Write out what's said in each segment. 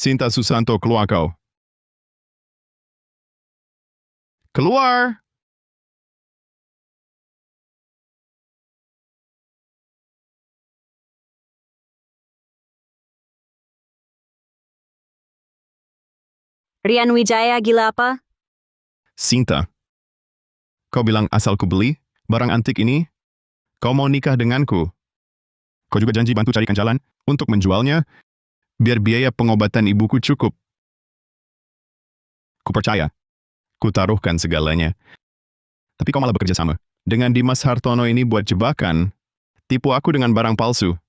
Sinta Susanto, keluar kau. Keluar! Rian Wijaya gila apa? Sinta, kau bilang asal ku beli barang antik ini, kau mau nikah denganku. Kau juga janji bantu carikan jalan untuk menjualnya, biar biaya pengobatan ibuku cukup. Ku percaya, ku taruhkan segalanya. Tapi kau malah bekerja sama dengan Dimas Hartono ini buat jebakan, tipu aku dengan barang palsu.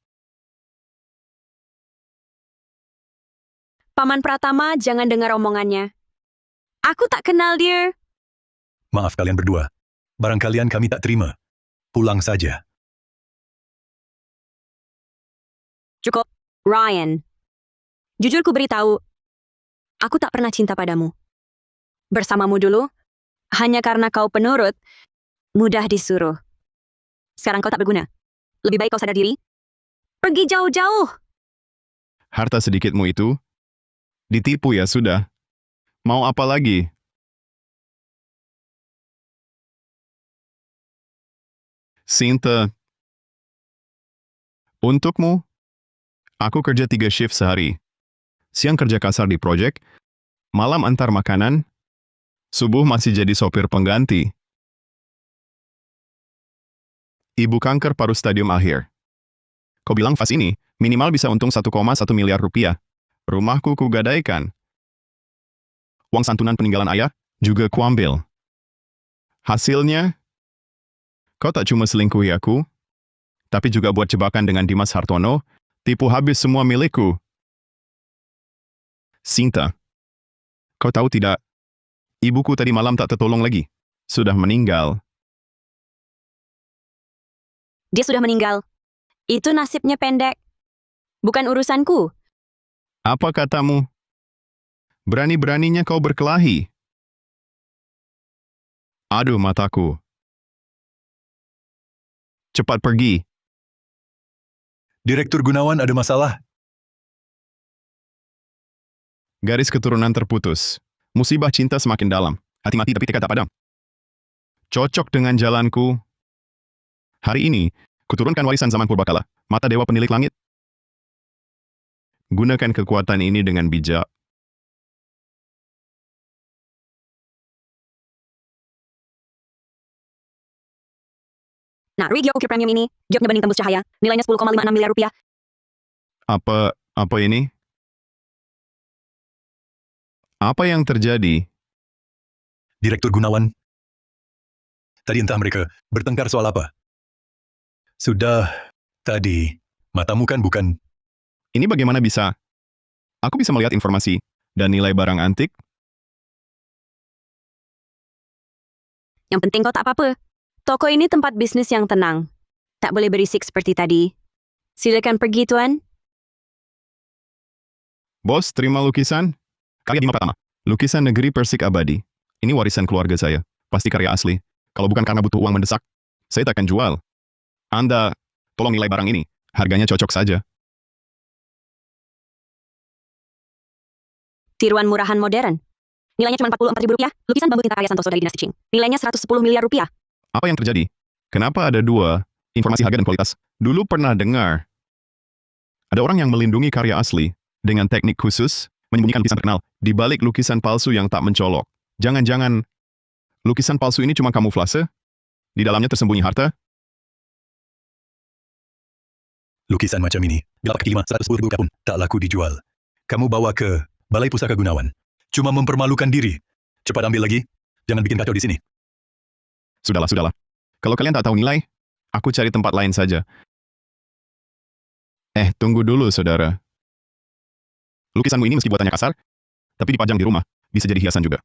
Paman Pratama, jangan dengar omongannya. Aku tak kenal dia. Maaf kalian berdua. Barang kalian kami tak terima. Pulang saja. Cukup, Ryan. Jujur ku beritahu, aku tak pernah cinta padamu. Bersamamu dulu, hanya karena kau penurut, mudah disuruh. Sekarang kau tak berguna. Lebih baik kau sadar diri. Pergi jauh-jauh. Harta sedikitmu itu, ditipu ya sudah. Mau apa lagi? Sinta, untukmu, aku kerja 3 shift sehari. Siang kerja kasar di proyek, malam antar makanan, subuh masih jadi sopir pengganti. Ibu kanker paru stadium akhir. Kau bilang fas ini, minimal bisa untung 1,1 miliar rupiah. Rumahku kugadaikan. Uang santunan peninggalan ayah, juga kuambil. Hasilnya, kau tak cuma selingkuhi aku, tapi juga buat jebakan dengan Dimas Hartono, tipu habis semua milikku. Sinta, kau tahu tidak, ibuku tadi malam tak tertolong lagi. Sudah meninggal. Dia sudah meninggal. Itu nasibnya pendek. Bukan urusanku. Apa katamu? Berani-beraninya kau berkelahi. Aduh mataku. Cepat pergi. Direktur Gunawan ada masalah. Garis keturunan terputus. Musibah cinta semakin dalam. Hati mati tapi tekad tak padam. Cocok dengan jalanku. Hari ini, kuturunkan warisan zaman purbakala. Mata dewa penilik langit. Gunakan kekuatan ini dengan bijak. Nah, rig Ukir Premium ini, jobnya bening tembus cahaya, nilainya 10,56 miliar rupiah. Apa ini? Apa yang terjadi? Direktur Gunawan. Tadi entah mereka bertengkar soal apa. Sudah, tadi. Matamu kan bukan. Ini bagaimana bisa? Aku bisa melihat informasi dan nilai barang antik. Yang penting kau tak apa-apa. Toko ini tempat bisnis yang tenang. Tak boleh berisik seperti tadi. Silakan pergi, Tuan. Bos, terima lukisan. Karya Bima Pratama. Lukisan Negeri Persik Abadi. Ini warisan keluarga saya. Pasti karya asli. Kalau bukan karena butuh uang mendesak, saya tak akan jual. Anda, tolong nilai barang ini. Harganya cocok saja. Tiruan murahan modern. Nilainya cuma Rp44.000. Lukisan bambu tinta karya Santoso dari dinasti Qing. Nilainya 110 miliar rupiah. Apa yang terjadi? Kenapa ada dua informasi harga dan kualitas? Dulu pernah dengar. Ada orang yang melindungi karya asli dengan teknik khusus, menyembunyikan lukisan terkenal di balik lukisan palsu yang tak mencolok. Jangan-jangan lukisan palsu ini cuma kamuflase? Di dalamnya tersembunyi harta? Lukisan macam ini, bila kaki 5, 110 ribu pun tak laku dijual. Kamu bawa ke Balai Pusaka Gunawan. Cuma mempermalukan diri. Cepat ambil lagi. Jangan bikin kacau di sini. Sudahlah. Kalau kalian tak tahu nilai, aku cari tempat lain saja. Tunggu dulu, saudara. Lukisanmu ini meski buatannya kasar, tapi dipajang di rumah, bisa jadi hiasan juga.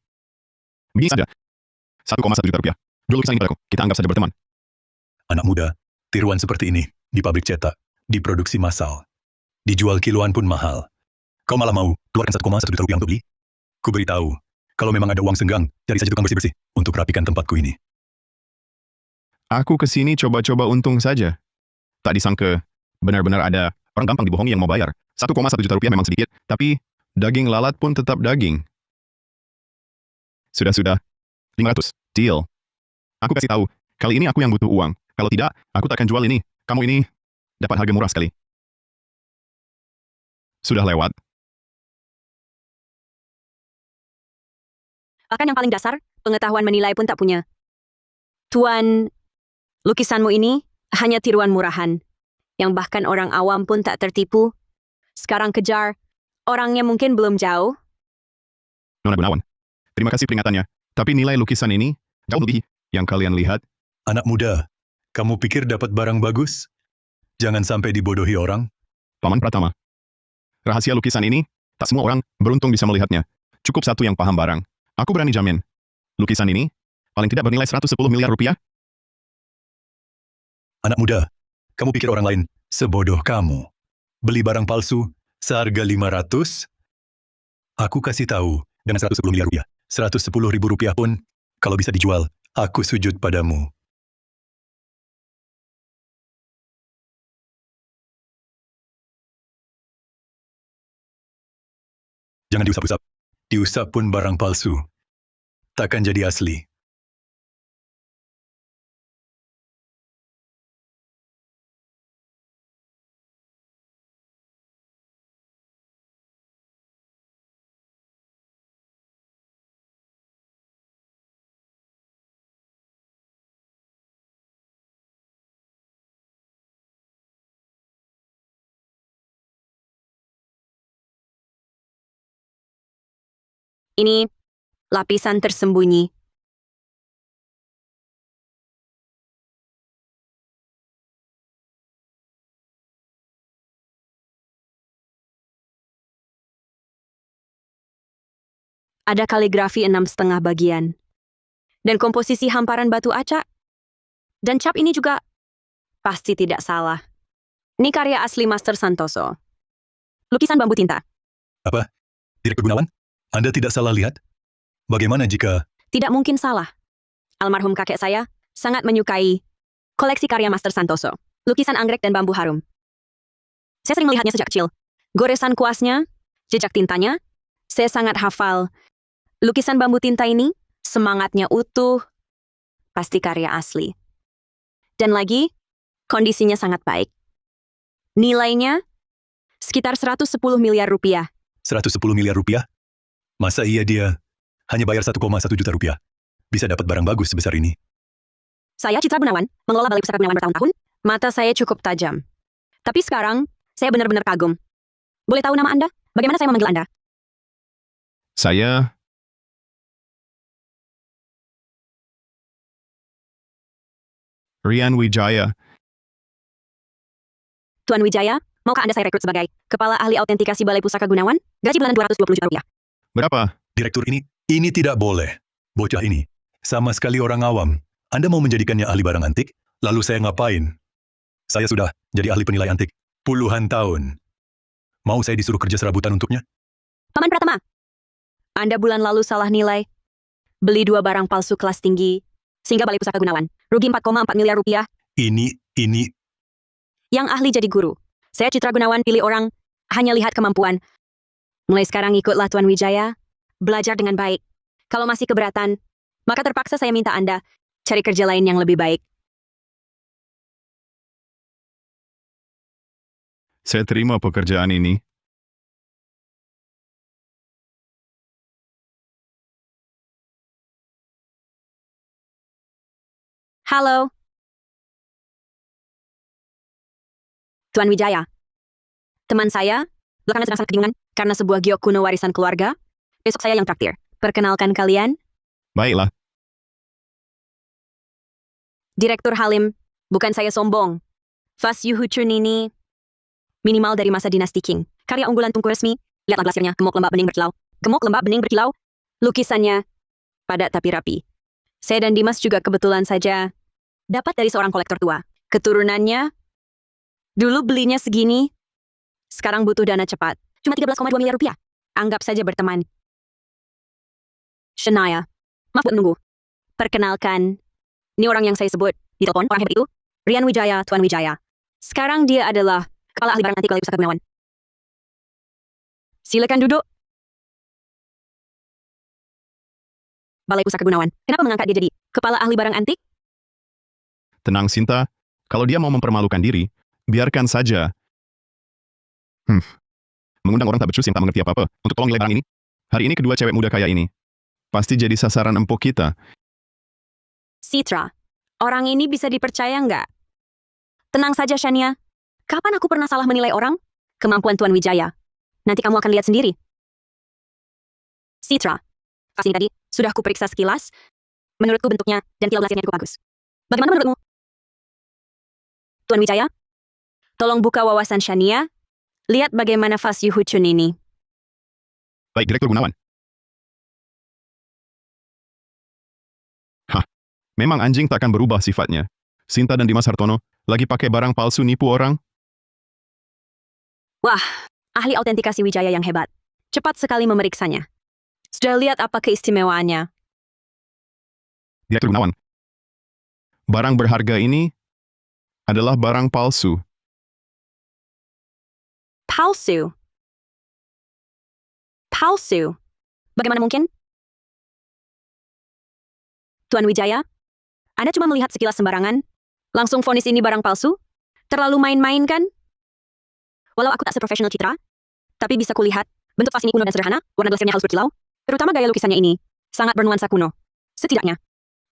Begini saja. 1,1 juta rupiah. Jual lukisan ini padaku. Kita anggap saja berteman. Anak muda, tiruan seperti ini, di pabrik cetak, diproduksi massal. Dijual kiloan pun mahal. Kau malah mau keluarkan 1,1 juta rupiah untuk beli? Ku beritahu, kalau memang ada uang senggang, cari saja tukang bersih-bersih untuk rapikan tempatku ini. Aku kesini coba-coba untung saja. Tak disangka, benar-benar ada orang gampang dibohongi yang mau bayar. 1,1 juta rupiah memang sedikit, tapi Daging lalat pun tetap daging. Sudah. 500. Deal. Aku kasih tahu, kali ini aku yang butuh uang. Kalau tidak, aku takkan jual ini. Kamu ini dapat harga murah sekali. Sudah lewat. Bahkan yang paling dasar, pengetahuan menilai pun tak punya. Tuan, lukisanmu ini hanya tiruan murahan, yang bahkan orang awam pun tak tertipu. Sekarang kejar, orangnya mungkin belum jauh. Nona Gunawan, terima kasih peringatannya. Tapi nilai lukisan ini jauh lebih yang kalian lihat. Anak muda, kamu pikir dapat barang bagus? Jangan sampai dibodohi orang. Paman Pratama. Rahasia lukisan ini, tak semua orang beruntung bisa melihatnya. Cukup satu yang paham barang. Aku berani jamin. Lukisan ini paling tidak bernilai 110 miliar rupiah. Anak muda, kamu pikir orang lain sebodoh kamu. Beli barang palsu seharga 500? Aku kasih tahu, dengan 110 miliar rupiah, 110 ribu rupiah pun, kalau bisa dijual, aku sujud padamu. Jangan diusap-usap. Diusap pun barang palsu. Takkan jadi asli. Ini lapisan tersembunyi. Ada kaligrafi 6,5 bagian. Dan komposisi hamparan batu acak. Dan cap ini juga pasti tidak salah. Ini karya asli Master Santoso. Lukisan bambu tinta. Apa? Direktur Gunawan? Anda tidak salah lihat? Bagaimana jika... Tidak mungkin salah. Almarhum kakek saya sangat menyukai koleksi karya Master Santoso. Lukisan anggrek dan bambu harum. Saya sering melihatnya sejak kecil. Goresan kuasnya, jejak tintanya, saya sangat hafal. Lukisan bambu tinta ini, semangatnya utuh, pasti karya asli. Dan lagi, kondisinya sangat baik. Nilainya, sekitar 110 miliar rupiah. 110 miliar rupiah? Masa iya dia hanya bayar 1,1 juta rupiah? Bisa dapat barang bagus sebesar ini? Saya Citra Gunawan, mengelola Balai Pusaka Gunawan bertahun-tahun. Mata saya cukup tajam. Tapi sekarang, saya benar-benar kagum. Boleh tahu nama Anda? Bagaimana saya memanggil Anda? Saya... Rian Wijaya. Tuan Wijaya, maukah Anda saya rekrut sebagai Kepala Ahli Autentikasi Balai Pusaka Gunawan? Gaji bulanan 220 juta rupiah. Berapa? Direktur ini tidak boleh. Bocah ini, sama sekali orang awam. Anda mau menjadikannya ahli barang antik? Lalu saya ngapain? Saya sudah jadi ahli penilai antik puluhan tahun. Mau saya disuruh kerja serabutan untuknya? Paman Pratama, Anda bulan lalu salah nilai. Beli 2 barang palsu kelas tinggi, sehingga Balai Pusaka Gunawan rugi 4,4 miliar rupiah. Ini... Yang ahli jadi guru. Saya Citra Gunawan pilih orang, hanya lihat kemampuan. Mulai sekarang ikutlah Tuan Wijaya, belajar dengan baik. Kalau masih keberatan, maka terpaksa saya minta Anda cari kerja lain yang lebih baik. Saya terima pekerjaan ini. Halo. Tuan Wijaya. Teman saya, belakangan sedang sangat kebingungan karena sebuah giok kuno warisan keluarga. Besok saya yang traktir. Perkenalkan kalian, Baiklah. Direktur Halim. Bukan saya sombong. Fas Yuhuchun ini minimal dari masa dinasti Qing. Karya unggulan Tungku resmi. Lihatlah glasirnya, gemuk lembab bening berkilau. Gemuk lembab bening berkilau. Lukisannya padat tapi rapi. Saya dan Dimas juga kebetulan saja dapat dari seorang kolektor tua. Keturunannya dulu belinya segini, sekarang butuh dana cepat. Cuma 13,2 miliar rupiah. Anggap saja berteman. Shania. Maaf buat menunggu. Perkenalkan, ini orang yang saya sebut di telepon, orang hebat itu. Rian Wijaya, Tuan Wijaya. Sekarang dia adalah Kepala Ahli Barang Antik Balai Pusaka Gunawan. Silakan duduk. Balai Pusaka Gunawan. Kenapa mengangkat dia jadi kepala ahli barang antik? Tenang, Sinta. Kalau dia mau mempermalukan diri, biarkan saja. Mengundang orang tak becus yang tak mengerti apa-apa untuk tolong nilai barang ini. Hari ini kedua cewek muda kaya ini pasti jadi sasaran empuk kita. Citra, orang ini bisa dipercaya nggak? Tenang saja, Shania. Kapan aku pernah salah menilai orang? Kemampuan Tuan Wijaya. Nanti kamu akan lihat sendiri. Citra, vas ini tadi sudah kuperiksa sekilas. Menurutku bentuknya dan kilau glasirnya cukup bagus. Bagaimana menurutmu? Tuan Wijaya, tolong buka wawasan Shania. Lihat bagaimana vas Yuhuchun ini. Baik, Direktur Gunawan. Memang anjing takkan berubah sifatnya. Sinta dan Dimas Hartono lagi pakai barang palsu nipu orang. Wah, ahli autentikasi Wijaya yang hebat. Cepat sekali memeriksanya. Sudah lihat apa keistimewaannya? Direktur Gunawan. Barang berharga ini adalah barang palsu. Palsu. Palsu. Bagaimana mungkin? Tuan Wijaya, Anda cuma melihat sekilas sembarangan? Langsung vonis ini barang palsu? Terlalu main-main kan? Walau aku tak seprofesional Citra, tapi bisa kulihat, bentuk vas ini kuno dan sederhana, warna glasirnya halus berkilau, terutama gaya lukisannya ini, sangat bernuansa kuno. Setidaknya,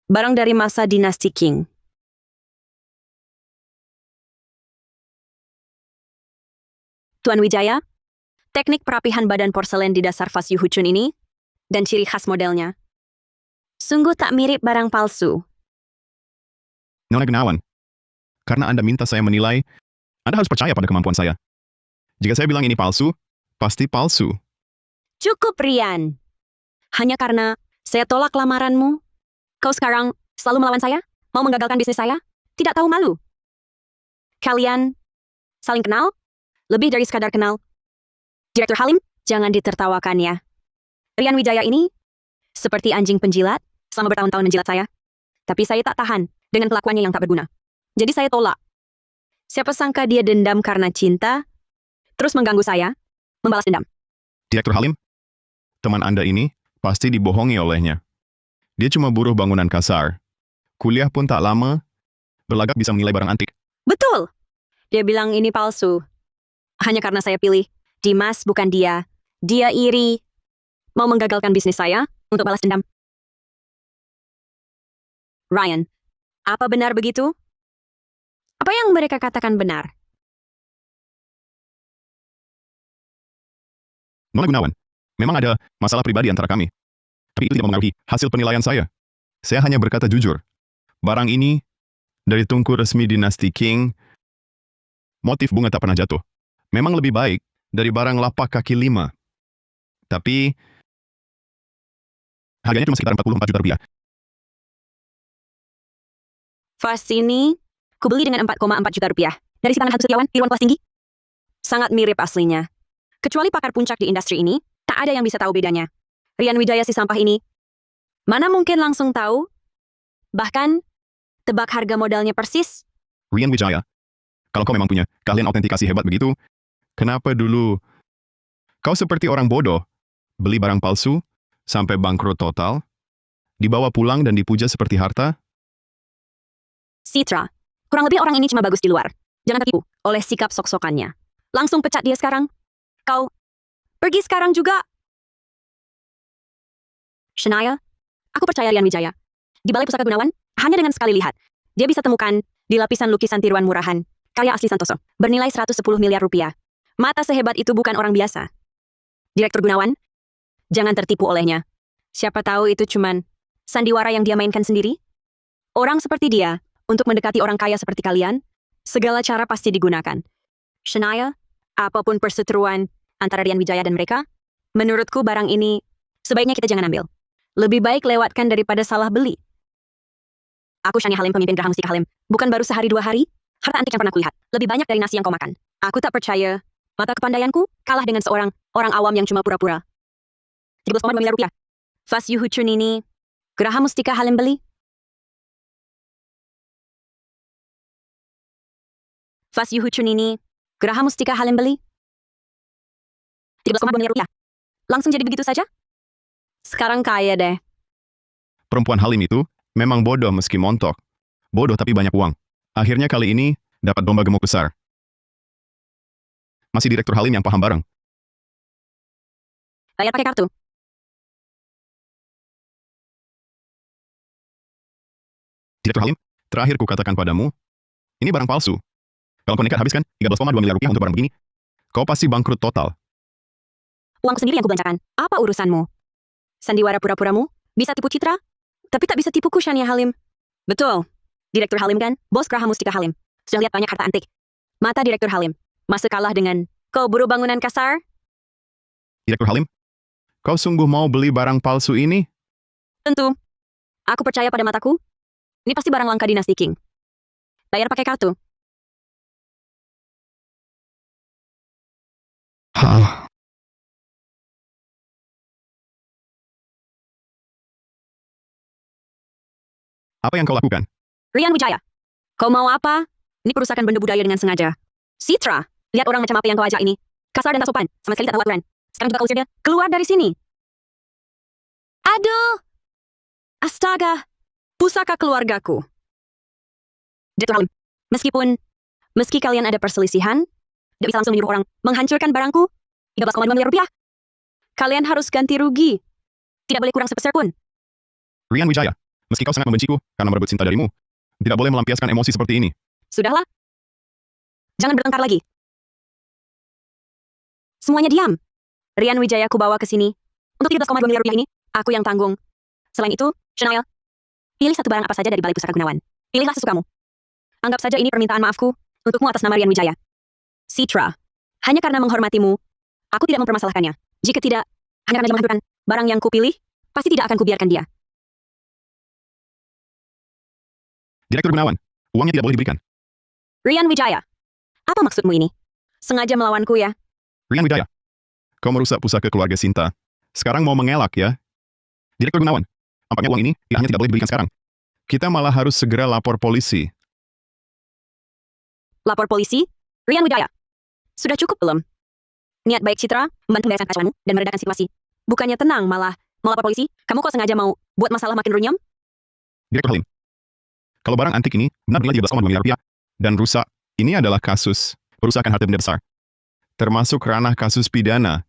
barang dari masa dinasti Qing. Tuan Wijaya, teknik perapihan badan porselen di dasar vas Yuhuchun ini, dan ciri khas modelnya, sungguh tak mirip barang palsu. Nona Gunawan, karena Anda minta saya menilai, Anda harus percaya pada kemampuan saya. Jika saya bilang ini palsu, pasti palsu. Cukup, Rian. Hanya karena saya tolak lamaranmu, kau sekarang selalu melawan saya? Mau menggagalkan bisnis saya? Tidak tahu malu. Kalian saling kenal? Lebih dari sekadar kenal. Direktur Halim, jangan ditertawakan ya. Rian Wijaya ini seperti anjing penjilat selama bertahun-tahun menjilat saya. Tapi saya tak tahan dengan kelakuannya yang tak berguna. Jadi saya tolak. Siapa sangka dia dendam karena cinta, terus mengganggu saya, membalas dendam. Direktur Halim, teman Anda ini pasti dibohongi olehnya. Dia cuma buruh bangunan kasar. Kuliah pun tak lama, berlagak bisa menilai barang antik. Betul. Dia bilang ini palsu. Hanya karena saya pilih Dimas bukan dia. Dia iri. Mau menggagalkan bisnis saya untuk balas dendam. Ryan, apa benar begitu? Apa yang mereka katakan benar? Nona Gunawan, memang ada masalah pribadi antara kami. Tapi itu tidak mempengaruhi hasil penilaian saya. Saya hanya berkata jujur. Barang ini, dari tungku resmi dinasti Qing, motif bunga tak pernah jatuh. Memang lebih baik dari barang lapak kaki 5. Tapi, harganya cuma sekitar 44 juta rupiah. Vas ini, kubeli dengan 4,4 juta rupiah. Dari si tangan Agus Setiawan, tiruan kelas tinggi. Sangat mirip aslinya. Kecuali pakar puncak di industri ini, tak ada yang bisa tahu bedanya. Rian Wijaya si sampah ini, mana mungkin langsung tahu? Bahkan, tebak harga modalnya persis. Rian Wijaya, kalau kau memang punya keahlian autentikasi hebat begitu, kenapa dulu kau seperti orang bodoh, beli barang palsu, sampai bangkrut total, dibawa pulang dan dipuja seperti harta? Citra, kurang lebih orang ini cuma bagus di luar. Jangan tertipu oleh sikap sok-sokannya. Langsung pecat dia sekarang. Kau pergi sekarang juga. Shania, aku percaya Rian Wijaya. Di Balai Pusaka Gunawan, hanya dengan sekali lihat, dia bisa temukan di lapisan lukisan tiruan murahan, karya asli Santoso, bernilai 110 miliar rupiah. Mata sehebat itu bukan orang biasa. Direktur Gunawan, jangan tertipu olehnya. Siapa tahu itu cuman sandiwara yang dia mainkan sendiri. Orang seperti dia, untuk mendekati orang kaya seperti kalian, segala cara pasti digunakan. Shania, apapun perseteruan antara Rian Wijaya dan mereka, menurutku barang ini sebaiknya kita jangan ambil. Lebih baik lewatkan daripada salah beli. Aku Shania Halim, pemimpin Geraha Mustika Halim. Bukan baru sehari 2 hari, harta antik yang pernah kulihat. Lebih banyak dari nasi yang kau makan. Aku tak percaya. Mata kepandaianku kalah dengan seorang orang awam yang cuma pura-pura. 13,2 miliar rupiah. Vas Yuhuchun ini, Geraha Mustika Halim beli. Vas Yuhuchun ini, Geraha Mustika Halim beli. 13,2 miliar rupiah. Langsung jadi begitu saja? Sekarang kaya deh. Perempuan Halim itu memang bodoh meski montok. Bodoh tapi banyak uang. Akhirnya kali ini dapat domba gemuk besar. Masih Direktur Halim yang paham bareng. Bayar pakai kartu. Direktur Halim, terakhir kukatakan padamu, ini barang palsu. Kalau kau nekat habiskan 13,2 miliar rupiah untuk barang begini, kau pasti bangkrut total. Uangku sendiri yang kubelanjakan. Apa urusanmu? Sandiwara pura-puramu bisa tipu Citra, tapi tak bisa tipuku Shania Halim. Betul. Direktur Halim kan, bos Graha Mustika Halim. Sudah lihat banyak harta antik. Mata Direktur Halim. Masa kalah dengan kau buru bangunan kasar? Direktur Halim, kau sungguh mau beli barang palsu ini? Tentu. Aku percaya pada mataku. Ini pasti barang langka dinasti King. Bayar pakai kartu. Apa yang kau lakukan? Rian Wijaya. Kau mau apa? Ini perusahaan benda budaya dengan sengaja. Citra, lihat orang macam apa yang kau ajak ini. Kasar dan tak sopan, sama sekali tak tahu aturan. Sekarang juga kau usir dia. Keluar dari sini. Aduh! Astaga! Pusaka keluargaku. Direktur Halim, meski kalian ada perselisihan, tidak bisa langsung menyuruh orang menghancurkan barangku, 13,2 miliar rupiah. Kalian harus ganti rugi. Tidak boleh kurang sepeser pun. Rian Wijaya, meski kau sangat membenciku karena merebut cinta darimu, tidak boleh melampiaskan emosi seperti ini. Sudahlah. Jangan bertengkar lagi. Semuanya diam. Rian Wijaya ku bawa ke sini. Untuk 13,2 miliar rupiah ini, aku yang tanggung. Selain itu, Chanel, pilih satu barang apa saja dari balai pusaka Gunawan. Pilihlah sesukamu. Anggap saja ini permintaan maafku untukmu atas nama Rian Wijaya. Citra, hanya karena menghormatimu, aku tidak mempermasalahkannya. Jika tidak, hanya karena dia menghancurkan barang yang kupilih, pasti tidak akan kubiarkan dia. Direktur Gunawan, uangnya tidak boleh diberikan. Rian Wijaya, apa maksudmu ini? Sengaja melawanku ya? Rian Wijaya, kau merusak pusaka keluarga Sinta. Sekarang mau mengelak ya? Direktur Gunawan, nampaknya uang ini hanya tidak boleh diberikan sekarang. Kita malah harus segera lapor polisi. Lapor polisi? Rian Wijaya, sudah cukup belum? Niat baik Citra, membantu membereskan kacauanmu dan meredakan situasi. Bukannya tenang, malah mau lapor polisi, kamu kok sengaja mau buat masalah makin runyam? Direktur Halim, kalau barang antik ini benar bernilai 13,2 miliar rupiah dan rusak, ini adalah kasus perusahaan harta benda besar. Termasuk ranah kasus pidana.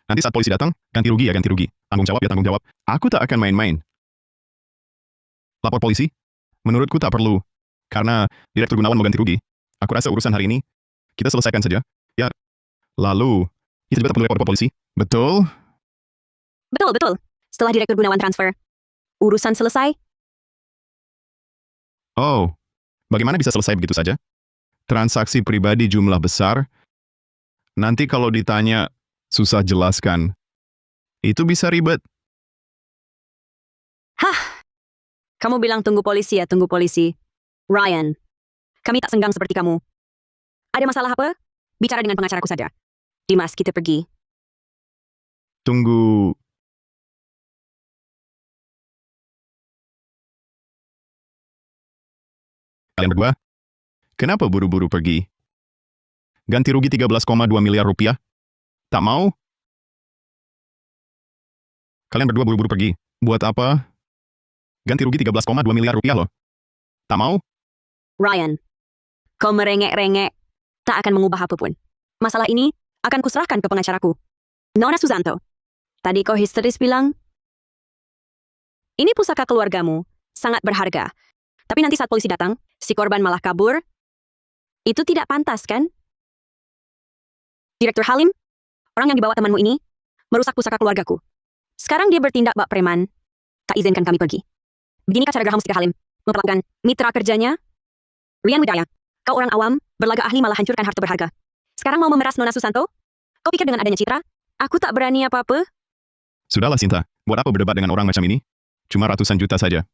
Nanti saat polisi datang, ganti rugi ya ganti rugi. Tanggung jawab ya tanggung jawab. Aku tak akan main-main. Lapor polisi? Menurutku tak perlu. Karena Direktur Gunawan mau ganti rugi. Aku rasa urusan hari ini, kita selesaikan saja. Ya, lalu, kita juga tak perlu lapor polisi. Betul? Betul. Setelah Direktur Gunawan transfer, urusan selesai. Oh, bagaimana bisa selesai begitu saja? Transaksi pribadi jumlah besar. Nanti kalau ditanya, susah jelaskan. Itu bisa ribet. Kamu bilang tunggu polisi ya, tunggu polisi. Ryan, kami tak senggang seperti kamu. Ada masalah apa? Bicara dengan pengacaraku saja. Dimas, kita pergi. Tunggu. Kalian berdua, kenapa buru-buru pergi? Ganti rugi 13,2 miliar rupiah? Tak mau? Kalian berdua buru-buru pergi. Buat apa? Ganti rugi 13,2 miliar rupiah loh. Tak mau? Ryan, kau merengek-rengek, tak akan mengubah apapun. Masalah ini akan kuserahkan ke pengacaraku. Nona Susanto, tadi kau histeris bilang, ini pusaka keluargamu, sangat berharga. Tapi nanti saat polisi datang, si korban malah kabur. Itu tidak pantas, kan? Direktur Halim, orang yang dibawa temanmu ini, merusak pusaka keluargaku. Sekarang dia bertindak bak preman. Tak izinkan kami pergi. Beginikah cara Graha Mustika Halim memperlakukan mitra kerjanya? Rian Wijaya, kau orang awam, berlagak ahli malah hancurkan harta berharga. Sekarang mau memeras Nona Susanto? Kau pikir dengan adanya Citra, aku tak berani apa-apa? Sudahlah Sinta, buat apa berdebat dengan orang macam ini? Cuma ratusan juta saja.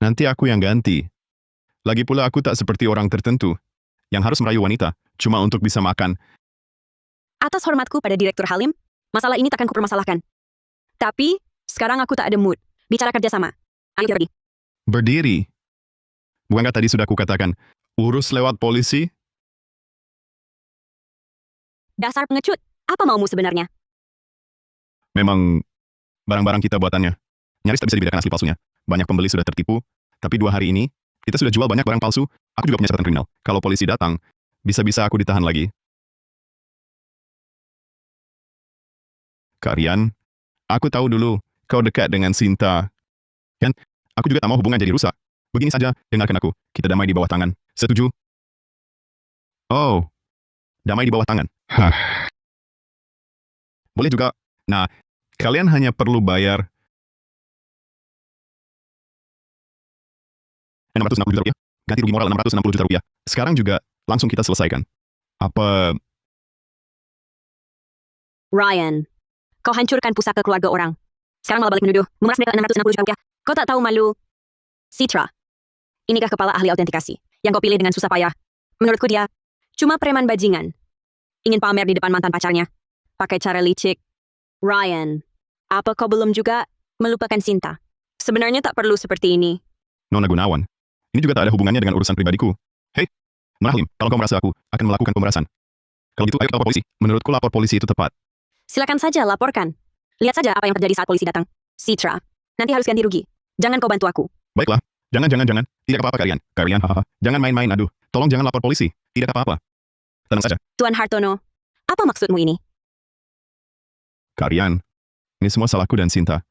Nanti aku yang ganti. Lagi pula aku tak seperti orang tertentu yang harus merayu wanita cuma untuk bisa makan. Atas hormatku pada Direktur Halim, masalah ini takkan kupermasalahkan. Tapi, sekarang aku tak ada mood. Bicara kerjasama. Ayo pergi. Berdiri. Bukankah tadi sudah kukatakan, urus lewat polisi? Dasar pengecut. Apa maumu sebenarnya? Memang barang-barang kita buatannya. Nyaris tak bisa dibedakan asli palsunya. Banyak pembeli sudah tertipu, tapi 2 hari ini, kita sudah jual banyak barang palsu. Aku juga punya catatan kriminal. Kalau polisi datang, bisa-bisa aku ditahan lagi. Kak Rian, aku tahu dulu, kau dekat dengan Sinta. Kan, aku juga tak mau hubungan jadi rusak. Begini saja, dengarkan aku. Kita damai di bawah tangan. Setuju? Oh, damai di bawah tangan. Hah. Boleh juga. Nah, kalian hanya perlu bayar 660 juta rupiah. Ganti rugi moral 660 juta rupiah. Sekarang juga, langsung kita selesaikan. Apa... Ryan, kau hancurkan pusaka keluarga orang. Sekarang malah balik menuduh, memeras mereka 660 juta rupiah. Kau tak tahu malu. Citra, inikah kepala ahli autentikasi yang kau pilih dengan susah payah? Menurutku dia cuma preman bajingan. Ingin pamer di depan mantan pacarnya. Pakai cara licik. Ryan, apa kau belum juga melupakan Sinta? Sebenarnya tak perlu seperti ini. Nona Gunawan. Ini juga tak ada hubungannya dengan urusan pribadiku. Hei, Nona Halim, kalau kau merasa aku akan melakukan pemerasan. Kalau gitu, ayo lapor polisi. Menurutku lapor polisi itu tepat. Silakan saja laporkan. Lihat saja apa yang terjadi saat polisi datang. Citra, nanti harus ganti rugi. Jangan kau bantu aku. Baiklah. Jangan. Tidak apa-apa, Karian. Karian, hahaha. Jangan main-main, aduh. Tolong jangan lapor polisi. Tidak apa-apa. Tenang saja. Tuan Hartono, apa maksudmu ini? Karian, ini semua salahku dan Sinta.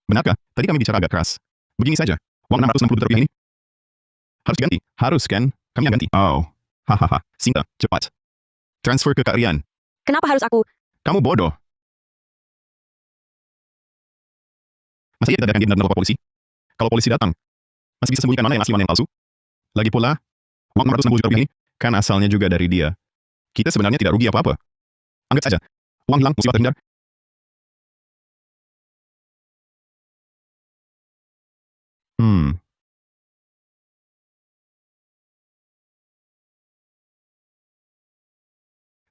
Benarkah? Tadi kami bicara agak keras. Begini saja. Uang 660 juta rupiah ini harus diganti. Harus kan? Kami yang ganti. Oh. Hahaha. Sinta, cepat. Transfer ke Kak Rian. Kenapa harus aku? Kamu bodoh. Masa iya tidak akan benar-benar lapor polisi? Kalau polisi datang, masih bisa sembunyikan mana yang asli mana yang palsu? Lagi pula, uang 660 juta rupiah ini kan asalnya juga dari dia. Kita sebenarnya tidak rugi apa-apa. Anggap saja. Uang hilang, musibah terhindar.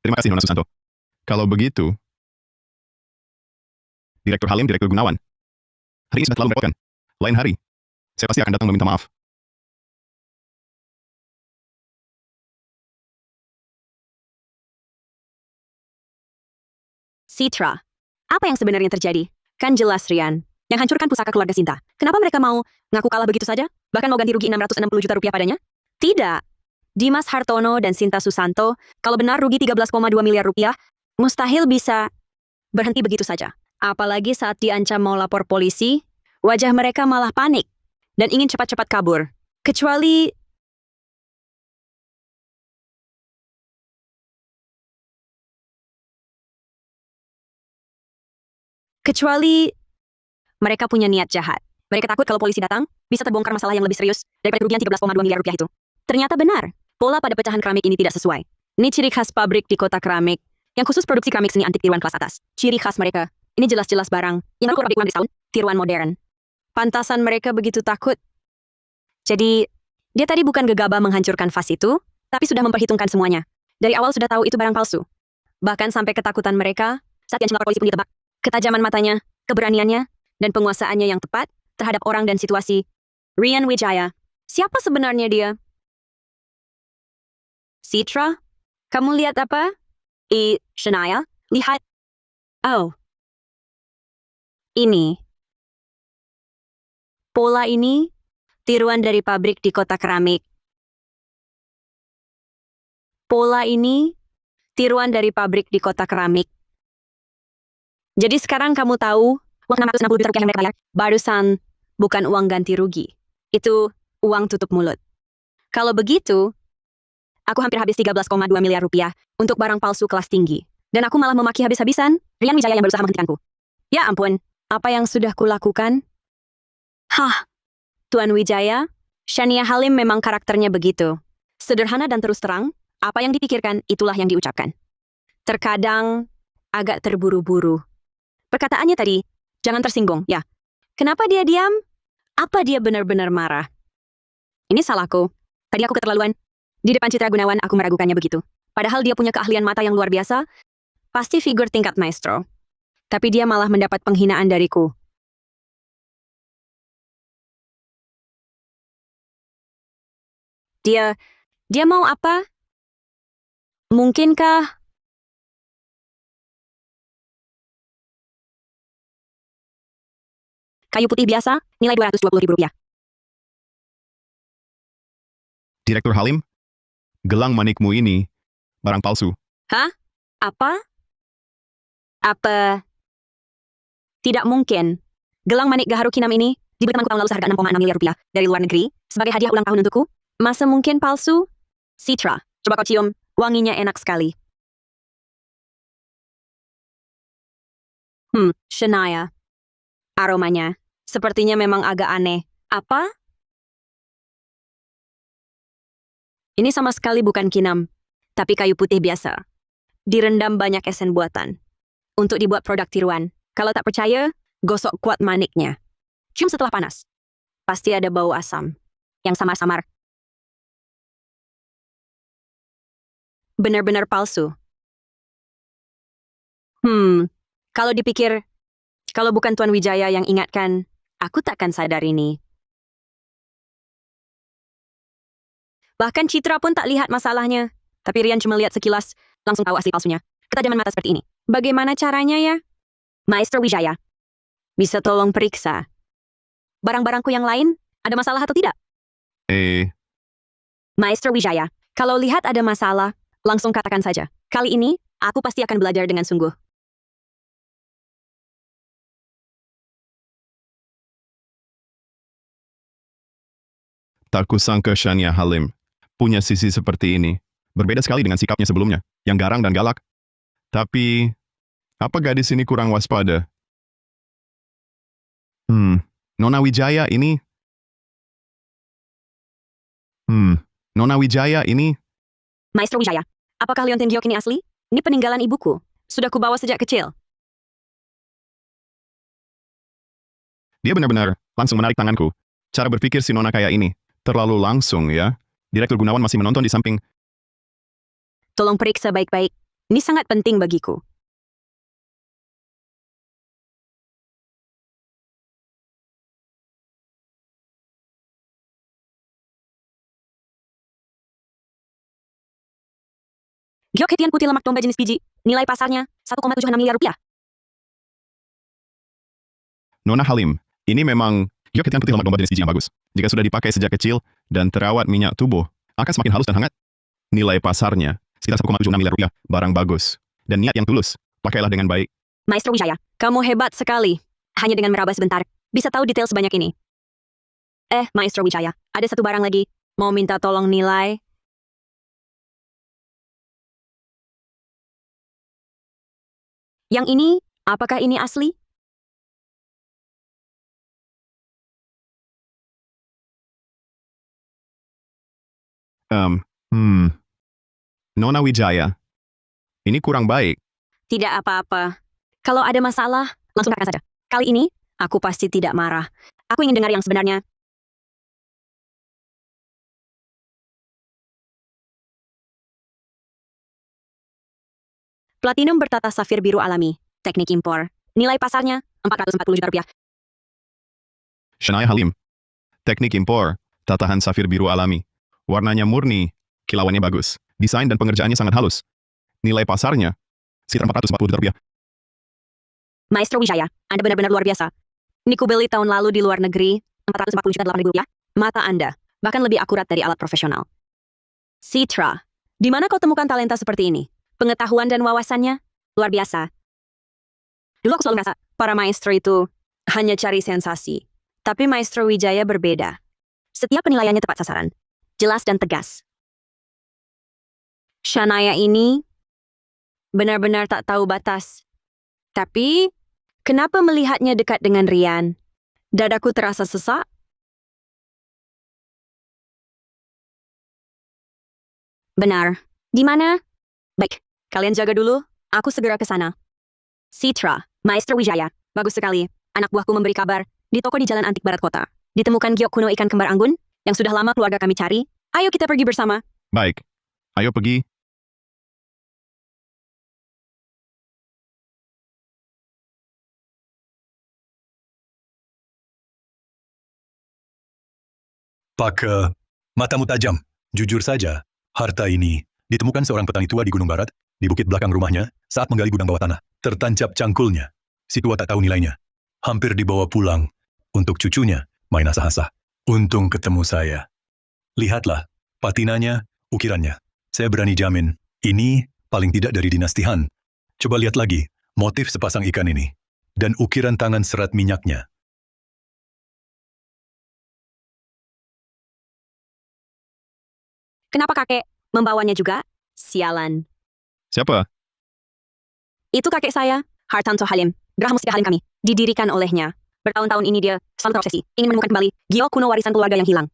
Terima kasih, Nona Susanto. Kalau begitu, Direktur Halim, Direktur Gunawan. Hari ini sudah terlalu merepotkan. Lain hari, saya pasti akan datang meminta maaf. Citra, apa yang sebenarnya terjadi? Kan jelas, Rian, yang hancurkan pusaka keluarga Sinta. Kenapa mereka mau ngaku kalah begitu saja? Bahkan mau ganti rugi 660 juta rupiah padanya? Tidak. Dimas Hartono dan Sinta Susanto, kalau benar rugi 13,2 miliar rupiah, mustahil bisa berhenti begitu saja. Apalagi saat diancam mau lapor polisi, wajah mereka malah panik dan ingin cepat-cepat kabur. Kecuali mereka punya niat jahat. Mereka takut kalau polisi datang, bisa terbongkar masalah yang lebih serius daripada kerugian 13,2 miliar rupiah itu. Ternyata benar, pola pada pecahan keramik ini tidak sesuai. Ini ciri khas pabrik di kota keramik, yang khusus produksi keramik seni antik tiruan kelas atas. Ciri khas mereka, ini jelas-jelas barang yang baru pabrik ulang di tahun, tiruan modern. Pantasan mereka begitu takut. Jadi, dia tadi bukan gegabah menghancurkan vas itu, tapi sudah memperhitungkan semuanya. Dari awal sudah tahu itu barang palsu. Bahkan sampai ketakutan mereka, saat yang melapor polisi pun ditebak. Ketajaman matanya, keberaniannya, dan penguasaannya yang tepat terhadap orang dan situasi. Rian Wijaya, siapa sebenarnya dia? Citra, kamu lihat apa? Shania, lihat. Oh. Ini. Pola ini, tiruan dari pabrik di kota keramik. Pola ini, tiruan dari pabrik di kota keramik. Jadi sekarang kamu tahu, uang 660 juta rupiah yang mereka bayar, barusan bukan uang ganti rugi. Itu uang tutup mulut. Kalau begitu, aku hampir habis 13,2 miliar rupiah untuk barang palsu kelas tinggi. Dan aku malah memaki habis-habisan Rian Wijaya yang berusaha menghentikanku. Ya ampun, apa yang sudah kulakukan? Hah, Tuan Wijaya, Shania Halim memang karakternya begitu. Sederhana dan terus terang, apa yang dipikirkan itulah yang diucapkan. Terkadang agak terburu-buru. Perkataannya tadi, jangan tersinggung, ya. Kenapa dia diam? Apa dia benar-benar marah? Ini salahku. Tadi aku keterlaluan. Di depan Citra Gunawan aku meragukannya begitu. Padahal dia punya keahlian mata yang luar biasa. Pasti figur tingkat maestro. Tapi dia malah mendapat penghinaan dariku. Dia mau apa? Mungkinkah Kayu putih biasa, nilai Rp220.000. Direktur Halim, gelang manikmu ini barang palsu. Hah? Apa? Apa? Tidak mungkin. Gelang manik Gaharu Kinam ini dibeli temanku tahun lalu seharga Rp6,6 miliar dari luar negeri sebagai hadiah ulang tahun untukku. Masa mungkin palsu? Citra, coba kau cium. Wanginya enak sekali. Shania. Aromanya. Sepertinya memang agak aneh. Apa? Ini sama sekali bukan kinam, tapi kayu putih biasa. Direndam banyak esen buatan. Untuk dibuat produk tiruan. Kalau tak percaya, gosok kuat maniknya. Cium setelah panas. Pasti ada bau asam. Yang samar-samar. Benar-benar palsu. Kalau dipikir, kalau bukan Tuan Wijaya yang ingatkan, aku takkan sadar ini. Bahkan Citra pun tak lihat masalahnya. Tapi Rian cuma lihat sekilas, langsung tahu asli palsunya. Ketajaman mata seperti ini. Bagaimana caranya ya? Maestro Wijaya, bisa tolong periksa. Barang-barangku yang lain, ada masalah atau tidak? Maestro Wijaya, kalau lihat ada masalah, langsung katakan saja. Kali ini, aku pasti akan belajar dengan sungguh. Tak kusangka Shania Halim punya sisi seperti ini. Berbeda sekali dengan sikapnya sebelumnya, yang garang dan galak. Tapi, apa gadis ini kurang waspada? Nona Wijaya ini... Nona Wijaya ini... Maestro Wijaya, apakah Leontin Giok ini asli? Ini peninggalan ibuku. Sudah kubawa sejak kecil. Dia benar-benar langsung menarik tanganku. Cara berpikir si Nona kayak ini. Terlalu langsung ya. Direktur Gunawan masih menonton di samping. Tolong periksa baik-baik. Ini sangat penting bagiku. Giok Hetian putih lemak domba jenis biji. Nilai pasarnya Rp1,76 miliar. Nona Halim, ini memang Giok Hetian putih lemak domba jenis biji yang bagus. Jika sudah dipakai sejak kecil dan terawat minyak tubuh, akan semakin halus dan hangat. Nilai pasarnya sekitar Rp1,76 miliar. Barang bagus. Dan niat yang tulus. Pakailah dengan baik. Maestro Wijaya, kamu hebat sekali. Hanya dengan meraba sebentar, bisa tahu detail sebanyak ini. Maestro Wijaya, ada satu barang lagi. Mau minta tolong nilai. Yang ini, apakah ini asli? Nona Wijaya, ini kurang baik. Tidak apa-apa. Kalau ada masalah, langsung katakan saja. Kali ini, aku pasti tidak marah. Aku ingin dengar yang sebenarnya. Platinum bertata safir biru alami. Teknik impor. Nilai pasarnya Rp440 juta. Shania Halim. Teknik impor, tatahan safir biru alami. Warnanya murni, kilauannya bagus. Desain dan pengerjaannya sangat halus. Nilai pasarnya sekitar Rp440 juta. Maestro Wijaya, Anda benar-benar luar biasa. Ini kubeli tahun lalu di luar negeri, Rp440 juta. Mata Anda, bahkan lebih akurat dari alat profesional. Citra, di mana kau temukan talenta seperti ini? Pengetahuan dan wawasannya luar biasa. Dulu aku selalu merasa, para maestro itu hanya cari sensasi. Tapi Maestro Wijaya berbeda. Setiap penilaiannya tepat sasaran. Jelas dan tegas. Shania ini benar-benar tak tahu batas. Tapi, kenapa melihatnya dekat dengan Rian? Dadaku terasa sesak. Benar. Di mana? Baik, kalian jaga dulu. Aku segera ke sana. Citra, Maestro Wijaya. Bagus sekali. Anak buahku memberi kabar. Di toko di Jalan Antik Barat Kota. Ditemukan giok kuno ikan kembar anggun, yang sudah lama keluarga kami cari. Ayo kita pergi bersama. Baik. Ayo pergi. Pak, matamu tajam. Jujur saja, harta ini ditemukan seorang petani tua di Gunung Barat, di bukit belakang rumahnya, saat menggali gudang bawah tanah. Tertancap cangkulnya. Si tua tak tahu nilainya. Hampir dibawa pulang. Untuk cucunya, main asah-asah. Untung ketemu saya. Lihatlah, patinanya, ukirannya. Saya berani jamin, ini paling tidak dari dinasti Han. Coba lihat lagi, motif sepasang ikan ini. Dan ukiran tangan serat minyaknya. Kenapa kakek membawanya juga? Sialan. Siapa? Itu kakek saya, Hartanto Halim. Geraha Mustika Halim kami. Didirikan olehnya. Bertahun-tahun ini dia selalu terobsesi. Ingin menemukan kembali giok kuno warisan keluarga yang hilang.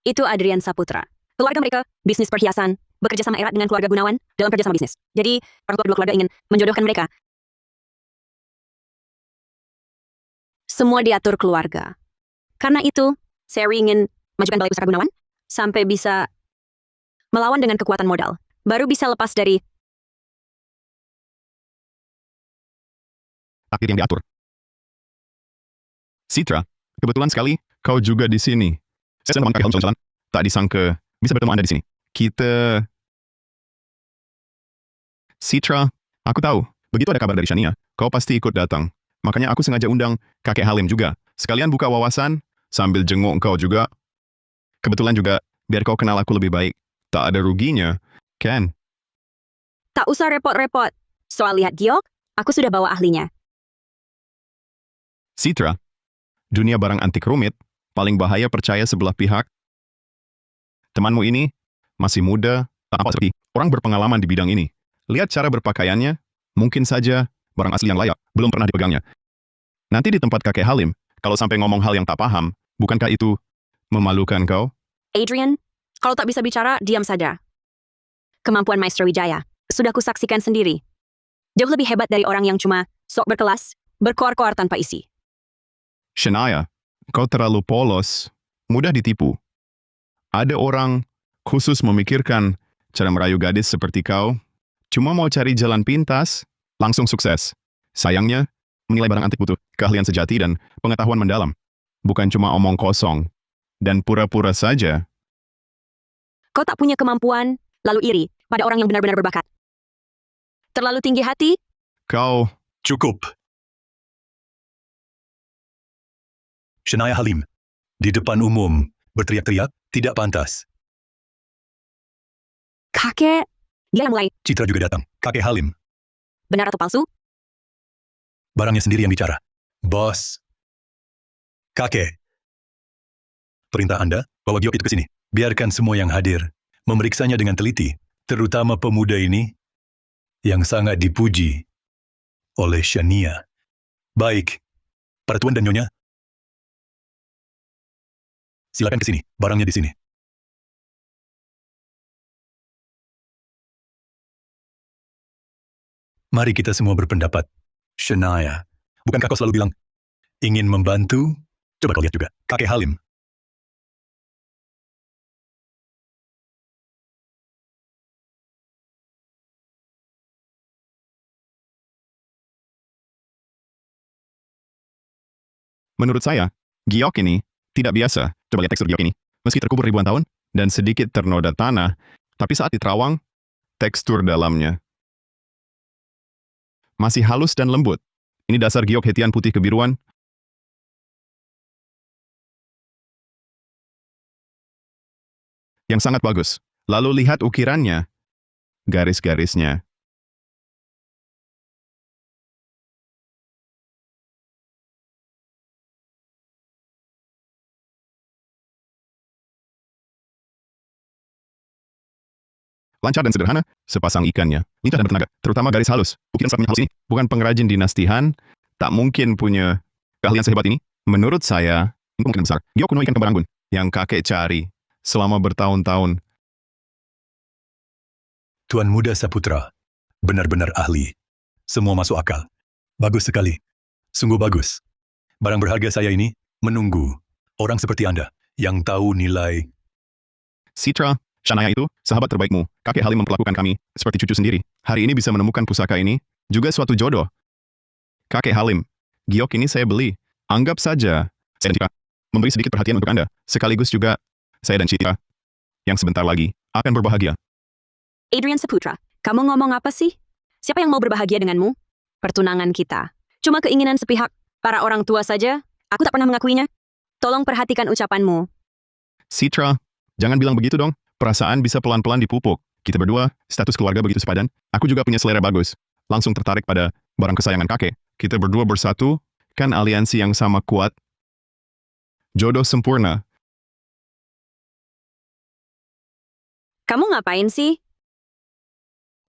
Itu Adrian Saputra. Keluarga mereka, bisnis perhiasan, bekerja sama erat dengan keluarga Gunawan dalam kerjasama bisnis. Jadi, orang tua kedua keluarga ingin menjodohkan mereka. Semua diatur keluarga. Karena itu, saya ingin majukan balai pusaka Gunawan sampai bisa melawan dengan kekuatan modal. Baru bisa lepas dari Takdir yang diatur. Citra, kebetulan sekali kau juga di sini. Saya sedang kakek Halim jalan-jalan. Tak disangka bisa bertemu Anda di sini. Citra, aku tahu. Begitu ada kabar dari Shania, kau pasti ikut datang. Makanya aku sengaja undang kakek Halim juga. Sekalian buka wawasan, sambil jenguk kau juga. Kebetulan juga, biar kau kenal aku lebih baik. Tak ada ruginya, kan? tak usah repot-repot. Soal lihat giok, aku sudah bawa ahlinya. Citra, dunia barang antik rumit, paling bahaya percaya sebelah pihak. Temanmu ini masih muda, tak apa seperti orang berpengalaman di bidang ini. Lihat cara berpakaiannya, mungkin saja barang asli yang layak, belum pernah dipegangnya. Nanti di tempat kakek Halim, kalau sampai ngomong hal yang tak paham, bukankah itu memalukan kau? Adrian, kalau tak bisa bicara, diam saja. Kemampuan Maestro Wijaya, sudah kusaksikan sendiri. Jauh lebih hebat dari orang yang cuma sok berkelas, berkoar-koar tanpa isi. Shania, kau terlalu polos, mudah ditipu. Ada orang khusus memikirkan cara merayu gadis seperti kau, cuma mau cari jalan pintas, langsung sukses. Sayangnya, menilai barang antik butuh keahlian sejati dan pengetahuan mendalam. Bukan cuma omong kosong, dan pura-pura saja. Kau tak punya kemampuan, lalu iri pada orang yang benar-benar berbakat. Terlalu tinggi hati, Kau, Cukup. Shania Halim. Di depan umum, berteriak-teriak, tidak pantas. kakek. Dia yang mulai, Citra juga datang. Kakek Halim. benar atau palsu? Barangnya sendiri yang bicara. Bos. Kakek. Perintah Anda, bawa giok itu ke sini. Biarkan semua yang hadir memeriksanya dengan teliti, terutama pemuda ini yang sangat dipuji oleh Shania. Baik, para tuan dan nyonya, silakan ke sini. Barangnya di sini. Mari kita semua berpendapat. Shania, bukankah kau selalu bilang ingin membantu? Coba kau lihat juga. Kakek Halim. menurut saya, giok ini tidak biasa. Coba lihat tekstur giok ini. Meski terkubur ribuan tahun dan sedikit ternoda tanah, tapi saat diterawang, tekstur dalamnya masih halus dan lembut. Ini dasar giok hetian putih kebiruan. Yang sangat bagus. Lalu lihat ukirannya. Garis-garisnya. Lancar dan sederhana, sepasang ikannya. Lincah dan bertenaga, terutama garis halus. Ukiran seratnya halus ini, bukan pengrajin dinasti Han, tak mungkin punya keahlian sehebat ini. Menurut saya, ini kemungkinan besar. Giok kuno ikan kembaranggun, yang kakek cari selama bertahun-tahun. Tuan Muda Saputra. Benar-benar ahli. Semua masuk akal. Bagus sekali. Sungguh bagus. Barang berharga saya ini menunggu orang seperti Anda yang tahu nilai. Citra, Shania itu, sahabat terbaikmu. Kakek Halim memperlakukan kami seperti cucu sendiri. Hari ini bisa menemukan pusaka ini, juga suatu jodoh. Kakek Halim, giok ini saya beli. Anggap saja, saya dan Citra memberi sedikit perhatian untuk Anda. Sekaligus juga, saya dan Citra, yang sebentar lagi, akan berbahagia. Adrian Saputra, kamu ngomong apa sih? Siapa yang mau berbahagia denganmu? Pertunangan kita. Cuma keinginan sepihak. Para orang tua saja, aku tak pernah mengakuinya. Tolong perhatikan ucapanmu. Citra, jangan bilang begitu dong. Perasaan bisa pelan-pelan dipupuk. Kita berdua, status keluarga begitu sepadan. Aku juga punya selera bagus. Langsung tertarik pada barang kesayangan kakek. Kita berdua bersatu, kan aliansi yang sama kuat. Jodoh sempurna. Kamu ngapain sih?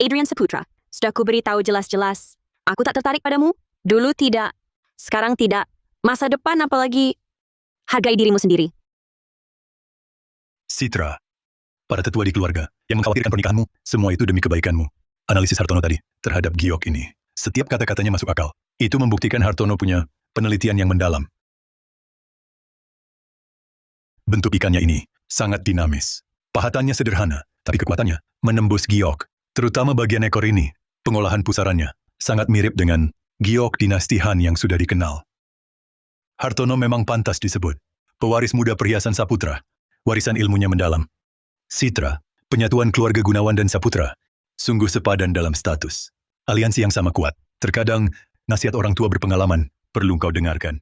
Adrian Saputra, sudah kuberitahu jelas-jelas. Aku tak tertarik padamu. Dulu tidak. Sekarang tidak. Masa depan apalagi. Hargai dirimu sendiri. Citra, para tetua di keluarga yang mengkhawatirkan pernikahanmu, semua itu demi kebaikanmu. Analisis Hartono tadi terhadap giok ini, setiap kata-katanya masuk akal. Itu membuktikan Hartono punya penelitian yang mendalam. Bentuk ikannya ini sangat dinamis. Pahatannya sederhana, tapi kekuatannya menembus giok. Terutama bagian ekor ini, pengolahan pusarannya sangat mirip dengan giok dinasti Han yang sudah dikenal. Hartono memang pantas disebut pewaris muda perhiasan Saputra. Warisan ilmunya mendalam. Citra, penyatuan keluarga Gunawan dan Saputra, sungguh sepadan dalam status. Aliansi yang sama kuat. Terkadang, nasihat orang tua berpengalaman perlu kau dengarkan.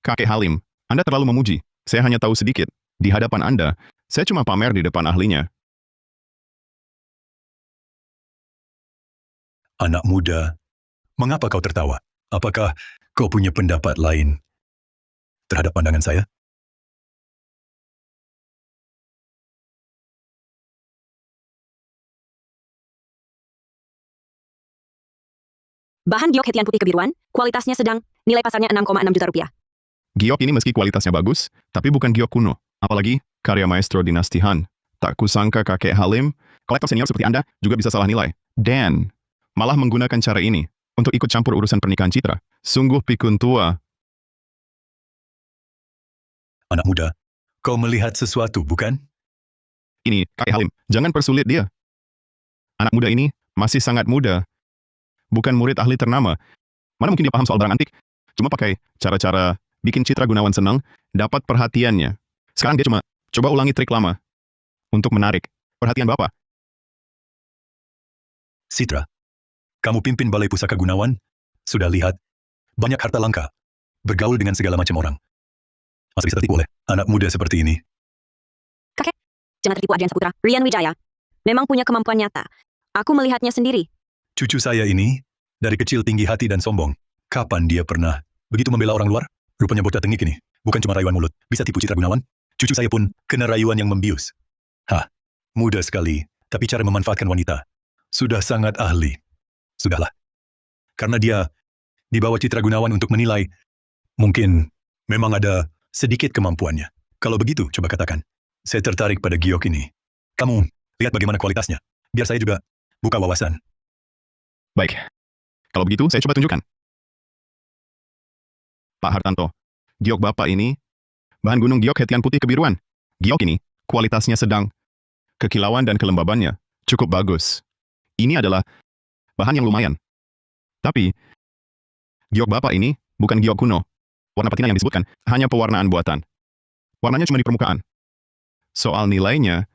Kakek Halim, Anda terlalu memuji. Saya hanya tahu sedikit. Di hadapan Anda, saya cuma pamer di depan ahlinya. Anak muda, mengapa kau tertawa? Apakah kau punya pendapat lain terhadap pandangan saya? Bahan giok hetian putih kebiruan, kualitasnya sedang, nilai pasarnya 6,6 juta rupiah. Giok ini meski kualitasnya bagus, tapi bukan giok kuno. Apalagi, karya maestro dinasti Han. Tak kusangka kakek Halim, kolektor senior seperti Anda, juga bisa salah nilai. Dan, malah menggunakan cara ini untuk ikut campur urusan pernikahan Citra. Sungguh pikun tua. Anak muda, kau melihat sesuatu, bukan? Ini, kakek Halim, jangan persulit dia. Anak muda ini masih sangat muda. Bukan murid ahli ternama. Mana mungkin dia paham soal barang antik? Cuma pakai cara-cara bikin Citra Gunawan senang, dapat perhatiannya. Sekarang dia cuma coba ulangi trik lama untuk menarik perhatian Bapak. Citra, kamu pimpin Balai Pusaka Gunawan? Sudah lihat, banyak harta langka. Bergaul dengan segala macam orang. Masa bisa tertipu oleh anak muda seperti ini? Kakek, jangan tertipu Adrian Saputra. Rian Wijaya. Memang punya kemampuan nyata. Aku melihatnya sendiri. Cucu saya ini, dari kecil tinggi hati dan sombong. Kapan dia pernah begitu membela orang luar? Rupanya bocah tengik ini. Bukan cuma rayuan mulut. Bisa tipu Citra Gunawan? Cucu saya pun kena rayuan yang membius. Hah, muda sekali. Tapi cara memanfaatkan wanita. Sudah sangat ahli. Sudahlah. Karena dia di bawah Citra Gunawan untuk menilai. Mungkin memang ada sedikit kemampuannya. Kalau begitu, coba katakan. Saya tertarik pada giok ini. Kamu lihat bagaimana kualitasnya. Biar saya juga buka wawasan. Baik. Kalau begitu, saya coba tunjukkan. Pak Hartanto, giok Bapak ini, bahan gunung giok hetian putih kebiruan. Giok ini, kualitasnya sedang. Kekilauan dan kelembabannya cukup bagus. Ini adalah bahan yang lumayan. Tapi, giok Bapak ini bukan giok kuno. Warna patina yang disebutkan hanya pewarnaan buatan. Warnanya cuma di permukaan. Soal nilainya,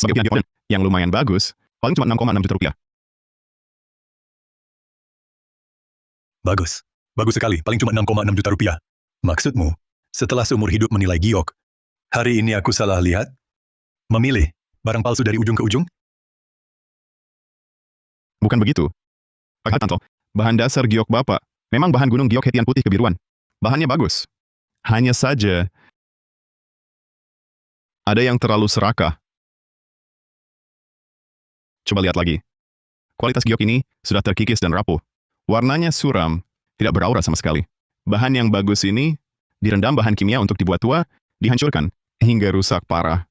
sebagai giok yang lumayan bagus, paling cuma 6,6 juta rupiah. Bagus. Bagus sekali. Paling cuma 6,6 juta rupiah. Maksudmu, setelah seumur hidup menilai giok, hari ini aku salah lihat? Memilih barang palsu dari ujung ke ujung? Bukan begitu. Pak Hartanto, bahan dasar giok Bapak memang bahan gunung giok hetian putih kebiruan. Bahannya bagus. Hanya saja, ada yang terlalu serakah. Coba lihat lagi. Kualitas giok ini sudah terkikis dan rapuh. Warnanya suram, tidak beraura sama sekali. Bahan yang bagus ini direndam bahan kimia untuk dibuat tua, dihancurkan, hingga rusak parah.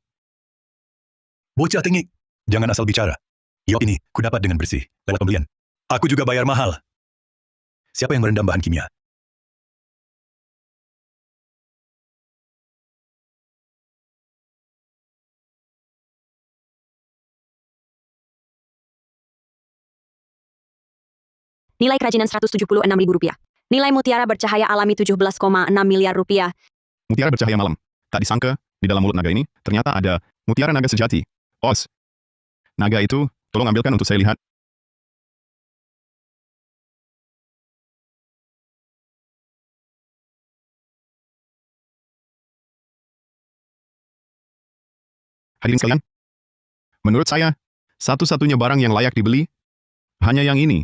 Bocah tengik. Jangan asal bicara. Giok ini kudapat dengan bersih, lewat pembelian. Aku juga bayar mahal. Siapa yang merendam bahan kimia? Nilai kerajinan Rp176.000. Nilai mutiara bercahaya alami Rp17,6 miliar. Mutiara bercahaya malam. Tak disangka, di dalam mulut naga ini, ternyata ada mutiara naga sejati. Os. Naga itu, tolong ambilkan untuk saya lihat. Hadirin sekalian, menurut saya, satu-satunya barang yang layak dibeli hanya yang ini.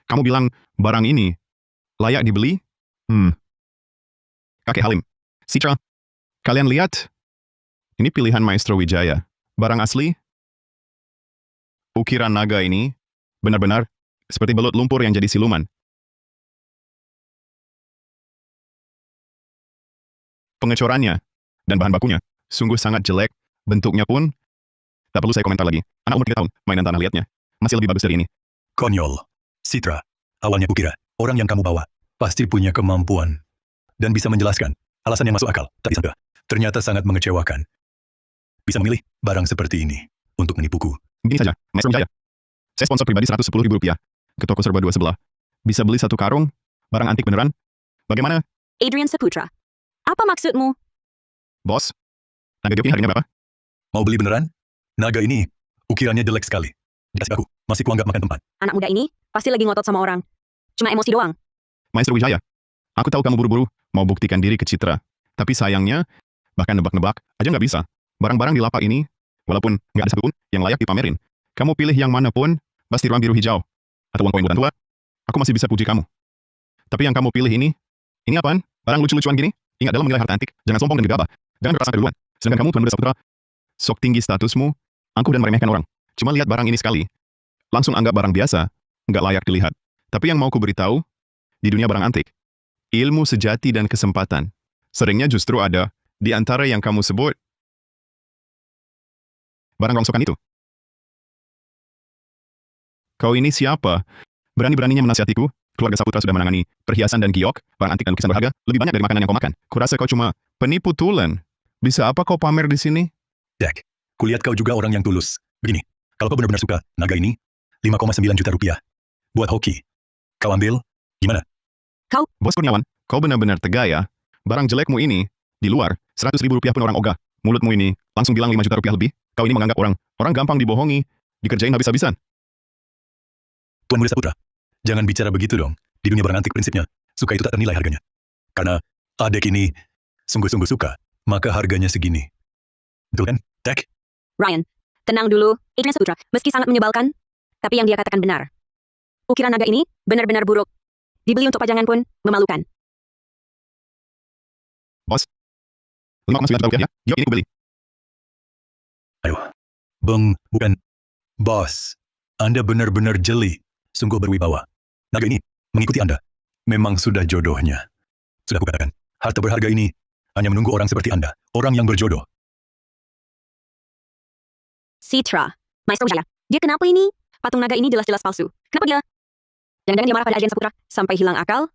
Kamu bilang barang ini layak dibeli? Kakek Halim, Citra, kalian lihat? Ini pilihan Maestro Wijaya. Barang asli, ukiran naga ini benar-benar seperti belut lumpur yang jadi siluman. Pengecorannya dan bahan bakunya sungguh sangat jelek, bentuknya pun tak perlu saya komentar lagi. Anak umur 3 tahun, mainan tanah liatnya masih lebih bagus dari ini. Konyol. Citra, awalnya kukira orang yang kamu bawa pasti punya kemampuan dan bisa menjelaskan alasan yang masuk akal. Tak disangka, ternyata sangat mengecewakan. Bisa memilih barang seperti ini untuk menipuku. Begini saja, Maestro Wijaya. Saya sponsor pribadi Rp110.000 ke toko serba dua sebelah. Bisa beli satu karung, barang antik beneran. Bagaimana, Adrian Saputra. Apa maksudmu? bos? Naga giok ini harganya berapa? Mau beli beneran? Naga ini, ukirannya jelek sekali. Dikasih aku, masih kuanggap makan tempat. Anak muda ini pasti lagi ngotot sama orang. Cuma emosi doang. Maestro Wijaya, aku tahu kamu buru-buru mau buktikan diri ke Citra. Tapi sayangnya, bahkan nebak-nebak aja nggak bisa. Barang-barang di lapak ini, walaupun nggak ada satupun yang layak dipamerin. Kamu pilih yang mana pun, pasti ruang biru hijau. Atau uang koin bulan tua, aku masih bisa puji kamu. Tapi yang kamu pilih ini apaan? Barang lucu-lucuan gini? Ingat dalam menilai harta antik, jangan sombong dan gegabah. Jangan berprasangka duluan. Sedangkan kamu Tuan Muda Saputra, sok tinggi statusmu, angkuh dan meremehkan orang. Cuma lihat barang ini sekali, langsung anggap barang biasa, nggak layak dilihat. Tapi yang mau ku beritahu, di dunia barang antik, ilmu sejati dan kesempatan, seringnya justru ada di antara yang kamu sebut barang rongsokan itu. Kau ini siapa? Berani-beraninya menasihatiku? Keluarga Saputra sudah menangani perhiasan dan giok, barang antik dan lukisan berharga, lebih banyak dari makanan yang kau makan. Kurasa kau cuma penipu tulen. Bisa apa kau pamer di sini? Jack, kulihat kau juga orang yang tulus. Begini, kalau kau benar-benar suka naga ini, 5,9 juta rupiah. Buat hoki. Kau ambil, gimana? Bos Kurniawan, kau benar-benar tega ya? Barang jelekmu ini, di luar, 100.000 rupiah pun orang ogah. Mulutmu ini, langsung bilang 5 juta rupiah lebih. Kau ini menganggap orang gampang dibohongi, dikerjain habis-habisan. Tuan Muda Saputra, jangan bicara begitu dong. Di dunia barang antik prinsipnya, suka itu tak ternilai harganya. Karena adek ini sungguh-sungguh suka, maka harganya segini. Betul kan, Jack? Ryan, tenang dulu. Adrian Saputra, meski sangat menyebalkan, tapi yang dia katakan benar. Ukiran naga ini benar-benar buruk. Dibeli untuk pajangan pun memalukan. Bos, 5,9 juta rupiah ya? Giok ini kubeli. Ayo. Beng, bukan. Bos, Anda benar-benar jeli. Sungguh berwibawa. Naga ini mengikuti Anda. Memang sudah jodohnya. Sudah kukatakan, harta berharga ini hanya menunggu orang seperti Anda. Orang yang berjodoh. Citra, Maestro Wijaya. Dia kenapa ini? Patung naga ini jelas-jelas palsu. Kenapa dia? Jangan-jangan dia marah pada Adrian Saputra sampai hilang akal?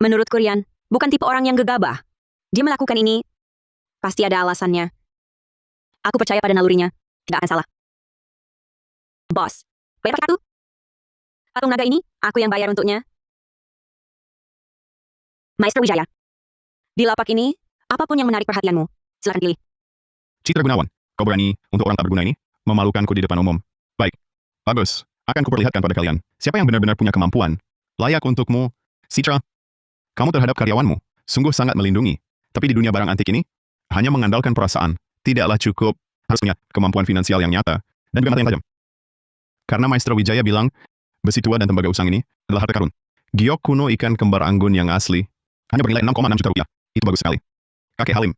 Menurut Kurian, bukan tipe orang yang gegabah. Dia melakukan ini, pasti ada alasannya. Aku percaya pada nalurinya. Tidak akan salah. Bos, bayar pakai kartu? Patung naga ini, aku yang bayar untuknya. Maestro Wijaya. Di lapak ini, apapun yang menarik perhatianmu, silakan pilih. Citra Gunawan, kau berani untuk orang tak berguna ini memalukanku di depan umum. Baik, bagus. Akan kuperlihatkan pada kalian siapa yang benar-benar punya kemampuan layak untukmu. Citra, kamu terhadap karyawanmu sungguh sangat melindungi. Tapi di dunia barang antik ini hanya mengandalkan perasaan tidaklah cukup, harus punya kemampuan finansial yang nyata dan juga mata yang tajam. Karena Maestro Wijaya bilang besi tua dan tembaga usang ini adalah harta karun. Giok kuno ikan kembar anggun yang asli hanya bernilai 6,6 juta rupiah. Itu bagus sekali. Kakek Halim,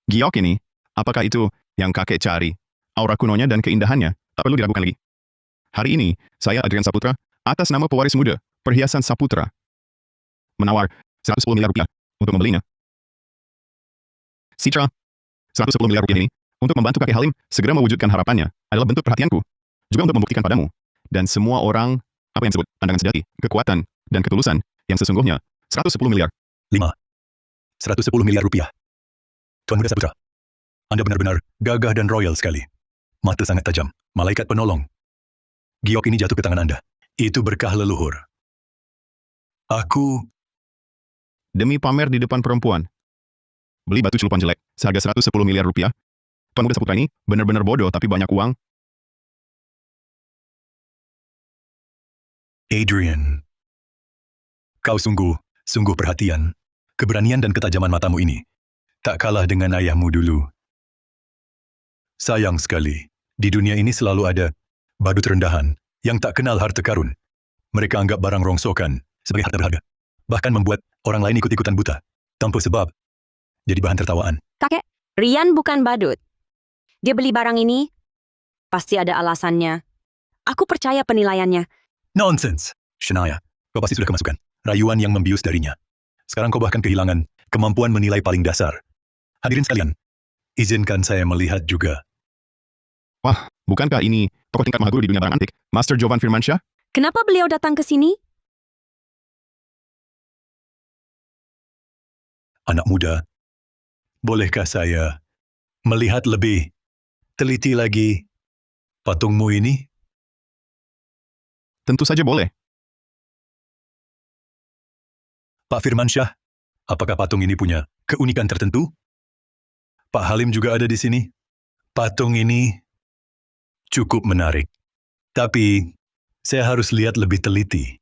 giok ini, apakah itu yang kakek cari? Aura kunonya dan keindahannya tak perlu diragukan lagi. Hari ini, saya Adrian Saputra, atas nama pewaris muda, perhiasan Saputra, menawar 110 miliar rupiah untuk membelinya. Citra, 110 miliar rupiah ini, untuk membantu kakek Halim segera mewujudkan harapannya, adalah bentuk perhatianku. Juga untuk membuktikan padamu, dan semua orang, apa yang disebut pandangan sejati, kekuatan, dan ketulusan, yang sesungguhnya, 110 miliar. 5. 110 miliar rupiah. Tuan Muda Saputra, Anda benar-benar gagah dan royal sekali. Mata sangat tajam, malaikat penolong. Giok ini jatuh ke tangan Anda. Itu berkah leluhur. Aku... Demi pamer di depan perempuan. Beli batu celupan jelek, seharga 110 miliar rupiah. Tuan Muda Saputra ini benar-benar bodoh tapi banyak uang. Adrian. Kau sungguh perhatian. Keberanian dan ketajaman matamu ini tak kalah dengan ayahmu dulu. Sayang sekali, di dunia ini selalu ada badut rendahan yang tak kenal harta karun. Mereka anggap barang rongsokan sebagai harta berharga. Bahkan membuat orang lain ikut-ikutan buta, tanpa sebab, jadi bahan tertawaan. Kakek, Ryan bukan badut. Dia beli barang ini, pasti ada alasannya. Aku percaya penilaiannya. Nonsense, Shania. Kau pasti sudah kemasukan rayuan yang membius darinya. Sekarang kau bahkan kehilangan kemampuan menilai paling dasar. Hadirin sekalian, izinkan saya melihat juga. Wah, bukankah ini tokoh tingkat mahaguru di dunia barang antik, Master Jovan Firmansyah? Kenapa beliau datang ke sini? Anak muda, bolehkah saya melihat lebih teliti lagi patungmu ini? Tentu saja boleh. Pak Firmansyah, apakah patung ini punya keunikan tertentu? Pak Halim juga ada di sini. Patung ini cukup menarik. Tapi, saya harus lihat lebih teliti.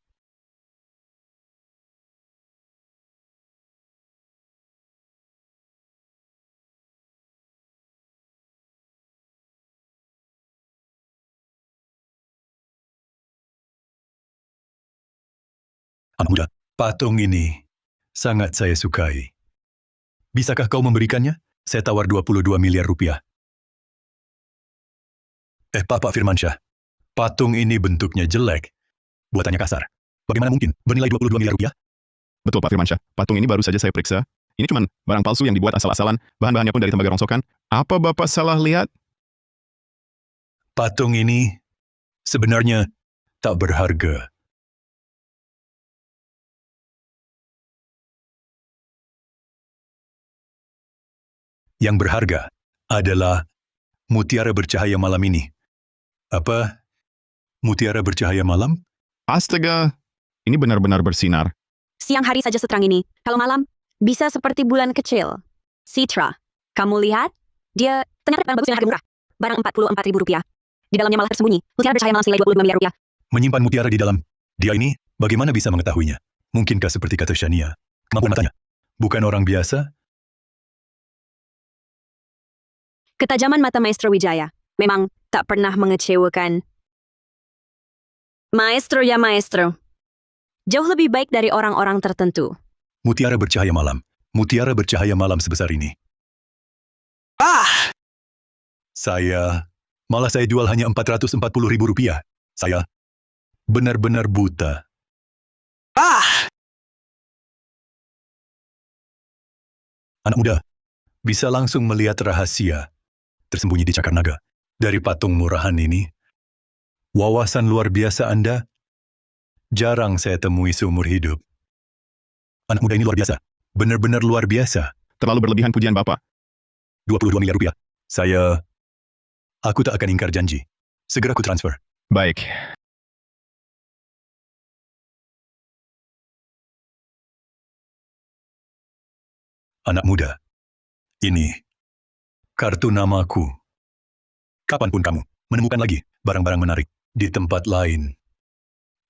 Anak muda, patung ini sangat saya sukai. Bisakah kau memberikannya? Saya tawar 22 miliar rupiah. Pak Firmansyah, patung ini bentuknya jelek. Buatannya kasar. Bagaimana mungkin bernilai 22 miliar rupiah? Betul Pak Firmansyah, patung ini baru saja saya periksa. Ini cuma barang palsu yang dibuat asal-asalan, bahan-bahannya pun dari tembaga rongsokan. Apa Bapak salah lihat? Patung ini sebenarnya tak berharga. Yang berharga adalah mutiara bercahaya malam ini. Apa? Mutiara bercahaya malam? Astaga, ini benar-benar bersinar. Siang hari saja seterang ini. Kalau malam, bisa seperti bulan kecil. Citra, kamu lihat? Dia ternyata barang bagus yang harga murah. Barang Rp44.000. Di dalamnya malah tersembunyi. Mutiara bercahaya malam senilai 22 miliar rupiah. Menyimpan mutiara di dalam. Dia ini, bagaimana bisa mengetahuinya? Mungkinkah seperti kata Shania? Kemampuan matanya. Bukan orang biasa? Ketajaman mata Maestro Wijaya memang tak pernah mengecewakan. Maestro ya maestro. Jauh lebih baik dari orang-orang tertentu. Mutiara bercahaya malam. Mutiara bercahaya malam sebesar ini. Malah saya jual hanya Rp440.000. Saya benar-benar buta. Anak muda, bisa langsung melihat rahasia tersembunyi di cakar naga dari patung murahan ini. Wawasan luar biasa Anda jarang saya temui seumur hidup. Anak muda ini luar biasa. Benar-benar luar biasa. Terlalu berlebihan pujian Bapak. 22 miliar rupiah. Aku tak akan ingkar janji. Segera ku transfer. Baik. Anak muda, ini kartu namaku. Kapanpun kamu menemukan lagi barang-barang menarik di tempat lain,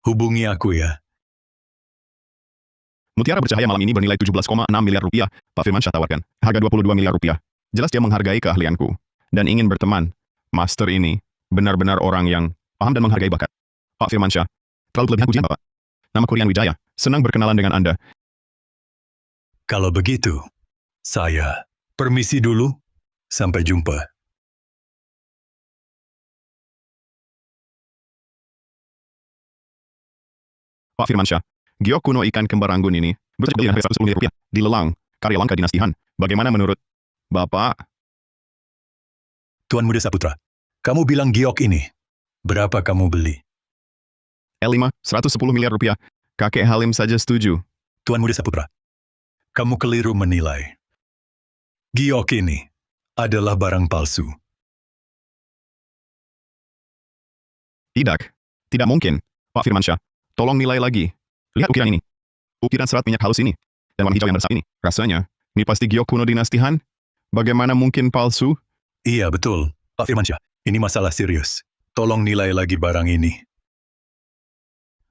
hubungi aku ya. Mutiara bercahaya malam ini bernilai 17,6 miliar rupiah, Pak Firmansyah tawarkan. Harga 22 miliar rupiah. Jelas dia menghargai keahlianku. Dan ingin berteman. Master ini benar-benar orang yang paham dan menghargai bakat. Pak Firmansyah, terlalu berlebihan pujian Bapak. Nama Ryan Wijaya. Senang berkenalan dengan Anda. Kalau begitu, saya permisi dulu. Sampai jumpa. Pak Firmansyah, giok kuno ikan kembar anggun ini berharga dengan harga 110 miliar rupiah di lelang karya langka dinasti Han. Bagaimana menurut Bapak? Tuan Muda Saputra, kamu bilang giok ini. Berapa kamu beli? L5, 110 miliar rupiah. Kakek Halim saja setuju. Tuan Muda Saputra, kamu keliru menilai. Giok ini adalah barang palsu. Tidak mungkin. Pak Firmansyah, tolong nilai lagi. Lihat ukiran ini. Ukiran serat minyak halus ini. Dan warna hijau yang meresap ini. Rasanya, ini pasti giok kuno dinasti Han. Bagaimana mungkin palsu? Iya, betul. Pak Firmansyah, ini masalah serius. Tolong nilai lagi barang ini.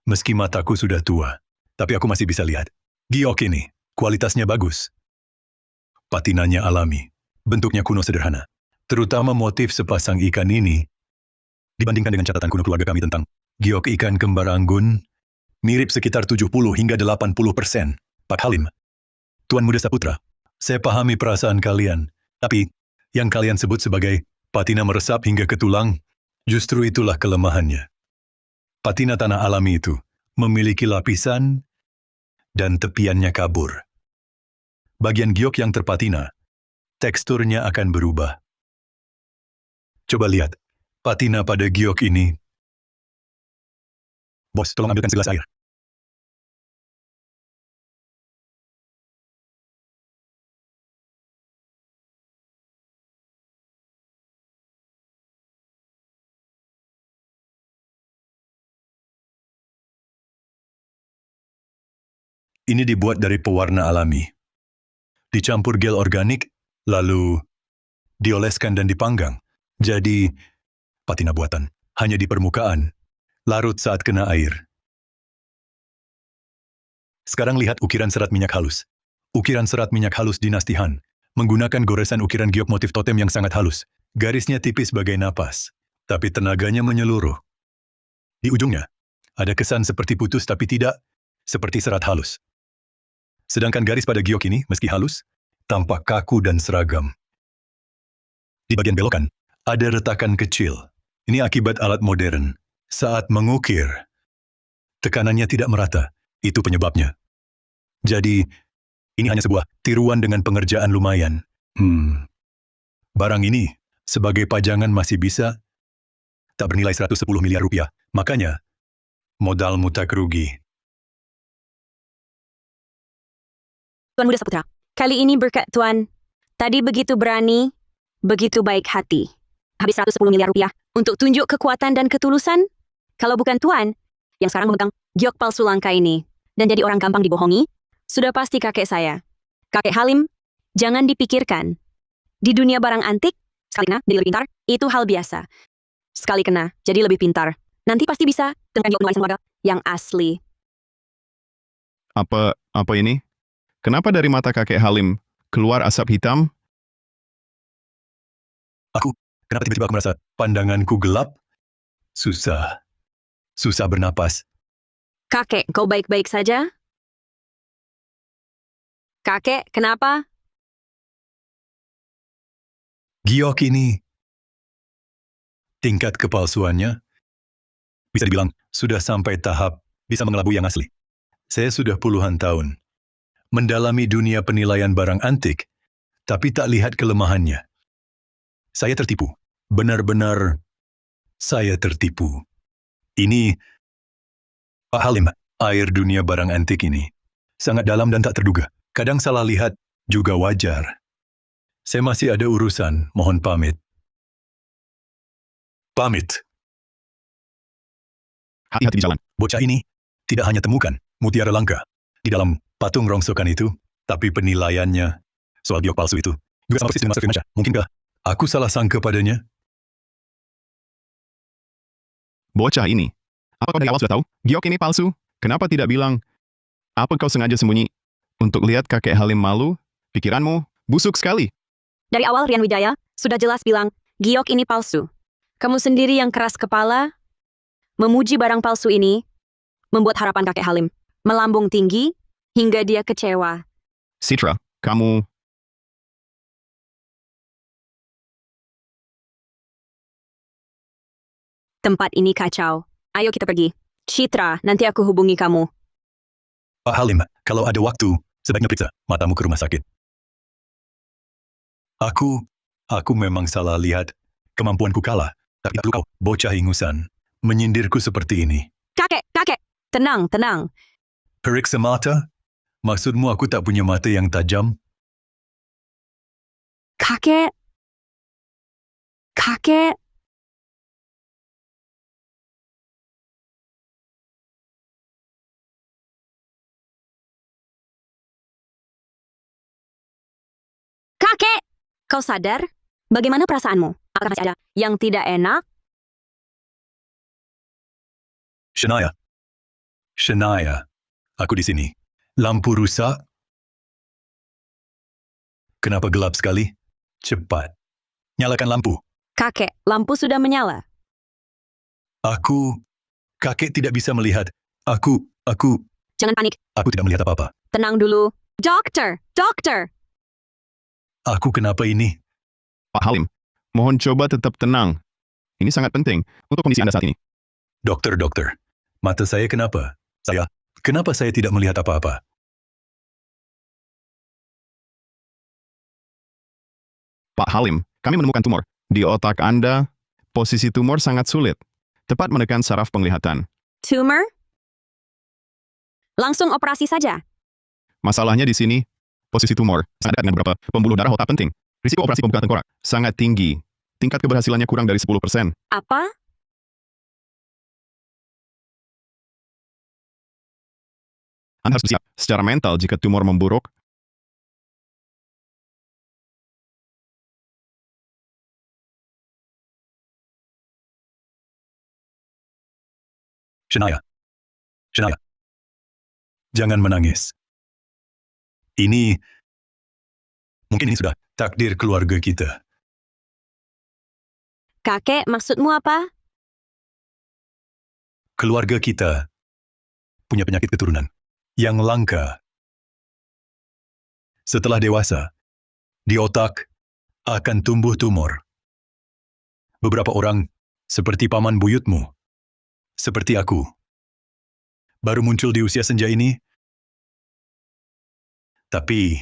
Meski mataku sudah tua, tapi aku masih bisa lihat. Giok ini, kualitasnya bagus. Patinanya alami. Bentuknya kuno sederhana. Terutama motif sepasang ikan ini, dibandingkan dengan catatan kuno keluarga kami tentang giok ikan kembar anggun, mirip sekitar 70 hingga 80%. Pak Halim, Tuan Muda Saputra, saya pahami perasaan kalian, tapi yang kalian sebut sebagai patina meresap hingga ke tulang, justru itulah kelemahannya. Patina tanah alami itu memiliki lapisan dan tepiannya kabur. Bagian giok yang terpatina, teksturnya akan berubah. Coba lihat, patina pada giok ini. Bos, tolong ambilkan segelas air. Ini dibuat dari pewarna alami. Dicampur gel organik, lalu dioleskan dan dipanggang. Jadi, patina buatan hanya di permukaan, larut saat kena air. Sekarang lihat ukiran serat minyak halus. Ukiran serat minyak halus dinasti Han, menggunakan goresan ukiran giok motif totem yang sangat halus. Garisnya tipis bagai napas, tapi tenaganya menyeluruh. Di ujungnya, ada kesan seperti putus tapi tidak, seperti serat halus. Sedangkan garis pada giok ini, meski halus, tampak kaku dan seragam. Di bagian belokan, ada retakan kecil. Ini akibat alat modern. Saat mengukir, tekanannya tidak merata. Itu penyebabnya. Jadi, ini hanya sebuah tiruan dengan pengerjaan lumayan. Barang ini, sebagai pajangan masih bisa, tak bernilai 110 miliar rupiah. Makanya, modalmu tak rugi. Tuan Muda Saputra, kali ini berkat Tuan. Tadi begitu berani, begitu baik hati. Habis 110 miliar rupiah untuk tunjuk kekuatan dan ketulusan. Kalau bukan Tuan, yang sekarang memegang giok palsu langka ini, dan jadi orang gampang dibohongi, sudah pasti kakek saya. Kakek Halim, jangan dipikirkan. Di dunia barang antik, sekali kena jadi lebih pintar, itu hal biasa. Sekali kena jadi lebih pintar. Nanti pasti bisa dengan giok nuansa warga yang asli. Apa ini? Kenapa dari mata kakek Halim keluar asap hitam? Kenapa tiba-tiba aku merasa pandanganku gelap? Susah bernapas. Kakek, kau baik-baik saja? Kakek, kenapa? Giok ini, tingkat kepalsuannya, bisa dibilang sudah sampai tahap bisa mengelabui yang asli. Saya sudah puluhan tahun mendalami dunia penilaian barang antik, tapi tak lihat kelemahannya. Saya tertipu. Benar-benar saya tertipu. Ini, Pak Halim, air dunia barang antik ini sangat dalam dan tak terduga. Kadang salah lihat juga wajar. Saya masih ada urusan, mohon pamit. Pamit. Hati-hati di jalan. Bocah ini tidak hanya temukan mutiara langka di dalam patung rongsokan itu, tapi penilaiannya soal giok palsu itu juga sama persis dengan Master Firmansyah. Mungkinkah aku salah sangka padanya? Bocah ini. Apa kau dari awal sudah tahu? Giok ini palsu. Kenapa tidak bilang? Apa kau sengaja sembunyi? Untuk lihat kakek Halim malu? Pikiranmu busuk sekali. Dari awal Rian Wijaya sudah jelas bilang, giok ini palsu. Kamu sendiri yang keras kepala, memuji barang palsu ini, membuat harapan kakek Halim melambung tinggi, hingga dia kecewa. Citra, kamu... Tempat ini kacau. Ayo kita pergi. Citra, nanti aku hubungi kamu. Pak Halim, kalau ada waktu, sebaiknya periksa matamu ke rumah sakit. Aku memang salah lihat. Kemampuanku kalah. Tapi tak kau, bocah ingusan, menyindirku seperti ini. Kakek, tenang. Periksa mata? Maksudmu aku tak punya mata yang tajam? Kakek. Kakek, kau sadar? Bagaimana perasaanmu? Apakah masih ada yang tidak enak? Shania, aku di sini. Lampu rusak? Kenapa gelap sekali? Cepat. Nyalakan lampu. Kakek, lampu sudah menyala. Kakek tidak bisa melihat. Jangan panik. Aku tidak melihat apa-apa. Tenang dulu. Dokter! Dokter! Aku kenapa ini? Pak Halim, mohon coba tetap tenang. Ini sangat penting untuk kondisi Anda saat ini. Dokter, mata saya kenapa? Kenapa saya tidak melihat apa-apa? Pak Halim, kami menemukan tumor. Di otak Anda, posisi tumor sangat sulit. Tepat menekan saraf penglihatan. Tumor? Langsung operasi saja. Masalahnya di sini, posisi tumor sangat dekat dengan beberapa pembuluh darah otak penting. Risiko operasi pembukaan tengkorak sangat tinggi. Tingkat keberhasilannya kurang dari 10%. Apa? Anda harus bersiap secara mental jika tumor memburuk. Shania. Jangan menangis. Mungkin ini sudah takdir keluarga kita. Kakek, maksudmu apa? Keluarga kita punya penyakit keturunan yang langka. Setelah dewasa, di otak akan tumbuh tumor. Beberapa orang, seperti paman buyutmu, seperti aku, baru muncul di usia senja ini. Tapi,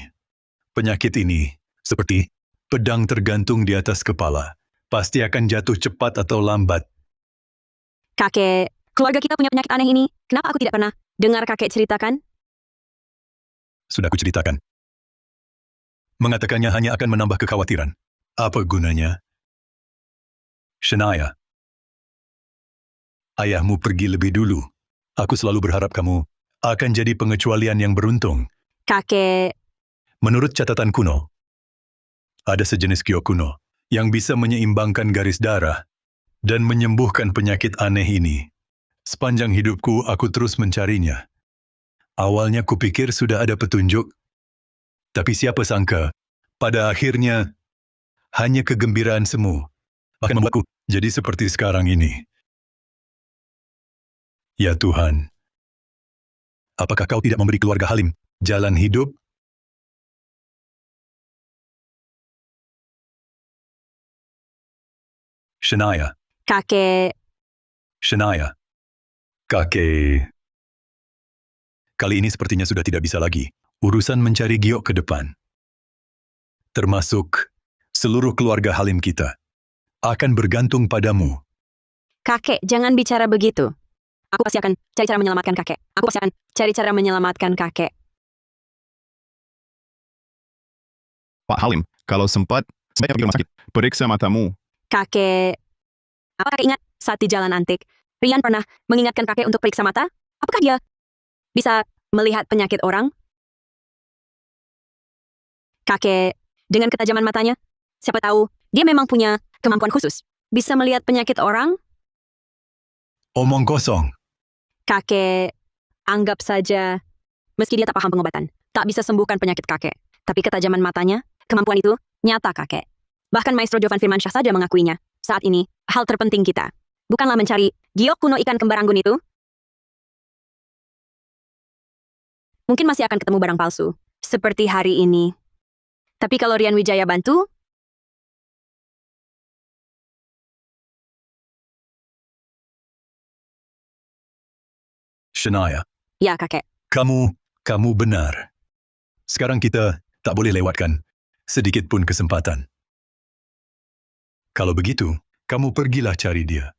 penyakit ini, seperti pedang tergantung di atas kepala, pasti akan jatuh cepat atau lambat. Kakek, keluarga kita punya penyakit aneh ini. Kenapa aku tidak pernah dengar kakek ceritakan? Sudah kuceritakan. Mengatakannya hanya akan menambah kekhawatiran. Apa gunanya? Shania, ayahmu pergi lebih dulu. Aku selalu berharap kamu akan jadi pengecualian yang beruntung. Kakek, Menurut catatan kuno, ada sejenis giok kuno yang bisa menyeimbangkan garis darah dan menyembuhkan penyakit aneh ini. Sepanjang hidupku, aku terus mencarinya. Awalnya kupikir sudah ada petunjuk, tapi siapa sangka, pada akhirnya, hanya kegembiraan semu akan membuatku jadi seperti sekarang ini. Ya Tuhan, apakah kau tidak memberi keluarga Halim jalan hidup? Shania, kakek, kakek. Kali ini sepertinya sudah tidak bisa lagi. Urusan mencari giok ke depan, termasuk seluruh keluarga Halim kita, akan bergantung padamu. kakek, jangan bicara begitu. Aku pasti akan cari cara menyelamatkan kakek. Aku pasti akan cari cara menyelamatkan kakek. Pak Halim, kalau sempat, sebaiknya pergi ke rumah sakit. Periksa matamu. Kakek, apa kakek ingat saat di jalan antik, Rian pernah mengingatkan kakek untuk periksa mata? Apakah dia bisa melihat penyakit orang? Kakek, dengan ketajaman matanya, siapa tahu dia memang punya kemampuan khusus. Bisa melihat penyakit orang? Omong kosong. Kakek, anggap saja, meski dia tak paham pengobatan, tak bisa sembuhkan penyakit kakek. Tapi ketajaman matanya, kemampuan itu, nyata kakek. Bahkan Maestro Jovan Firmansyah saja mengakuinya. Saat ini, hal terpenting kita, bukanlah mencari giok kuno ikan kembar anggun itu. Mungkin masih akan ketemu barang palsu, seperti hari ini. Tapi kalau Rian Wijaya bantu, Shania, ya kakek. kamu benar. Sekarang kita tak boleh lewatkan sedikit pun kesempatan. Kalau begitu, kamu pergilah cari dia.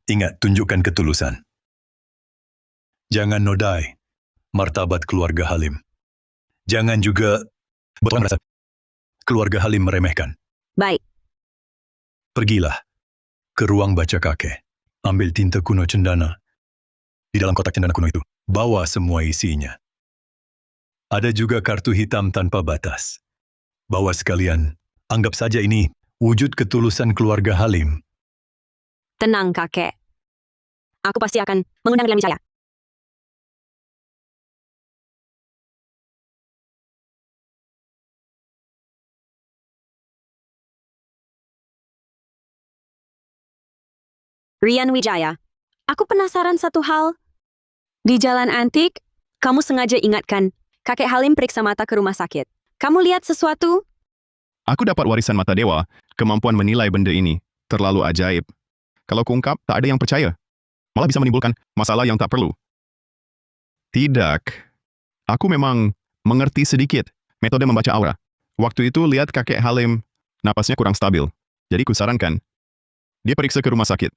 Ingat, tunjukkan ketulusan. Jangan nodai martabat keluarga Halim. Jangan juga buat merasa keluarga Halim meremehkan. Baik, Pergilah ke ruang baca kakek. Ambil tinta kuno cendana. Di dalam kotak cendana kuno itu, bawa semua isinya. Ada juga kartu hitam tanpa batas. Bawa sekalian. Anggap saja ini wujud ketulusan keluarga Halim. tenang kakek. Aku pasti akan mengundang Rian Wijaya. Rian Wijaya, aku penasaran satu hal. Di Jalan Antik, kamu sengaja ingatkan kakek Halim periksa mata ke rumah sakit. Kamu lihat sesuatu? Aku dapat warisan mata dewa, kemampuan menilai benda ini. Terlalu ajaib. Kalau kuungkap, tak ada yang percaya. Malah bisa menimbulkan masalah yang tak perlu. Tidak. Aku memang mengerti sedikit metode membaca aura. Waktu itu lihat kakek Halim, napasnya kurang stabil. Jadi kusarankan, dia periksa ke rumah sakit.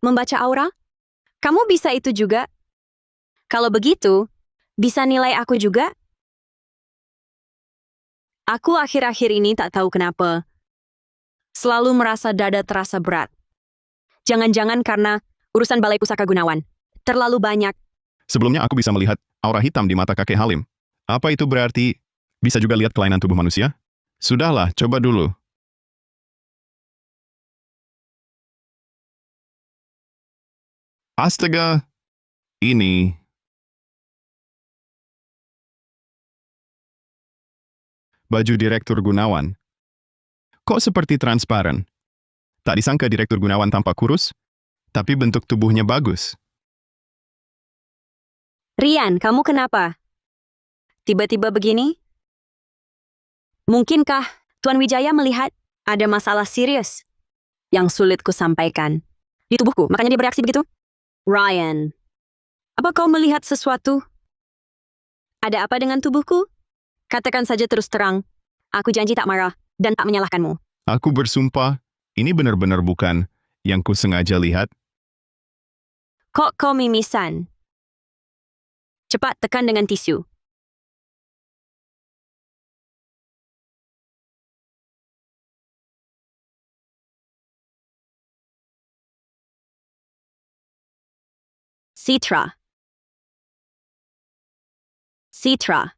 Membaca aura? Kamu bisa itu juga? Kalau begitu, bisa nilai aku juga? Aku akhir-akhir ini tak tahu kenapa. Selalu merasa dada terasa berat. Jangan-jangan karena urusan Balai Pusaka Gunawan. Terlalu banyak. Sebelumnya aku bisa melihat aura hitam di mata kakek Halim. Apa itu berarti bisa juga lihat kelainan tubuh manusia? Sudahlah, coba dulu. Astaga, ini. Baju Direktur Gunawan. Kok seperti transparan? Tak disangka Direktur Gunawan tampak kurus, tapi bentuk tubuhnya bagus. Rian, kamu kenapa? Tiba-tiba begini? Mungkinkah Tuan Wijaya melihat ada masalah serius yang sulit kusampaikan di tubuhku, makanya dia bereaksi begitu? Ryan, apa kau melihat sesuatu? Ada apa dengan tubuhku? Katakan saja terus terang. Aku janji tak marah dan tak menyalahkanmu. Aku bersumpah, ini benar-benar bukan yang ku sengaja lihat. Kok kau mimisan? Cepat tekan dengan tisu. Citra. Citra.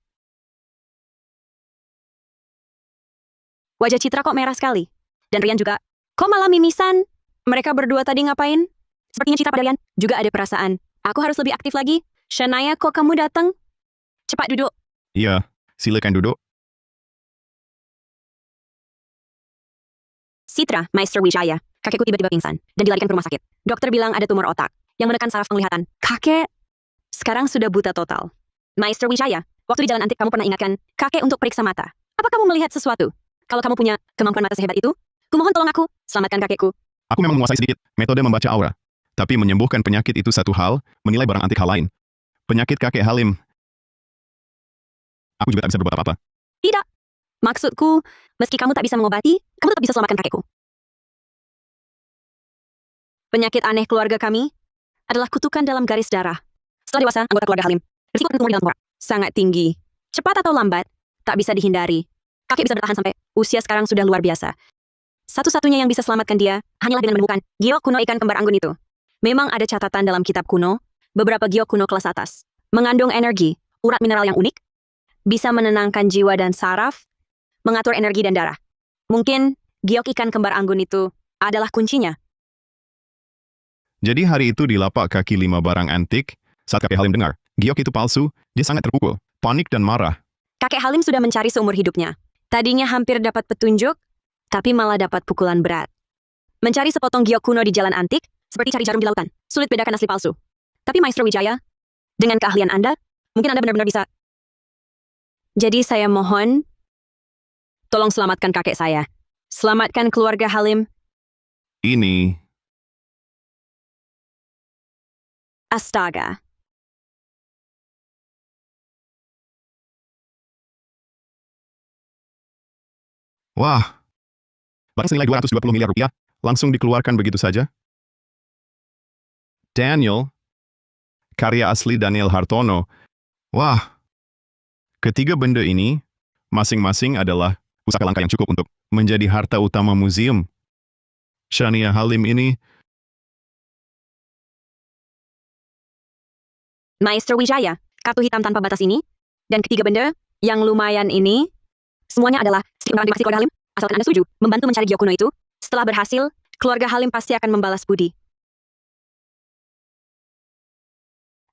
Wajah Citra kok merah sekali. Dan Rian juga. Kok malah mimisan? Mereka berdua tadi ngapain? Sepertinya Citra pada Rian juga ada perasaan. Aku harus lebih aktif lagi. Shania, kok kamu datang? Cepat duduk. Iya, silakan duduk. Citra, Maester Wijaya. Kakekku tiba-tiba pingsan dan dilarikan ke rumah sakit. Dokter bilang ada tumor otak yang menekan saraf penglihatan. Kakek sekarang sudah buta total. Maester Wijaya, waktu di Jalan Antik kamu pernah ingatkan kakek untuk periksa mata. Apa kamu melihat sesuatu? Kalau kamu punya kemampuan mata sehebat itu, kumohon tolong aku, selamatkan kakekku. Aku memang menguasai sedikit metode membaca aura. Tapi menyembuhkan penyakit itu satu hal, menilai barang antik hal lain. Penyakit kakek Halim, aku juga tak bisa berbuat apa-apa. Tidak. Maksudku, meski kamu tak bisa mengobati, kamu tetap bisa selamatkan kakekku. Penyakit aneh keluarga kami adalah kutukan dalam garis darah. Setelah dewasa, anggota keluarga Halim, risiko tumor di dalam tumor sangat tinggi. Cepat atau lambat, tak bisa dihindari. Kakek bisa bertahan sampai usia sekarang sudah luar biasa. Satu-satunya yang bisa selamatkan dia hanyalah dengan menemukan giok kuno ikan kembar anggun itu. Memang ada catatan dalam kitab kuno, beberapa giok kuno kelas atas mengandung energi, urat mineral yang unik, bisa menenangkan jiwa dan saraf, mengatur energi dan darah. Mungkin giok ikan kembar anggun itu adalah kuncinya. Jadi hari itu di lapak kaki 5 barang antik, saat kakek Halim dengar, giok itu palsu, dia sangat terpukul, panik dan marah. Kakek Halim sudah mencari seumur hidupnya. Tadinya hampir dapat petunjuk, tapi malah dapat pukulan berat. Mencari sepotong giok kuno di jalan antik, seperti cari jarum di lautan. Sulit bedakan asli palsu. Tapi Maestro Wijaya, dengan keahlian Anda, mungkin Anda benar-benar bisa. Jadi saya mohon, tolong selamatkan kakek saya. Selamatkan keluarga Halim. Ini, Astaga. wah, barang senilai 220 miliar rupiah, langsung dikeluarkan begitu saja. Daniel, karya asli Daniel Hartono. Wah, ketiga benda ini, masing-masing adalah pusaka langka yang cukup untuk menjadi harta utama museum. Shania Halim ini, Maestro Wijaya, kartu hitam tanpa batas ini, dan ketiga benda yang lumayan ini, semuanya adalah sedikit di keluarga Halim. Asalkan Anda setuju membantu mencari giok kuno itu, setelah berhasil, keluarga Halim pasti akan membalas budi.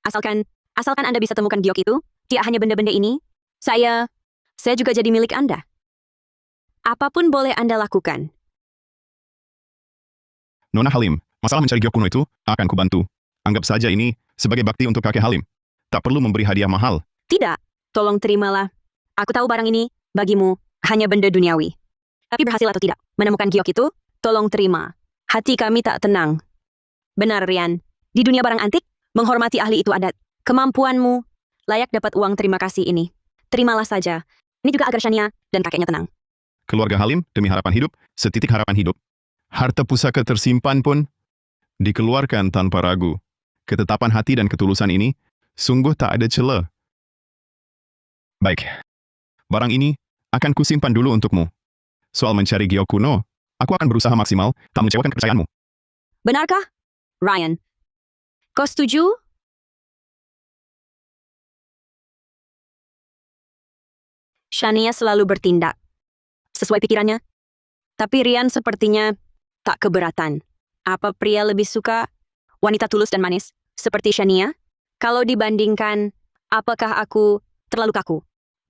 Asalkan Anda bisa temukan giok itu, tidak hanya benda-benda ini, saya juga jadi milik Anda. Apapun boleh Anda lakukan. Nona Halim, masalah mencari giok kuno itu akan kubantu. Anggap saja ini sebagai bakti untuk kakek Halim. Tak perlu memberi hadiah mahal. Tidak, tolong terimalah. Aku tahu barang ini, bagimu, hanya benda duniawi. Tapi berhasil atau tidak, menemukan giok itu, tolong terima. Hati kami tak tenang. Benar, Rian. Di dunia barang antik, menghormati ahli itu adat. Kemampuanmu layak dapat uang terima kasih ini. Terimalah saja. Ini juga agar Shania dan kakeknya tenang. Keluarga Halim demi harapan hidup, setitik harapan hidup. Harta pusaka tersimpan pun dikeluarkan tanpa ragu. Ketetapan hati dan ketulusan ini sungguh tak ada celah. Baik. Barang ini akan kusimpan dulu untukmu. Soal mencari giok kuno, aku akan berusaha maksimal, tak mengecewakan kepercayaanmu. Benarkah, Ryan? Kau setuju? Shania selalu bertindak sesuai pikirannya. Tapi Rian sepertinya tak keberatan. Apa pria lebih suka wanita tulus dan manis seperti Shania? Kalau dibandingkan, apakah aku terlalu kaku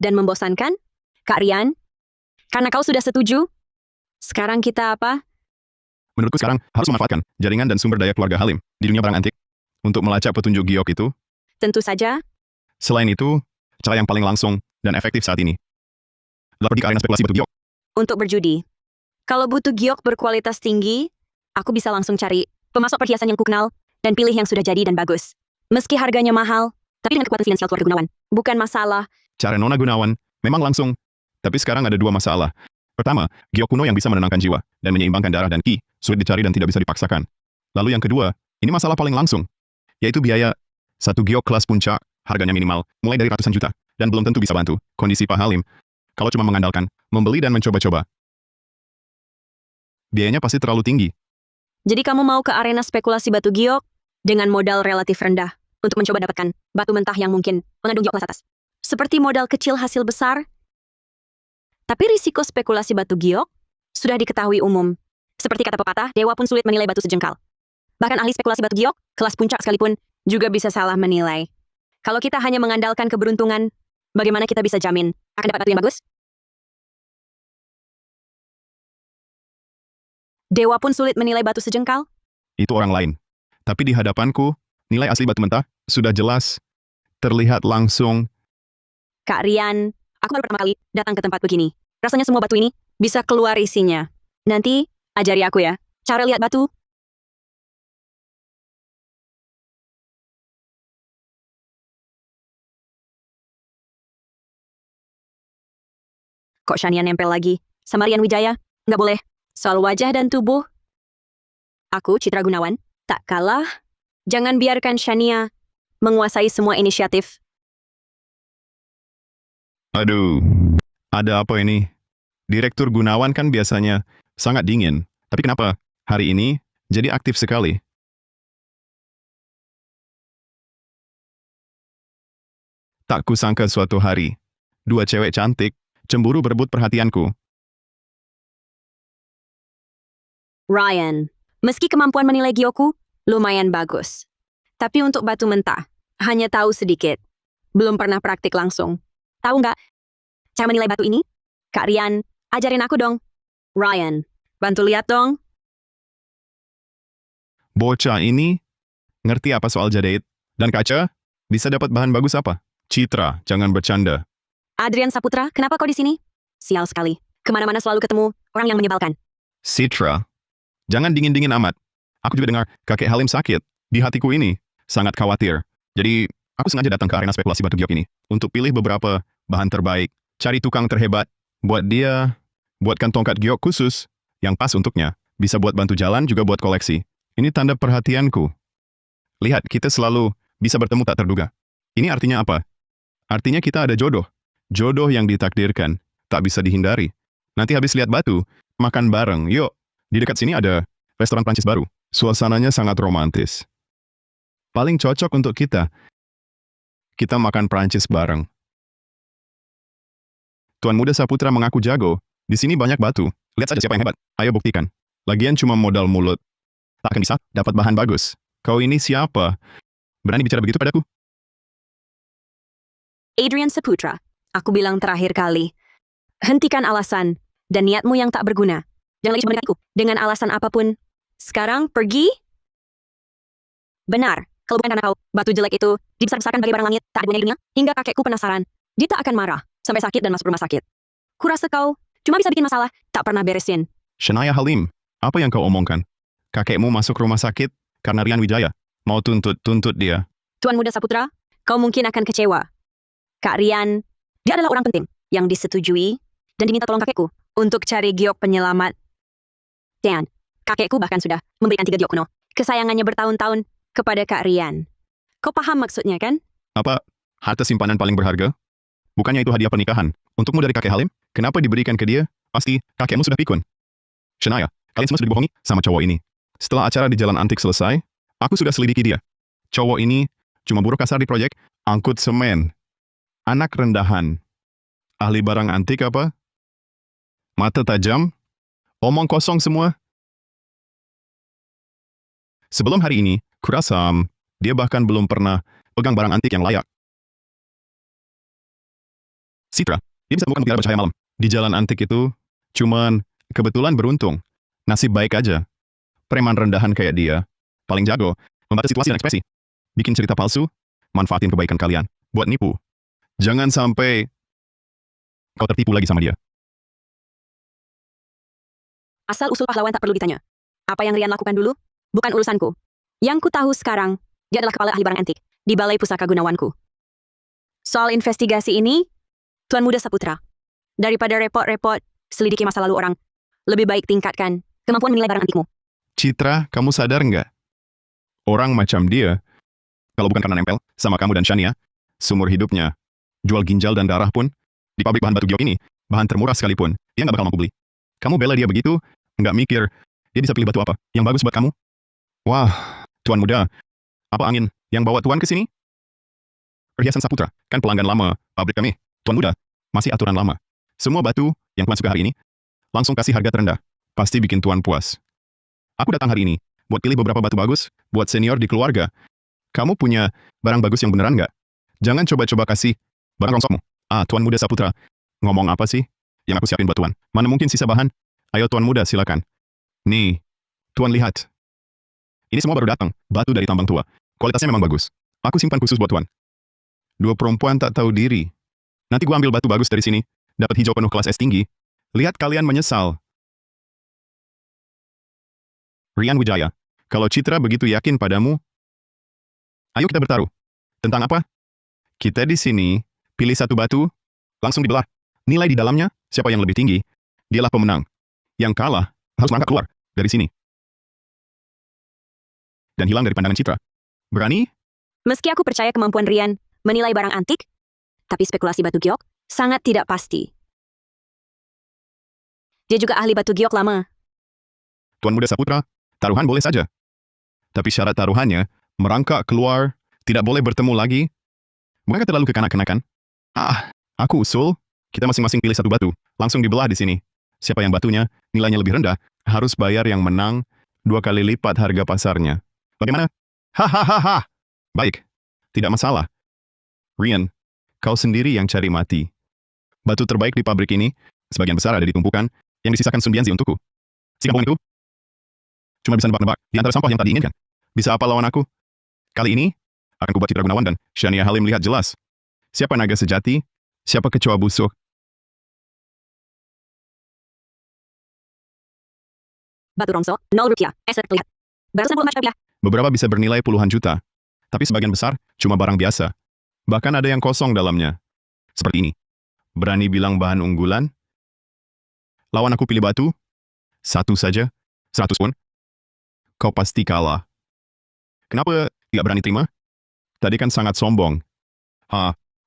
dan membosankan? Kak Rian? Karena kau sudah setuju? Sekarang kita apa? Menurutku sekarang harus memanfaatkan jaringan dan sumber daya keluarga Halim di dunia barang antik untuk melacak petunjuk giok itu. Tentu saja. Selain itu, cara yang paling langsung dan efektif saat ini adalah pergi ke arena spekulasi batu giok. Untuk berjudi. Kalau butuh giok berkualitas tinggi, aku bisa langsung cari pemasok perhiasan yang kukenal dan pilih yang sudah jadi dan bagus. Meski harganya mahal, tapi dengan kekuatan finansial keluarga Gunawan. Bukan masalah. Cara Nona Gunawan memang langsung, tapi sekarang ada dua masalah. Pertama, giok kuno yang bisa menenangkan jiwa dan menyeimbangkan darah dan ki, sulit dicari dan tidak bisa dipaksakan. Lalu yang kedua, ini masalah paling langsung, yaitu biaya. Satu giok kelas puncak, harganya minimal, mulai dari ratusan juta, dan belum tentu bisa bantu kondisi Pak Halim kalau cuma mengandalkan membeli dan mencoba-coba. Biayanya pasti terlalu tinggi. Jadi kamu mau ke arena spekulasi batu giok dengan modal relatif rendah untuk mencoba dapatkan batu mentah yang mungkin mengandung giok kelas atas. Seperti modal kecil hasil besar. Tapi risiko spekulasi batu giok sudah diketahui umum. Seperti kata pepatah, dewa pun sulit menilai batu sejengkal. Bahkan ahli spekulasi batu giok, kelas puncak sekalipun, juga bisa salah menilai. Kalau kita hanya mengandalkan keberuntungan, bagaimana kita bisa jamin akan dapat batu yang bagus? Dewa pun sulit menilai batu sejengkal? Itu orang lain. Tapi di hadapanku, nilai asli batu mentah sudah jelas, terlihat langsung. Kak Rian, aku baru pertama kali datang ke tempat begini. Rasanya semua batu ini bisa keluar isinya. Nanti, ajari aku ya, cara lihat batu. Kok Shania nempel lagi? Sama Rian Wijaya? Nggak boleh. Soal wajah dan tubuh. Aku, Citra Gunawan, tak kalah. Jangan biarkan Shania menguasai semua inisiatif. Aduh, ada apa ini? Direktur Gunawan kan biasanya sangat dingin. Tapi kenapa hari ini jadi aktif sekali? Tak kusangka suatu hari, dua cewek cantik cemburu berebut perhatianku. Ryan, meski kemampuan menilai gioku lumayan bagus. Tapi untuk batu mentah, hanya tahu sedikit. Belum pernah praktik langsung. Tahu nggak cara menilai batu ini? Kak Rian, ajarin aku dong. Ryan, bantu lihat dong. Bocah ini ngerti apa soal jadeit? Dan kaca? Bisa dapat bahan bagus apa? Citra, jangan bercanda. Adrian Saputra, kenapa kau di sini? Sial sekali. Kemana-mana selalu ketemu orang yang menyebalkan. Citra, jangan dingin-dingin amat. Aku juga dengar kakek Halim sakit. Di hatiku ini sangat khawatir. Jadi, aku sengaja datang ke arena spekulasi batu giok ini untuk pilih beberapa bahan terbaik. Cari tukang terhebat. Buatkan tongkat giok khusus yang pas untuknya. Bisa buat bantu jalan, juga buat koleksi. Ini tanda perhatianku. Lihat, kita selalu bisa bertemu tak terduga. Ini artinya apa? Artinya kita ada jodoh. Jodoh yang ditakdirkan. Tak bisa dihindari. Nanti habis lihat batu, makan bareng. Yuk, di dekat sini ada restoran Prancis baru. Suasananya sangat romantis. Paling cocok untuk kita. Kita makan Prancis bareng. Tuan Muda Saputra mengaku jago. Di sini banyak batu. Lihat saja siapa yang hebat. Ayo buktikan. Lagian cuma modal mulut. Tak akan bisa dapat bahan bagus. Kau ini siapa? Berani bicara begitu padaku? Adrian Saputra, aku bilang terakhir kali. Hentikan alasan dan niatmu yang tak berguna. Jangan lagi mendekat aku dengan alasan apapun. Sekarang pergi? Benar. Kalau bukan karena kau, batu jelek itu dibesar-besarkan bagai barang langit, tak ada gunanya di dunia, hingga kakekku penasaran. Dia tak akan marah, sampai sakit dan masuk rumah sakit. Kurasa kau cuma bisa bikin masalah, tak pernah beresin. Shania Halim, apa yang kau omongkan? Kakekmu masuk rumah sakit karena Rian Wijaya. Mau tuntut dia. Tuan Muda Saputra, kau mungkin akan kecewa. Kak Rian, dia adalah orang penting yang disetujui dan diminta tolong kakekku untuk cari giok penyelamat. Dan kakekku bahkan sudah memberikan 3 giok kuno, kesayangannya bertahun-tahun, kepada Kak Rian. Kau paham maksudnya kan? Apa? Harta simpanan paling berharga? Bukannya itu hadiah pernikahan? Untukmu dari kakek Halim? Kenapa diberikan ke dia? Pasti kakekmu sudah pikun. Shania, kalian semua sudah dibohongi sama cowok ini. Setelah acara di Jalan Antik selesai, aku sudah selidiki dia. Cowok ini cuma buruh kasar di proyek, angkut semen. Anak rendahan. Ahli barang antik apa? Mata tajam? Omong kosong semua? Sebelum hari ini, kurasa dia bahkan belum pernah pegang barang antik yang layak. Citra, dia bisa temukan mutiara bercahaya malam. Di Jalan Antik itu, cuman kebetulan beruntung. Nasib baik aja. Preman rendahan kayak dia, paling jago, membaca situasi dan ekspresi. Bikin cerita palsu, manfaatin kebaikan kalian, buat nipu. Jangan sampai kau tertipu lagi sama dia. Asal-usul pahlawan tak perlu ditanya. Apa yang Rian lakukan dulu? Bukan urusanku. Yang ku tahu sekarang, dia adalah kepala ahli barang antik di Balai Pusaka Gunawanku. Soal investigasi ini, Tuan Muda Saputra, daripada repot-repot selidiki masa lalu orang, lebih baik tingkatkan kemampuan menilai barang antikmu. Citra, kamu sadar nggak? Orang macam dia, kalau bukan karena nempel sama kamu dan Shania, seumur hidupnya, jual ginjal dan darah pun, di pabrik bahan batu giok ini, bahan termurah sekalipun, dia nggak bakal mampu beli. Kamu bela dia begitu, nggak mikir, dia bisa pilih batu apa yang bagus buat kamu? Wah, Tuan Muda, apa angin yang bawa Tuan ke sini? Perhiasan Saputra, kan pelanggan lama pabrik kami. Tuan Muda, masih aturan lama. Semua batu yang Tuan suka hari ini, langsung kasih harga terendah. Pasti bikin Tuan puas. Aku datang hari ini, buat pilih beberapa batu bagus, buat senior di keluarga. Kamu punya barang bagus yang beneran nggak? Jangan coba-coba kasih barang rongsokmu. Tuan Muda Saputra, ngomong apa sih yang aku siapin buat Tuan? Mana mungkin sisa bahan? Ayo Tuan Muda, silakan. Nih, Tuan lihat. Ini semua baru datang, batu dari tambang tua. Kualitasnya memang bagus. Aku simpan khusus buat Tuan. 2 perempuan tak tahu diri. Nanti gua ambil batu bagus dari sini, dapat hijau penuh kelas S tinggi. Lihat kalian menyesal. Rian Wijaya, kalau Citra begitu yakin padamu, ayo kita bertaruh. Tentang apa? Kita di sini, pilih satu batu, langsung dibelah. Nilai di dalamnya, siapa yang lebih tinggi, dialah pemenang. Yang kalah, harus merangkak keluar dari sini. Dan hilang dari pandangan Citra. Berani? Meski aku percaya kemampuan Rian menilai barang antik, tapi spekulasi batu giok sangat tidak pasti. Dia juga ahli batu giok lama. Tuan Muda Saputra, taruhan boleh saja. Tapi syarat taruhannya, merangkak keluar, tidak boleh bertemu lagi. Bukankah terlalu kekanak-kanakan? Aku usul, kita masing-masing pilih satu batu, langsung dibelah di sini. Siapa yang batunya nilainya lebih rendah, harus bayar yang menang 2 kali lipat harga pasarnya. Bagaimana? Hahaha. Baik, tidak masalah. Rian, kau sendiri yang cari mati. Batu terbaik di pabrik ini, sebagian besar ada di tumpukan, yang disisakan Sun Bianzi untukku. Si kampung itu cuma bisa nebak-nebak di antara sampah yang tadi inginkan. Bisa apa lawan aku? Kali ini, akan kubuat Citra Gunawan dan Shania Halim lihat jelas. Siapa naga sejati, siapa kecoa busuk. Batu rongso, 0 rupiah. Eser terlihat. Barusan puluhan rupiah. Beberapa bisa bernilai puluhan juta, tapi sebagian besar cuma barang biasa. Bahkan ada yang kosong dalamnya. Seperti ini. Berani bilang bahan unggulan? Lawan aku pilih batu? Satu saja? 100 pun? Kau pasti kalah. Kenapa tidak berani terima? Tadi kan sangat sombong.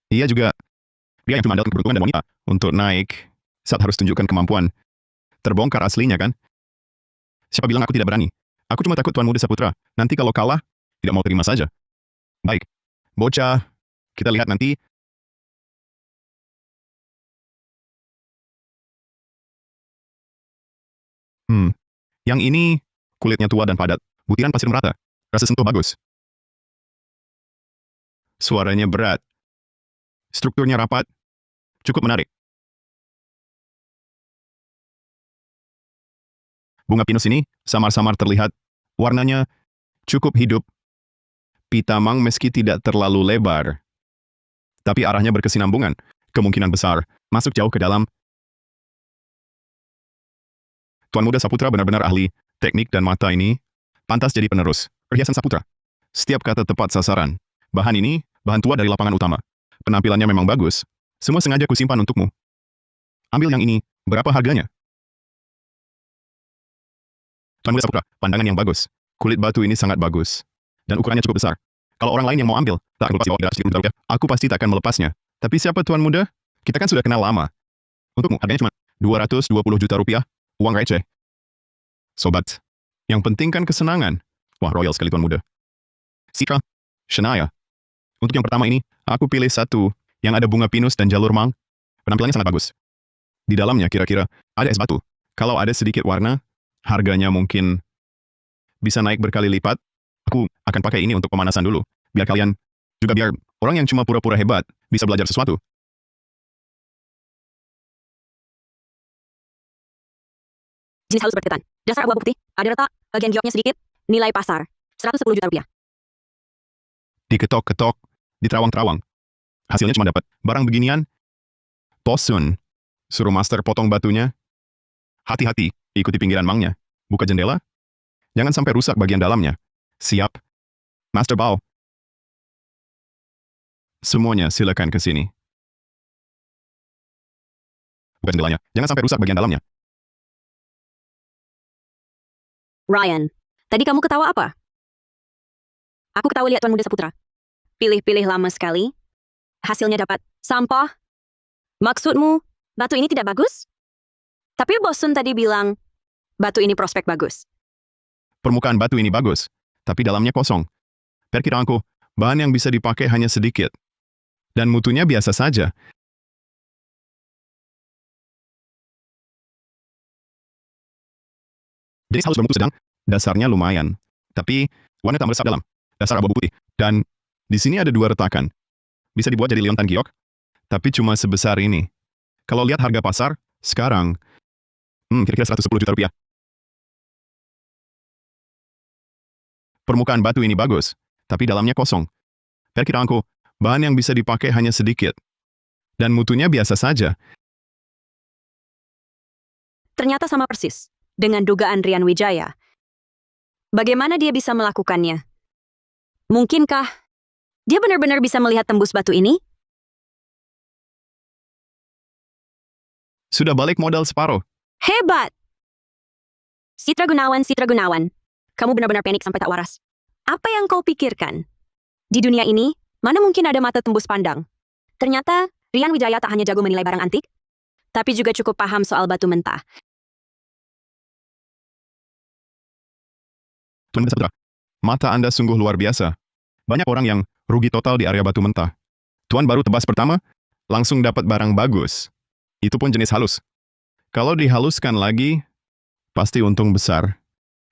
Iya juga. Dia yang cuma andalkan keberuntungan dan wanita untuk naik saat harus tunjukkan kemampuan. Terbongkar aslinya kan? Siapa bilang aku tidak berani? Aku cuma takut Tuan Muda Saputra. Nanti kalau kalah, tidak mau terima saja. Baik. Bocah, kita lihat nanti. Yang ini kulitnya tua dan padat. Butiran pasir merata. Rasa sentuh bagus. Suaranya berat. Strukturnya rapat. Cukup menarik. Bunga pinus ini samar-samar terlihat. Warnanya cukup hidup. Pitamang meski tidak terlalu lebar. Tapi arahnya berkesinambungan. Kemungkinan besar masuk jauh ke dalam. Tuan Muda Saputra benar-benar ahli teknik dan mata ini pantas jadi penerus perhiasan Saputra. Setiap kata tepat sasaran. Bahan ini bahan tua dari lapangan utama. Penampilannya memang bagus. Semua sengaja kusimpan untukmu. Ambil yang ini. Berapa harganya? Tuan Muda Saputra, pandangan yang bagus. Kulit batu ini sangat bagus. Dan ukurannya cukup besar. Kalau orang lain yang mau ambil, tak akan lepas di bawah 100 juta rupiah. Aku pasti tak akan melepasnya. Tapi siapa Tuan Muda? Kita kan sudah kenal lama. Untukmu, harganya cuma 220 juta rupiah. Uang receh. Sobat, yang penting kan kesenangan. Wah, royal sekali Tuan Muda. Citra, Shania. Untuk yang pertama ini, aku pilih satu yang ada bunga pinus dan jalur mang. Penampilannya sangat bagus. Di dalamnya kira-kira ada es batu. Kalau ada sedikit warna, harganya mungkin bisa naik berkali lipat. Aku akan pakai ini untuk pemanasan dulu. Biar kalian, juga biar orang yang cuma pura-pura hebat bisa belajar sesuatu. Jenis halus berketan. Dasar abu-abu putih. Ada retak. Bagian gioknya sedikit. Nilai pasar. 110 juta rupiah. Diketok-ketok, diterawang-terawang. Hasilnya cuma dapat barang beginian. Posun. Suruh master potong batunya. Hati-hati, ikuti pinggiran mangnya. Buka jendela. Jangan sampai rusak bagian dalamnya. Siap. Master Bao. Semuanya silakan ke sini. Buka jendelanya. Jangan sampai rusak bagian dalamnya. Ryan, tadi kamu ketawa apa? Aku ketawa lihat Tuan Muda Saputra. Pilih-pilih lama sekali. Hasilnya dapat sampah. Maksudmu, batu ini tidak bagus? Tapi Bosun tadi bilang, batu ini prospek bagus. Permukaan batu ini bagus, tapi dalamnya kosong. Perkiraanku, bahan yang bisa dipakai hanya sedikit. Dan mutunya biasa saja. Jenis halus bermutu sedang, dasarnya lumayan. Tapi, warna tak meresap dalam. Dasar abu-abu putih. Dan, di sini ada dua retakan. Bisa dibuat jadi liontan giok, tapi cuma sebesar ini. Kalau lihat harga pasar, sekarang, kira-kira 110 juta rupiah. Permukaan batu ini bagus, tapi dalamnya kosong. Perkiraanku, bahan yang bisa dipakai hanya sedikit. Dan mutunya biasa saja. Ternyata sama persis dengan dugaan Rian Wijaya. Bagaimana dia bisa melakukannya? Mungkinkah dia benar-benar bisa melihat tembus batu ini? Sudah balik modal separuh. Hebat! Citra Gunawan, kamu benar-benar panik sampai tak waras. Apa yang kau pikirkan? Di dunia ini, mana mungkin ada mata tembus pandang? Ternyata, Rian Wijaya tak hanya jago menilai barang antik, tapi juga cukup paham soal batu mentah. Tuan Muda Saputra, mata Anda sungguh luar biasa. Banyak orang yang rugi total di area batu mentah. Tuan baru tebas pertama, langsung dapat barang bagus. Itu pun jenis halus. Kalau dihaluskan lagi, pasti untung besar.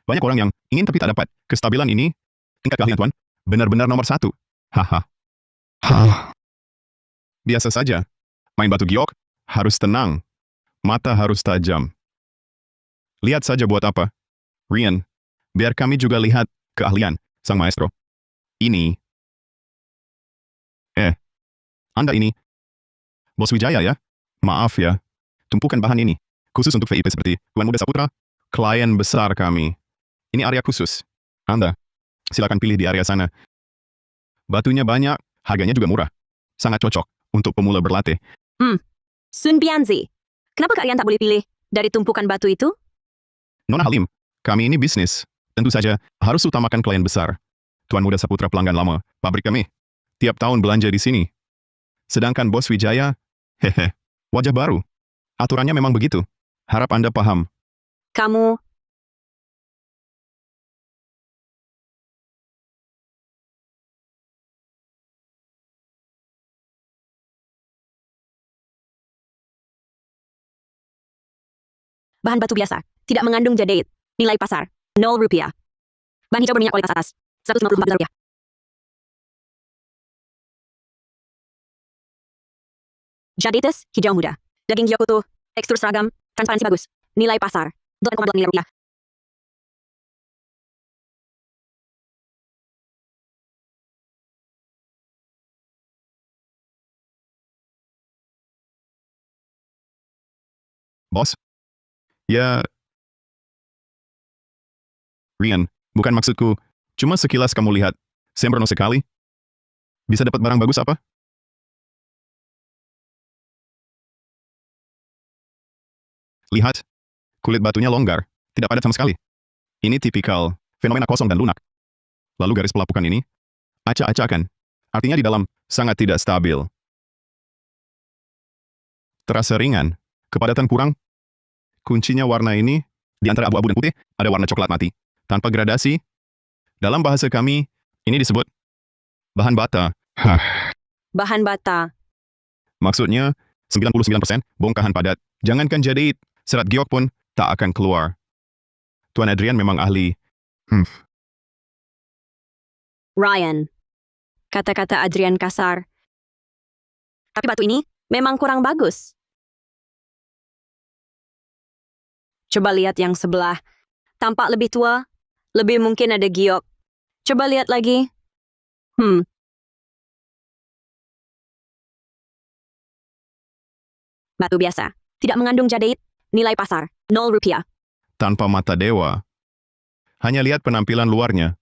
Banyak orang yang ingin tapi tak dapat. Kestabilan ini, tingkat keahlian Tuan, benar-benar nomor 1. Haha. Biasa saja. Main batu giok, harus tenang. Mata harus tajam. Lihat saja buat apa. Rian, biar kami juga lihat keahlian sang maestro. Ini. Anda ini. Bos Wijaya ya? Maaf ya. Tumpukan bahan ini. Khusus untuk VIP seperti Tuan Muda Saputra, klien besar kami. Ini area khusus. Anda, silakan pilih di area sana. Batunya banyak, harganya juga murah. Sangat cocok untuk pemula berlatih. Sun Bianzi, kenapa kalian tak boleh pilih dari tumpukan batu itu? Nona Halim, kami ini bisnis. Tentu saja harus utamakan klien besar. Tuan Muda Saputra pelanggan lama, pabrik kami. Tiap tahun belanja di sini. Sedangkan Bos Wijaya, wajah baru. Aturannya memang begitu. Harap Anda paham. Kamu... Bahan batu biasa, tidak mengandung jadeit. Nilai pasar, 0 rupiah. Bahan hijau berminyak kualitas atas, 154 juta rupiah. Jadeites, hijau muda. Daging giok utuh, tekstur seragam, transparansi bagus. Nilai pasar, 2,2 miliar rupiah. Ya, Rian, bukan maksudku. Cuma sekilas kamu lihat. Sembrono sekali. Bisa dapat barang bagus apa? Lihat, kulit batunya longgar, tidak padat sama sekali. Ini tipikal fenomena kosong dan lunak. Lalu garis pelapukan ini, acak-acakan. Artinya di dalam sangat tidak stabil. Terasa ringan, kepadatan kurang. Kuncinya warna ini, di antara abu-abu dan putih, ada warna coklat mati. Tanpa gradasi, dalam bahasa kami, ini disebut bahan bata. Bahan bata. Maksudnya, 99% bongkahan padat. Jangankan jadeit, serat giok pun tak akan keluar. Tuan Adrian memang ahli. Ryan. Kata-kata Adrian kasar. Tapi batu ini memang kurang bagus. Coba lihat yang sebelah. Tampak lebih tua. Lebih mungkin ada giok. Coba lihat lagi. Batu biasa. Tidak mengandung jadeit. Nilai pasar. 0 rupiah. Tanpa mata dewa. Hanya lihat penampilan luarnya.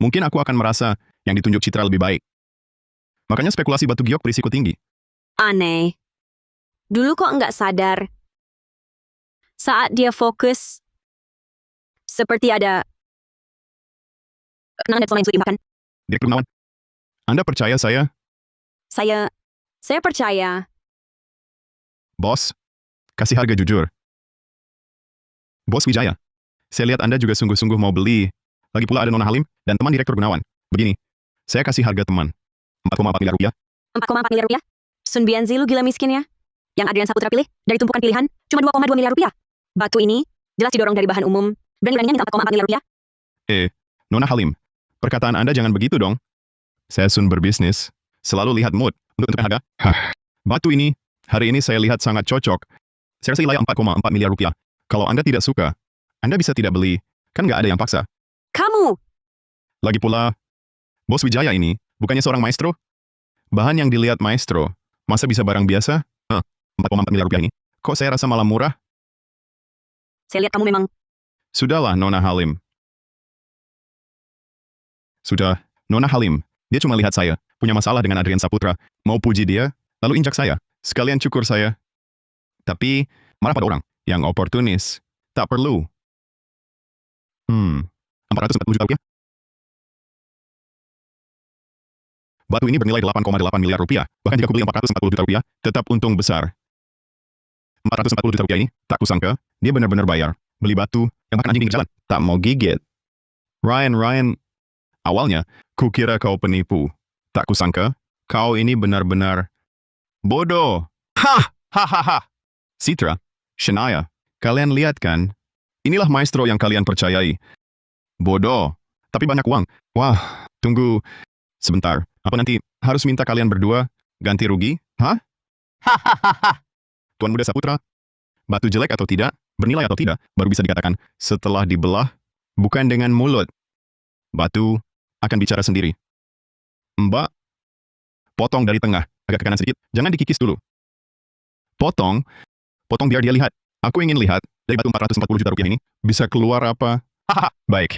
Mungkin aku akan merasa yang ditunjuk citra lebih baik. Makanya spekulasi batu giok berisiko tinggi. Aneh. Dulu kok nggak sadar. Saat dia fokus, seperti ada kenangan dan sulit dimakan. Direktur Gunawan, Anda percaya saya? Saya percaya. Bos, kasih harga jujur. Bos Wijaya, saya lihat Anda juga sungguh-sungguh mau beli. Lagi pula ada Nona Halim dan teman Direktur Gunawan. Begini, saya kasih harga teman. 4,4 miliar rupiah. 4,4 miliar rupiah? Sun Bianzi lu gila miskin ya? Yang Adrian Saputra pilih dari tumpukan pilihan cuma 2,2 miliar rupiah. Batu ini jelas didorong dari bahan umum. Berani-beraninya minta 4,4 miliar rupiah. Nona Halim, perkataan Anda jangan begitu dong. Saya Sun berbisnis, selalu lihat mood untuk harga. Batu ini, hari ini saya lihat sangat cocok. Saya rasa layak 4,4 miliar rupiah. Kalau Anda tidak suka, Anda bisa tidak beli. Kan nggak ada yang paksa. Kamu! Lagi pula, Bos Wijaya ini bukannya seorang maestro? Bahan yang dilihat maestro, masa bisa barang biasa? 4,4 miliar rupiah ini, kok saya rasa malah murah? Saya lihat kamu memang... Sudahlah, Nona Halim. Sudah, Nona Halim. Dia cuma lihat saya, punya masalah dengan Adrian Saputra. Mau puji dia, lalu injak saya. Sekalian cukur saya. Tapi, marah pada orang yang oportunis. Tak perlu. 440 juta rupiah? Batu ini bernilai 8,8 miliar rupiah. Bahkan jika aku beli 440 juta rupiah, tetap untung besar. 440 juta rupiah ini, tak kusangka, dia benar-benar bayar. Beli batu, yang makan anjing di jalan. Tak mau gigit. Ryan, awalnya, kukira kau penipu. Tak kusangka, kau ini benar-benar bodoh. Hahaha. Citra, Shania, kalian lihat kan? Inilah maestro yang kalian percayai. Bodoh, tapi banyak uang. Wah, tunggu. Sebentar, apa nanti harus minta kalian berdua ganti rugi? Hah? Tuan Muda Saputra, batu jelek atau tidak, bernilai atau tidak, baru bisa dikatakan setelah dibelah, bukan dengan mulut. Batu akan bicara sendiri. Mbak, potong dari tengah, agak ke kanan sedikit, jangan dikikis dulu. Potong biar dia lihat. Aku ingin lihat, dari batu 440 juta rupiah ini, bisa keluar apa? Hahaha, baik.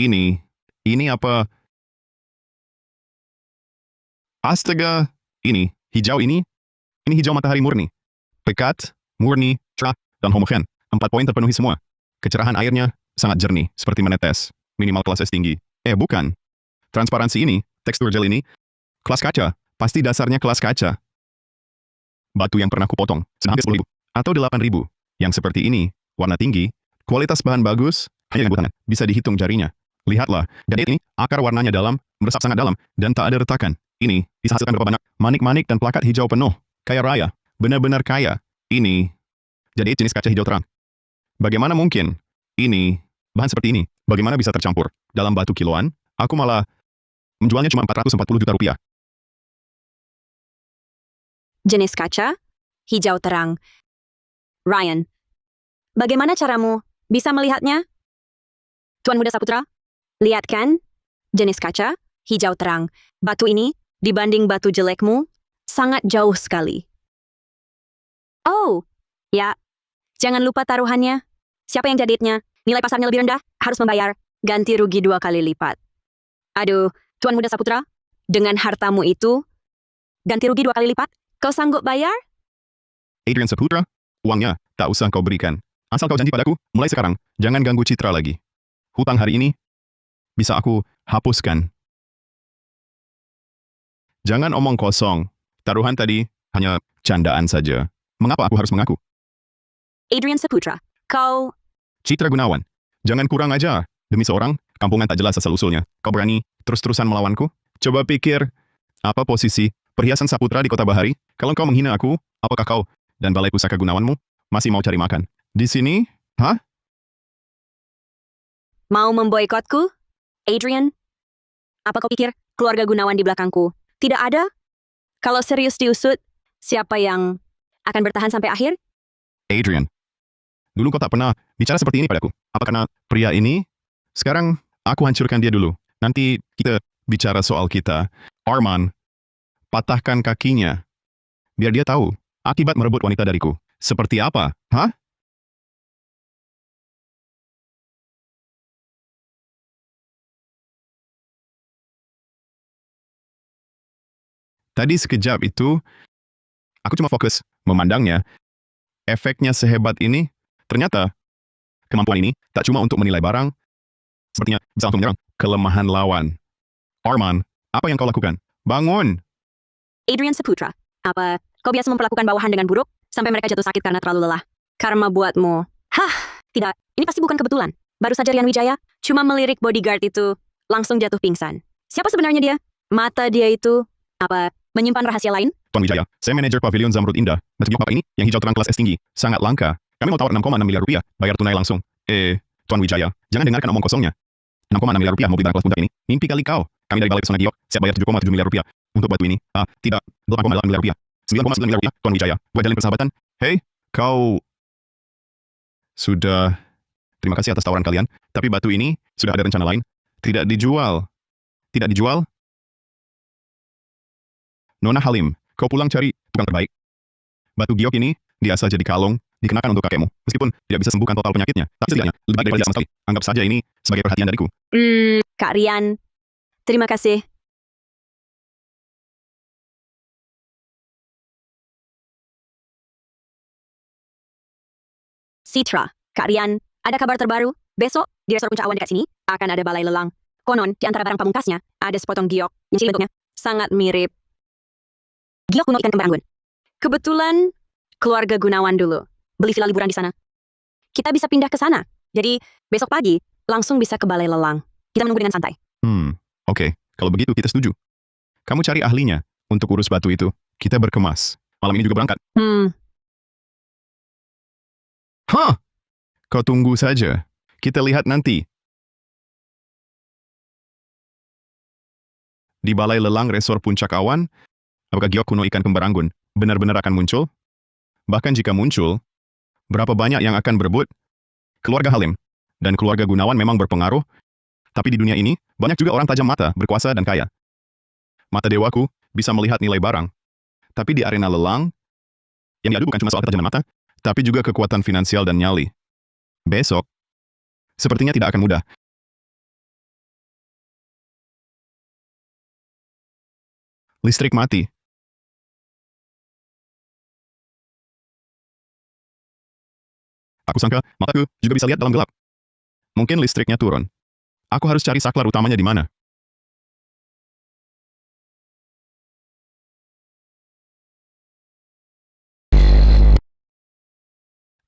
Ini apa? Astaga, ini hijau ini hijau matahari murni. Pekat, murni, cerah, dan homogen. 4 poin terpenuhi semua. Kecerahan airnya sangat jernih, seperti menetes. Minimal kelas S tinggi. Bukan. Transparansi ini, tekstur gel ini, kelas kaca. Pasti dasarnya kelas kaca. Batu yang pernah kupotong, seharga 10.000 atau 8.000. Yang seperti ini, warna tinggi, kualitas bahan bagus, hanya dengan tangan, bisa dihitung jarinya. Lihatlah, jadeit ini, akar warnanya dalam, meresap sangat dalam, dan tak ada retakan. Ini bisa hasilkan berapa banyak manik-manik dan plakat hijau penuh. Kaya raya, benar-benar kaya. Ini jadeit jenis kaca hijau terang. Bagaimana mungkin? Ini, bahan seperti ini, bagaimana bisa tercampur? Dalam batu kiloan, aku malah menjualnya cuma 440 juta rupiah. Jenis kaca, hijau terang. Ryan, bagaimana caramu bisa melihatnya? Tuan Muda Saputra, Lihat kan? Jenis kaca, hijau terang. Batu ini, dibanding batu jelekmu, sangat jauh sekali. Oh, ya. Jangan lupa taruhannya. Siapa yang jaditnya? Nilai pasarnya lebih rendah, harus membayar. Ganti rugi 2 kali lipat. Aduh, Tuan Muda Saputra, dengan hartamu itu, ganti rugi 2 kali lipat, kau sanggup bayar? Adrian Saputra, uangnya tak usah kau berikan. Asal kau janji padaku, mulai sekarang, jangan ganggu citra lagi. Hutang hari ini, bisa aku hapuskan. Jangan omong kosong. Taruhan tadi hanya candaan saja. Mengapa aku harus mengaku? Adrian Saputra, kau... Citra Gunawan, jangan kurang ajar. Demi seorang, kampungan tak jelas asal-usulnya. Kau berani terus-terusan melawanku? Coba pikir, apa posisi perhiasan Saputra di Kota Bahari? Kalau kau menghina aku, apakah kau dan Balai Pusaka Gunawanmu masih mau cari makan? Di sini? Hah? Mau memboikotku? Adrian? Apa kau pikir keluarga Gunawan di belakangku? Tidak ada? Kalau serius diusut, siapa yang akan bertahan sampai akhir? Adrian, dulu kau tak pernah bicara seperti ini padaku. Apa karena pria ini? Sekarang, aku hancurkan dia dulu. Nanti kita bicara soal kita. Arman, patahkan kakinya. Biar dia tahu, akibat merebut wanita dariku. Seperti apa? Hah? Tadi sekejap itu, aku cuma fokus memandangnya. Efeknya sehebat ini, ternyata kemampuan ini tak cuma untuk menilai barang, sepertinya bisa untuk menyerang kelemahan lawan. Arman, apa yang kau lakukan? Bangun! Adrian Saputra, apa kau biasa memperlakukan bawahan dengan buruk sampai mereka jatuh sakit karena terlalu lelah? Karma buatmu. Hah, tidak. Ini pasti bukan kebetulan. Baru saja Rian Wijaya cuma melirik bodyguard itu, langsung jatuh pingsan. Siapa sebenarnya dia? Mata dia itu, apa, menyimpan rahasia lain? Tuan Wijaya, saya manajer Pavilion Zamrud Indah. Batu giok Bapak ini, yang hijau terang kelas S tinggi, sangat langka. Kami mau tawar 6,6 miliar rupiah, bayar tunai langsung. Tuan Wijaya, jangan dengarkan omong kosongnya. 6,6 miliar rupiah mau beli barang kelas puncak ini. Mimpi kali kau. Kami dari Balai Pesona Giok, siap bayar 7,7 miliar rupiah untuk batu ini. Tidak, 8,8 miliar rupiah. 9,9 miliar rupiah, Tuan Wijaya. Buat jalin persahabatan. Hei, kau... Sudah... Terima kasih atas tawaran kalian, tapi batu ini sudah ada rencana lain. Tidak dijual. Tidak dijual? Nona Halim, kau pulang cari tukang terbaik. Batu giok ini, dia asal jadi kalung, dikenakan untuk kakekmu. Meskipun tidak bisa sembuhkan total penyakitnya, tapi setidaknya lebih baik daripada tidak sama sekali. Anggap saja ini sebagai perhatian dariku. Kak Rian, terima kasih. Citra, Kak Rian, ada kabar terbaru? Besok, di resort Puncak Awan dekat sini, akan ada balai lelang. Konon, di antara barang pamungkasnya, ada sepotong giok, yang ciri bentuknya sangat mirip giok kuno ikan kembar anggun. Kebetulan, keluarga Gunawan dulu, beli villa liburan di sana. Kita bisa pindah ke sana. Jadi, besok pagi, langsung bisa ke balai lelang. Kita menunggu dengan santai. Oke. Kalau begitu kita setuju. Kamu cari ahlinya untuk urus batu itu. Kita berkemas. Malam ini juga berangkat. Hah? Kau tunggu saja. Kita lihat nanti. Di Balai Lelang Resor Puncak Awan, apakah giok kuno ikan kembar anggun benar-benar akan muncul? Bahkan jika muncul, berapa banyak yang akan berebut? Keluarga Halim dan keluarga Gunawan memang berpengaruh, tapi di dunia ini, banyak juga orang tajam mata, berkuasa dan kaya. Mata dewaku bisa melihat nilai barang. Tapi di arena lelang, yang diadu bukan cuma soal ketajaman mata, tapi juga kekuatan finansial dan nyali. Besok, sepertinya tidak akan mudah. Listrik mati. Aku sangka mataku juga bisa lihat dalam gelap. Mungkin listriknya turun. Aku harus cari saklar utamanya di mana.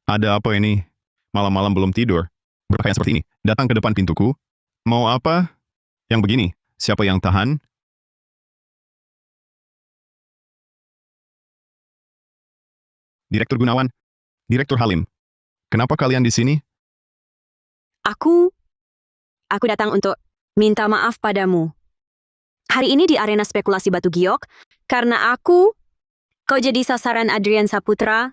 Ada apa ini? Malam-malam belum tidur. Berpakaian seperti ini. Datang ke depan pintuku. Mau apa? Yang begini. Siapa yang tahan? Direktur Gunawan. Direktur Halim. Kenapa kalian di sini? Aku datang untuk minta maaf padamu. Hari ini di arena spekulasi batu giok, karena kau jadi sasaran Adrian Saputra,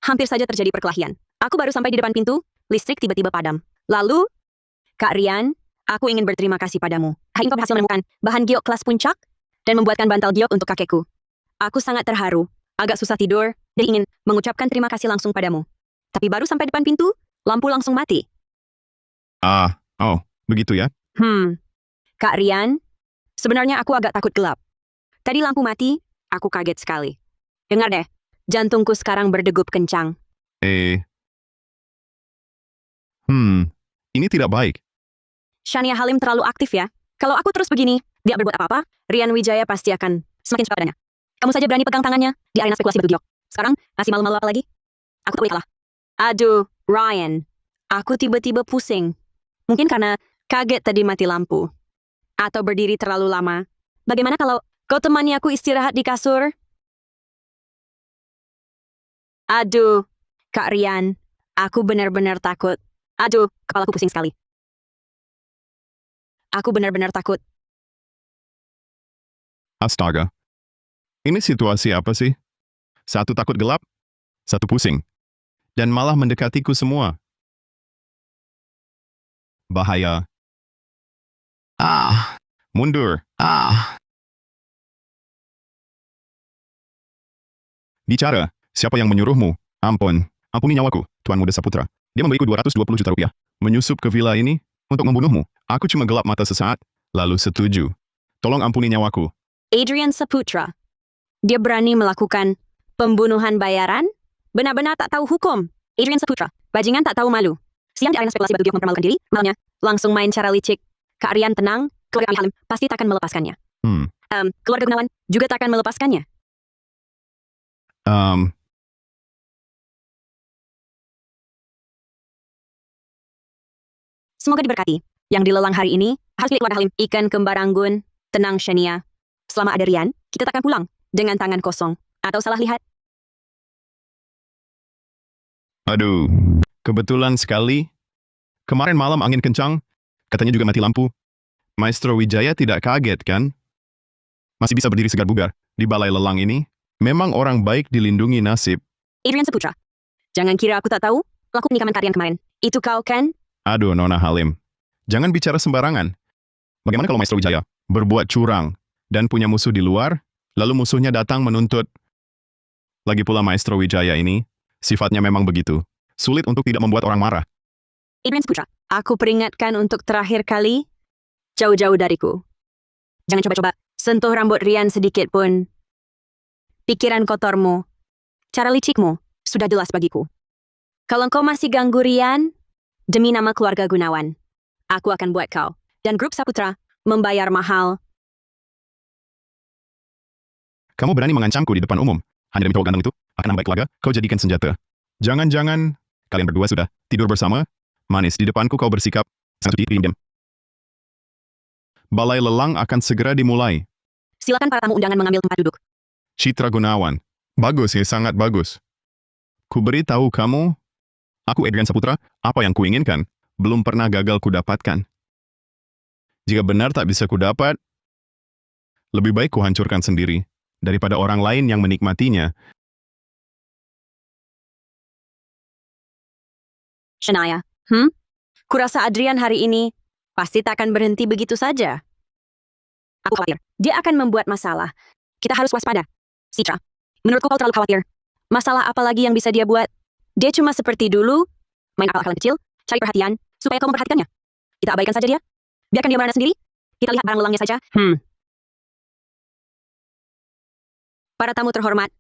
hampir saja terjadi perkelahian. Aku baru sampai di depan pintu, listrik tiba-tiba padam. Lalu, Kak Rian, Aku ingin berterima kasih padamu. Hari ini kau berhasil menemukan bahan giok kelas puncak dan membuatkan bantal giok untuk kakekku. Aku sangat terharu, agak susah tidur, dan ingin mengucapkan terima kasih langsung padamu. Tapi baru sampai depan pintu, lampu langsung mati. Begitu ya? Kak Rian, sebenarnya aku agak takut gelap. Tadi lampu mati, aku kaget sekali. Dengar deh, jantungku sekarang berdegup kencang. Ini tidak baik. Shania Halim terlalu aktif ya. Kalau aku terus begini, dia berbuat apa-apa, Rian Wijaya pasti akan semakin suka padanya. Kamu saja berani pegang tangannya di arena spekulasi batu giok. Sekarang, masih malu-malu apa lagi? Aku tak boleh kalah. Aduh, Ryan. Aku tiba-tiba pusing. Mungkin karena kaget tadi mati lampu. Atau berdiri terlalu lama. Bagaimana kalau kau temani aku istirahat di kasur? Aduh, Kak Rian. Aku benar-benar takut. Aduh, kepalaku pusing sekali. Aku benar-benar takut. Astaga. Ini situasi apa sih? Satu takut gelap, satu pusing. Dan malah mendekatiku semua. Bahaya. Mundur. Bicara, siapa yang menyuruhmu? Ampuni nyawaku, Tuan Muda Saputra. Dia memberiku 220 juta rupiah. Menyusup ke villa ini untuk membunuhmu. Aku cuma gelap mata sesaat, lalu setuju. Tolong ampuni nyawaku. Adrian Saputra. Dia berani melakukan pembunuhan bayaran? Benar-benar tak tahu hukum. Adrian Saputra. Bajingan tak tahu malu. Siang di arena spekulasi batu giok mempermalukan diri, malamnya langsung main cara licik. Kak Rian tenang, keluarga Halim pasti takkan melepaskannya. Keluarga Gunawan juga takkan melepaskannya. Semoga diberkati. Yang dilelang hari ini, harus milik keluarga Halim. Ikan kembar anggun. Tenang, Shania. Selama ada Rian, kita takkan pulang dengan tangan kosong. Atau salah lihat? Aduh, kebetulan sekali. Kemarin malam angin kencang, katanya juga mati lampu. Maestro Wijaya tidak kaget, kan? Masih bisa berdiri segar bugar di balai lelang ini. Memang orang baik dilindungi nasib. Adrian Saputra. Jangan kira aku tak tahu. Laku penikaman Kak Rian kemarin. Itu kau kan? Aduh, Nona Halim. Jangan bicara sembarangan. Bagaimana kalau Maestro Wijaya berbuat curang dan punya musuh di luar, lalu musuhnya datang menuntut? Lagi pula Maestro Wijaya ini, sifatnya memang begitu. Sulit untuk tidak membuat orang marah. Adrian Saputra. Aku peringatkan untuk terakhir kali, jauh-jauh dariku. Jangan coba-coba sentuh rambut Rian sedikit pun. Pikiran kotormu, cara licikmu, sudah jelas bagiku. Kalau kau masih ganggu Rian, demi nama keluarga Gunawan, aku akan buat kau dan grup Saputra membayar mahal. Kamu berani mengancamku di depan umum. Hanya demi cowok ganteng itu, akan nama baik keluarga, kau jadikan senjata. Jangan-jangan, kalian berdua sudah tidur bersama? Manis, di depanku kau bersikap sangat suci, diam-diam. Balai lelang akan segera dimulai. Silakan para tamu undangan mengambil tempat duduk. Citra Gunawan. Bagus ya, sangat bagus. Ku beritahu kamu, aku Adrian Saputra, apa yang kuinginkan, belum pernah gagal kudapatkan. Jika benar tak bisa kudapat, lebih baik kuhancurkan sendiri, daripada orang lain yang menikmatinya. Shania, kurasa Adrian hari ini pasti tak akan berhenti begitu saja. Aku khawatir, dia akan membuat masalah. Kita harus waspada. Citra, menurutku kau terlalu khawatir. Masalah apa lagi yang bisa dia buat? Dia cuma seperti dulu, main akal-akalan kecil, cari perhatian, supaya kamu memperhatikannya. Kita abaikan saja dia. Biarkan dia merana sendiri. Kita lihat barang lelangnya saja. Para tamu terhormat,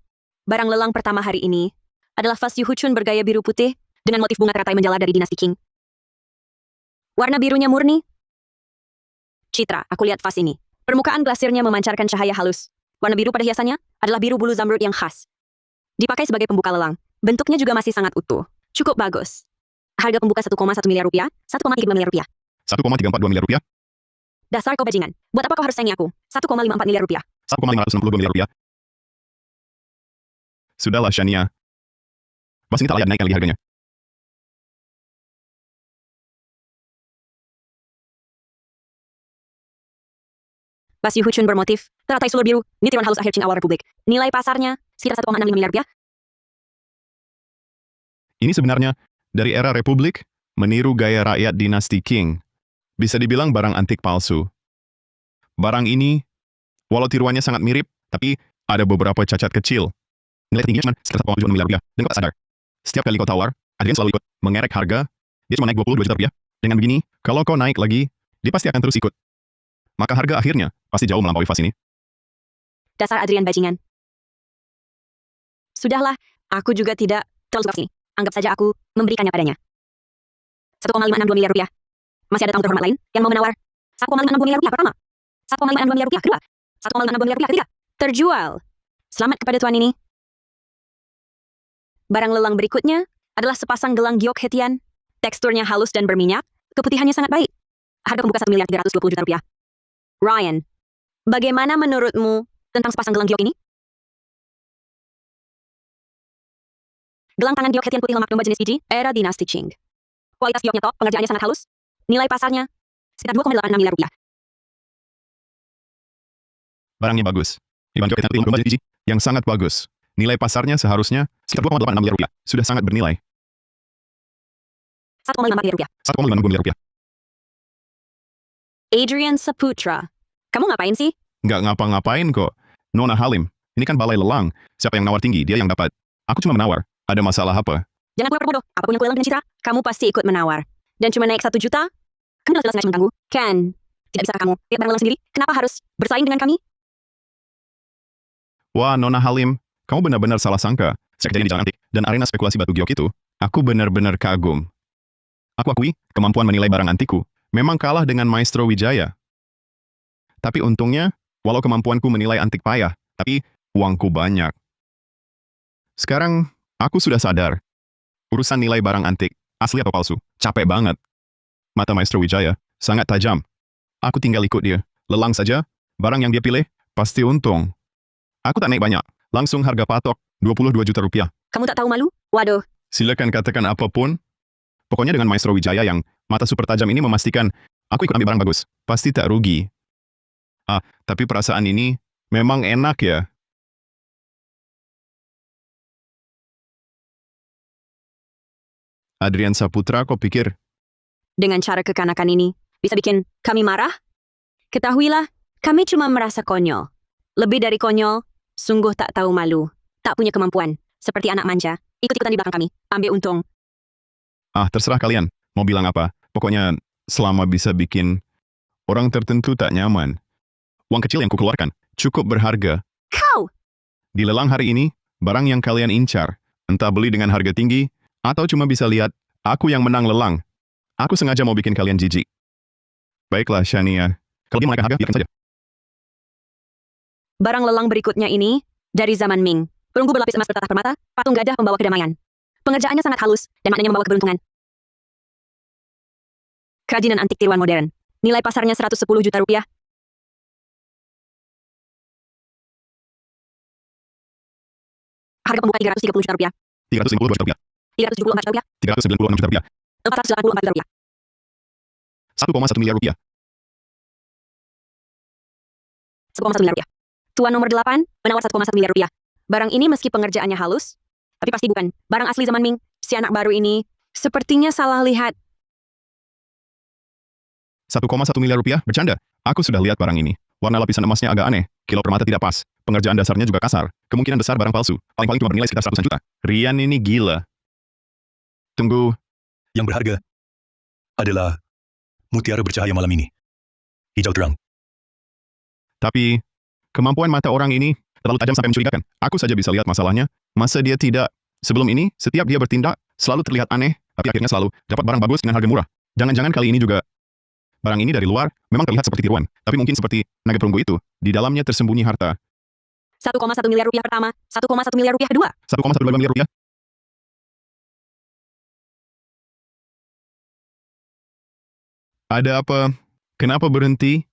barang lelang pertama hari ini adalah vas Yuhuchun bergaya biru putih dengan motif bunga teratai menjala dari dinasti Qing. Warna birunya murni. Citra, aku lihat vas ini. Permukaan glasirnya memancarkan cahaya halus. Warna biru pada hiasannya adalah biru bulu zamrud yang khas. Dipakai sebagai pembuka lelang. Bentuknya juga masih sangat utuh. Cukup bagus. Harga pembuka 1,1 miliar rupiah, 1,32 miliar rupiah. 1,342 miliar rupiah, Dasar kau bajingan. Buat apa kau harus saingi aku? 1,54 miliar rupiah. 1,562 miliar rupiah. Sudahlah, Shania. Vas ini tak layak naikkan lagi harganya. Vas Yuhuchun bermotif teratai sulur biru, ini tiruan halus akhir Qing awal Republik. Nilai pasarnya sekitar 1,65 miliar rupiah. Ini sebenarnya dari era Republik, meniru gaya rakyat dinasti Qing. Bisa dibilang barang antik palsu. Barang ini, walau tiruannya sangat mirip, tapi ada beberapa cacat kecil. Nilai tingginya cuma sekitar 1,7 miliar rupiah. Dan kau tak sadar. Setiap kali kau tawar, Adrian selalu ikut mengerek harga. Dia cuma naik 22 juta rupiah. Dengan begini, kalau kau naik lagi, dia pasti akan terus ikut. Maka harga akhirnya pasti jauh melampaui fas ini. Dasar Adrian bajingan. Sudahlah, aku juga tidak terlalu suka sini. Anggap saja aku memberikannya padanya. 1,562 miliar rupiah. Masih ada tamu terhormat lain yang mau menawar? 1,562 miliar rupiah pertama. 1,562 miliar rupiah kedua. 1,562 miliar rupiah ketiga. Terjual. Selamat kepada tuan ini. Barang lelang berikutnya adalah sepasang gelang giok hetian. Teksturnya halus dan berminyak. Keputihannya sangat baik. Harga pembuka 1 miliar 320 juta rupiah. Ryan, bagaimana menurutmu tentang sepasang gelang giok ini? Gelang tangan giok hetian putih lemak domba jenis biji, era dinasti Qing. Kualitas gioknya top, pengerjaannya sangat halus. Nilai pasarnya sekitar 2,86 miliar rupiah. Barangnya bagus. Dibantu putih lemak domba jenis biji yang sangat bagus. Nilai pasarnya seharusnya sekitar 2,86 miliar rupiah. Sudah sangat bernilai. 1,5 miliar rupiah. 1,52 miliar rupiah. Adrian Saputra. Kamu ngapain sih? Nggak ngapa-ngapain kok. Nona Halim, ini kan balai lelang. Siapa yang nawar tinggi, dia yang dapat. Aku cuma menawar. Ada masalah apa? Jangan pura-pura bodoh. Apapun yang kulelang dengan citra, kamu pasti ikut menawar. Dan cuma naik 1 juta? Kamu jelas-jelas nggak mengganggu. Kan? Tidak bisa kamu lihat barang lelang sendiri? Kenapa harus bersaing dengan kami? Wah, Nona Halim, kamu benar-benar salah sangka. Sejak kejadian di Jalan Antik dan arena spekulasi batu giok itu, aku benar-benar kagum. Aku akui, kemampuan menilai barang antikku memang kalah dengan Maestro Wijaya. Tapi untungnya, walau kemampuanku menilai antik payah, tapi uangku banyak. Sekarang, aku sudah sadar. Urusan nilai barang antik, asli atau palsu, capek banget. Mata Maestro Wijaya sangat tajam. Aku tinggal ikut dia. Lelang saja, barang yang dia pilih, pasti untung. Aku tak naik banyak. Langsung harga patok, 22 juta rupiah. Kamu tak tahu malu? Waduh. Silakan katakan apapun. Pokoknya dengan Maestro Wijaya yang mata super tajam ini memastikan aku ikut ambil barang bagus. Pasti tak rugi. Tapi perasaan ini memang enak ya. Adrian Saputra, kau pikir? Dengan cara kekanakan ini, bisa bikin kami marah? Ketahuilah, kami cuma merasa konyol. Lebih dari konyol, sungguh tak tahu malu. Tak punya kemampuan. Seperti anak manja. Ikut-ikutan di belakang kami. Ambil untung. Terserah kalian. Mau bilang apa? Pokoknya selama bisa bikin orang tertentu tak nyaman. Uang kecil yang kukeluarkan cukup berharga. Kau! Di lelang hari ini, barang yang kalian incar, entah beli dengan harga tinggi, atau cuma bisa lihat, aku yang menang lelang. Aku sengaja mau bikin kalian jijik. Baiklah, Shania. Kalau dia menaikkan harga, biarkan saja. Barang lelang berikutnya ini, dari zaman Ming. Perunggu berlapis emas bertatah permata, patung gajah pembawa kedamaian. Pengerjaannya sangat halus, dan maknanya membawa keberuntungan. Kerajinan antik tiruan modern. Nilai pasarnya 110 juta rupiah. Harga pembuka 330 juta rupiah. 352 juta rupiah. 374 juta rupiah. 396 juta rupiah. 484 juta rupiah. 1,1 miliar rupiah. 1,1 miliar rupiah. Tuan nomor 8, menawar 1,1 miliar rupiah. Barang ini meski pengerjaannya halus, tapi pasti bukan barang asli zaman Ming. Si anak baru ini sepertinya salah lihat. 1,1 miliar rupiah? Bercanda. Aku sudah lihat barang ini. Warna lapisan emasnya agak aneh. Kilo permata tidak pas. Pengerjaan dasarnya juga kasar. Kemungkinan besar barang palsu. Paling-paling cuma bernilai sekitar 100 juta. Rian ini gila. Tunggu. Yang berharga adalah mutiara bercahaya malam ini. Hijau terang. Tapi, kemampuan mata orang ini terlalu tajam sampai mencurigakan. Aku saja bisa lihat masalahnya. Masa dia tidak? Sebelum ini, setiap dia bertindak, selalu terlihat aneh, tapi akhirnya selalu dapat barang bagus dengan harga murah. Jangan-jangan kali ini juga. Barang ini dari luar, memang terlihat seperti tiruan. Tapi mungkin seperti naga perunggu itu, di dalamnya tersembunyi harta. 1,1 miliar rupiah pertama, 1,1 miliar rupiah kedua. 1,122 miliar rupiah. Ada apa? Kenapa berhenti?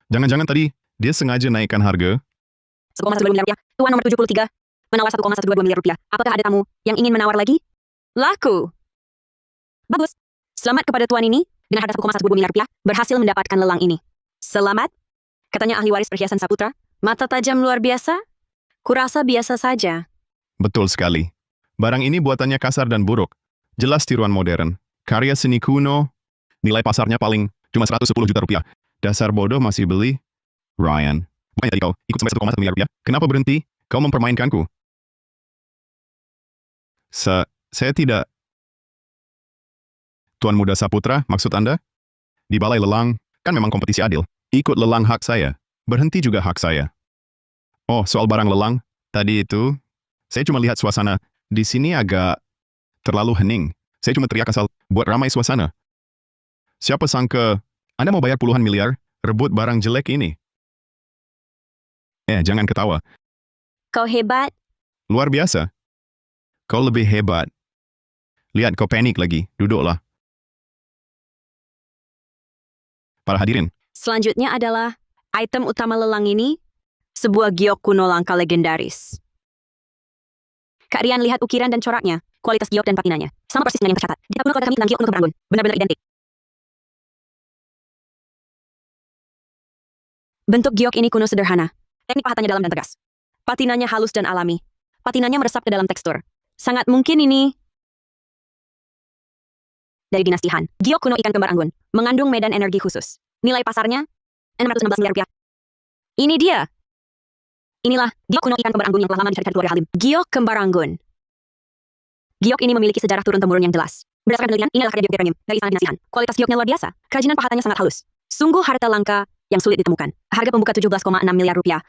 Jangan-jangan tadi, dia sengaja naikkan harga? 1,1 miliar rupiah. Tuan nomor 73, menawar 1,122 miliar rupiah. Apakah ada tamu yang ingin menawar lagi? Laku. Bagus. Selamat kepada tuan ini, dengan harga 1,122 miliar rupiah, berhasil mendapatkan lelang ini. Selamat, katanya ahli waris perhiasan Saputra. Mata tajam luar biasa? Kurasa biasa saja. Betul sekali. Barang ini buatannya kasar dan buruk. Jelas tiruan modern. Karya seni kuno, nilai pasarnya paling Cuma 110 juta rupiah. Dasar bodoh masih beli. Ryan, bukannya tadi kau ikut sampai 1,1 miliar rupiah? Kenapa berhenti? Kau mempermainkanku. Saya tidak. Tuan Muda Saputra, maksud Anda? Di balai lelang, kan memang kompetisi adil. Ikut lelang hak saya. Berhenti juga hak saya. Oh, soal barang lelang, tadi itu, saya cuma lihat suasana. Di sini agak terlalu hening. Saya cuma teriak asal buat ramai suasana. Siapa sangka Anda mau bayar puluhan miliar, rebut barang jelek ini? Jangan ketawa. Kau hebat. Luar biasa. Kau lebih hebat. Lihat, kau panik lagi. Duduklah. Para hadirin, Selanjutnya adalah item utama lelang ini, sebuah giok kuno langka legendaris. Kak Rian lihat ukiran dan coraknya, kualitas giok dan patinanya. Sama persis dengan yang tercatat. Di tabel keluarga kami tentang giok kuno keberanggun. Benar-benar identik. Bentuk giok ini kuno sederhana. Teknik pahatannya dalam dan tegas. Patinanya halus dan alami. Patinanya meresap ke dalam tekstur. Sangat mungkin ini dari dinasti Han. Giok kuno ikan kembar anggun. Mengandung medan energi khusus. Nilai pasarnya 616 miliar rupiah. Ini dia. Inilah giok kuno ikan kembar anggun yang telah lama dicari-cari keluarga Halim. Giok kembar anggun. Giok ini memiliki sejarah turun-temurun yang jelas. Berdasarkan penelitian, inilah karya biogetanium dari istana dinasti Han. Kualitas gioknya luar biasa. Kerajinan pahatannya sangat halus. Sungguh harta langka yang sulit ditemukan. Harga pembuka 17,6 miliar rupiah.